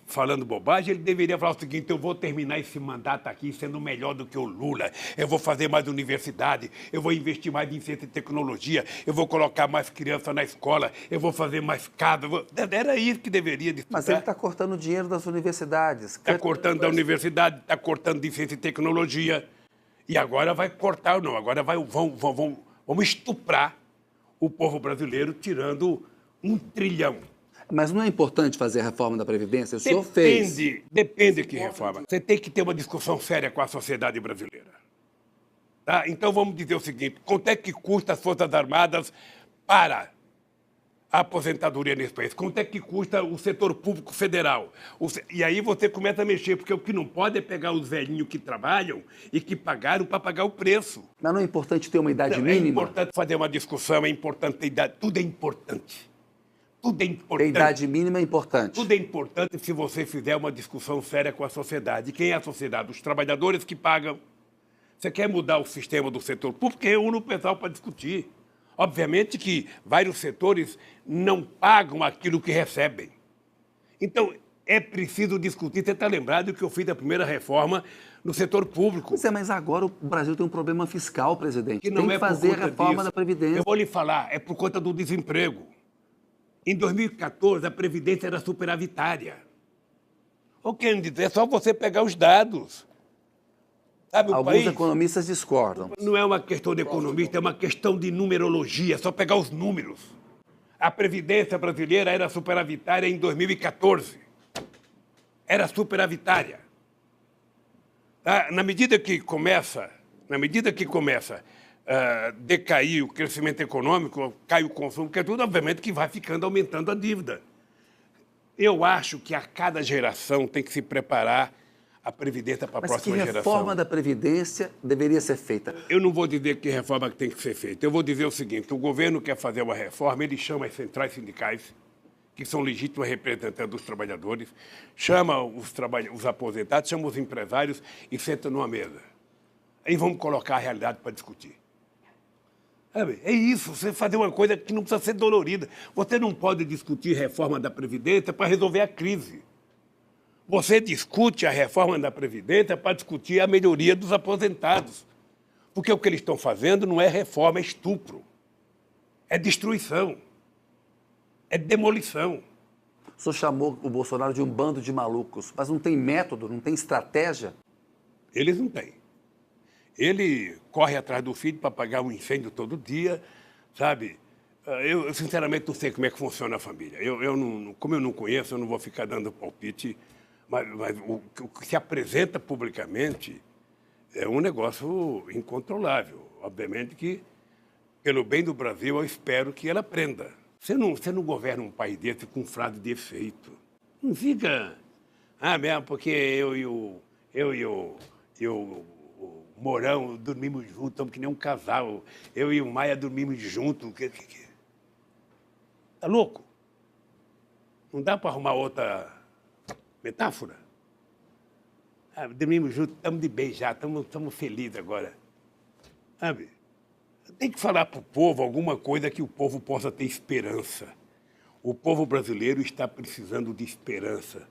[SPEAKER 2] falando bobagem, ele deveria falar o seguinte: eu vou terminar esse mandato aqui sendo melhor do que o Lula, eu vou fazer mais universidade, eu vou investir mais em ciência e tecnologia, eu vou colocar mais criança na escola, eu vou fazer mais casa. Era isso que deveria disputar.
[SPEAKER 1] Mas ele está cortando dinheiro das universidades.
[SPEAKER 2] Está cortando da universidade, está cortando de ciência e tecnologia. E agora vai cortar, não, agora vamos estuprar o povo brasileiro tirando 1 trilhão.
[SPEAKER 1] Mas não é importante fazer a reforma da Previdência? O senhor fez.
[SPEAKER 2] Depende que reforma. Você tem que ter uma discussão séria com a sociedade brasileira. Tá? Então vamos dizer o seguinte: quanto é que custa as Forças Armadas para a aposentadoria nesse país? Quanto é que custa o setor público federal? E aí você começa a mexer, porque o que não pode é pegar os velhinhos que trabalham e que pagaram para pagar o preço.
[SPEAKER 1] Mas não é importante ter uma idade
[SPEAKER 2] Não,
[SPEAKER 1] mínima?
[SPEAKER 2] É importante fazer uma discussão, é importante ter idade, tudo é importante. Tudo é
[SPEAKER 1] A
[SPEAKER 2] importante.
[SPEAKER 1] idade mínima é importante.
[SPEAKER 2] Tudo é importante se você fizer uma discussão séria com a sociedade. Quem é a sociedade? Os trabalhadores que pagam. Você quer mudar o sistema do setor público? Reúne o pessoal para discutir. Obviamente que vários setores não pagam aquilo que recebem. Então, é preciso discutir. Você está lembrado que eu fiz a primeira reforma no setor público.
[SPEAKER 1] Pois é, mas agora o Brasil tem um problema fiscal, presidente.
[SPEAKER 2] Que não
[SPEAKER 1] tem que
[SPEAKER 2] é por
[SPEAKER 1] fazer a
[SPEAKER 2] conta
[SPEAKER 1] reforma
[SPEAKER 2] disso.
[SPEAKER 1] da Previdência.
[SPEAKER 2] Eu vou lhe falar, é por conta do desemprego. Em 2014, a Previdência era superavitária. O que dizer? É só você pegar os dados. Sabe,
[SPEAKER 1] Alguns economistas discordam.
[SPEAKER 2] Não é uma questão de economista, é uma questão de numerologia, é só pegar os números. A Previdência brasileira era superavitária em 2014. Era superavitária. Na medida que começa a decair o crescimento econômico, cai o consumo, que é tudo, obviamente, que vai aumentando a dívida. Eu acho que a cada geração tem que se preparar a Previdência para a próxima geração.
[SPEAKER 1] Mas que reforma da Previdência deveria ser feita?
[SPEAKER 2] Eu não vou dizer que reforma tem que ser feita. Eu vou dizer o seguinte: o governo quer fazer uma reforma, ele chama as centrais sindicais, que são legítimos representantes dos trabalhadores, chama os aposentados, chama os empresários e senta numa mesa. Aí vamos colocar a realidade para discutir. É isso, você fazer uma coisa que não precisa ser dolorida. Você não pode discutir reforma da Previdência para resolver a crise. Você discute a reforma da Previdência para discutir a melhoria dos aposentados. Porque o que eles estão fazendo não é reforma, é estupro. É destruição. É demolição.
[SPEAKER 1] O senhor chamou o Bolsonaro de um bando de malucos, mas não tem método, não tem estratégia?
[SPEAKER 2] Eles não têm. Ele corre atrás do filho para apagar um incêndio todo dia, sabe? Eu, sinceramente, não sei como é que funciona a família. Como eu não conheço, eu não vou ficar dando palpite, mas o que se apresenta publicamente é um negócio incontrolável. Obviamente que, pelo bem do Brasil, eu espero que ela aprenda. Você não governa um país desse com frase de efeito. Não fica... mesmo porque eu e o Mourão dormimos juntos, estamos que nem um casal. Eu e o Maia dormimos juntos. Tá louco? Não dá para arrumar outra metáfora? Dormimos juntos, estamos de bem já, estamos felizes agora. Sabe? Tem que falar para o povo alguma coisa que o povo possa ter esperança. O povo brasileiro está precisando de esperança.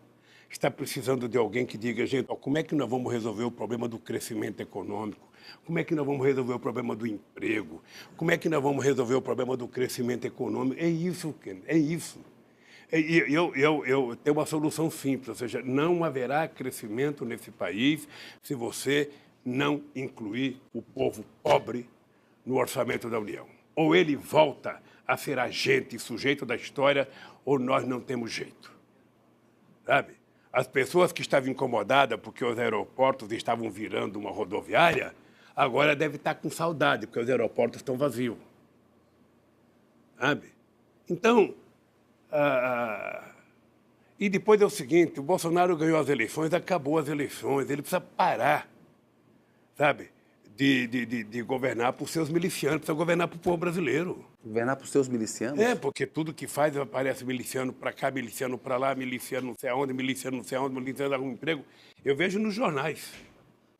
[SPEAKER 2] Está precisando de alguém que diga: gente, como é que nós vamos resolver o problema do crescimento econômico? Como é que nós vamos resolver o problema do emprego? Como é que nós vamos resolver o problema do crescimento econômico? É isso, Ken, é isso. Eu tenho uma solução simples, ou seja, não haverá crescimento nesse país se você não incluir o povo pobre no orçamento da União. Ou ele volta a ser agente e sujeito da história, ou nós não temos jeito. Sabe? As pessoas que estavam incomodadas porque os aeroportos estavam virando uma rodoviária, agora devem estar com saudade, porque os aeroportos estão vazios. Sabe? Então, e depois é o seguinte: o Bolsonaro ganhou as eleições, acabou as eleições, ele precisa parar, sabe, de governar por seus milicianos, precisa governar para o povo brasileiro.
[SPEAKER 1] Governar para os seus milicianos?
[SPEAKER 2] Porque tudo que faz aparece miliciano para cá, miliciano para lá, miliciano não sei aonde, miliciano não sei aonde, miliciano arruma emprego. Eu vejo nos jornais.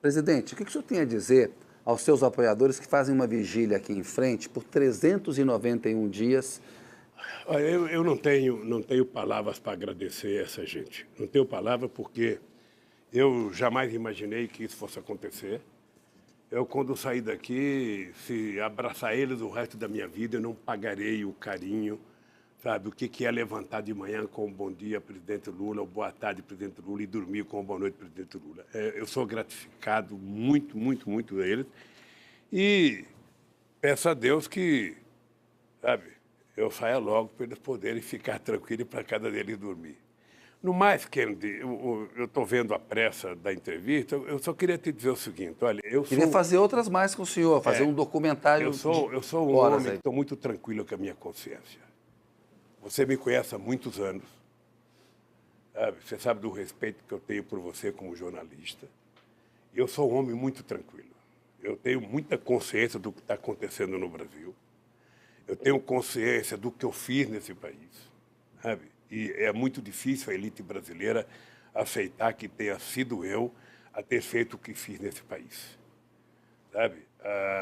[SPEAKER 1] Presidente, o que o senhor tem a dizer aos seus apoiadores que fazem uma vigília aqui em frente por 391 dias
[SPEAKER 2] Olha, eu não tenho palavras para agradecer essa gente. Não tenho palavra porque eu jamais imaginei que isso fosse acontecer. Eu, quando sair daqui, se abraçar eles o resto da minha vida, eu não pagarei o carinho, sabe? O que é levantar de manhã com um bom dia, presidente Lula, ou boa tarde, presidente Lula, e dormir com uma boa noite, presidente Lula. Eu sou gratificado muito, muito, muito a eles. E peço a Deus que, sabe, eu saia logo para eles poderem ficar tranquilos para cada deles dormir. No mais, Kennedy, eu estou vendo a pressa da entrevista, eu só queria te dizer o seguinte, olha,
[SPEAKER 1] Queria fazer outras mais com o senhor, fazer um documentário.
[SPEAKER 2] Eu sou um homem que estou muito tranquilo com a minha consciência. Você me conhece há muitos anos, sabe? Você sabe do respeito que eu tenho por você como jornalista. Eu sou um homem muito tranquilo. Eu tenho muita consciência do que está acontecendo no Brasil. Eu tenho consciência do que eu fiz nesse país, sabe? E é muito difícil a elite brasileira aceitar que tenha sido eu a ter feito o que fiz nesse país, sabe?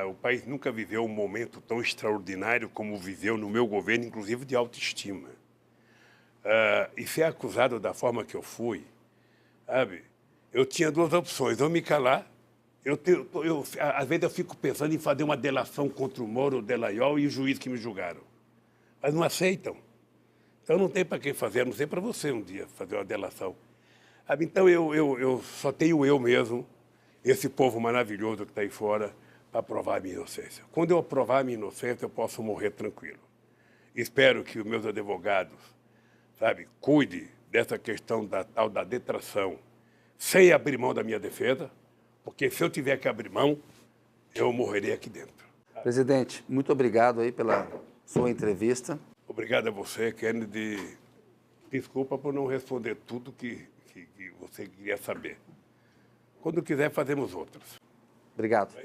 [SPEAKER 2] O país nunca viveu um momento tão extraordinário como viveu no meu governo, inclusive de autoestima. E ser acusado da forma que eu fui, sabe? Eu tinha duas opções, ou me calar. Às vezes eu fico pensando em fazer uma delação contra o Moro, o Delaiol e o juiz que me julgaram. Mas não aceitam. Então não tem para quem fazer, a não ser para você um dia fazer uma delação. Então eu só tenho eu mesmo, esse povo maravilhoso que está aí fora, para provar a minha inocência. Quando eu provar a minha inocência, eu posso morrer tranquilo. Espero que os meus advogados, sabe, cuidem dessa questão da tal da detração, sem abrir mão da minha defesa, porque se eu tiver que abrir mão, eu morrerei aqui dentro.
[SPEAKER 1] Presidente, muito obrigado aí pela sua entrevista.
[SPEAKER 2] Obrigado a você, Kennedy. Desculpa por não responder tudo que você queria saber. Quando quiser, fazemos outras.
[SPEAKER 1] Obrigado.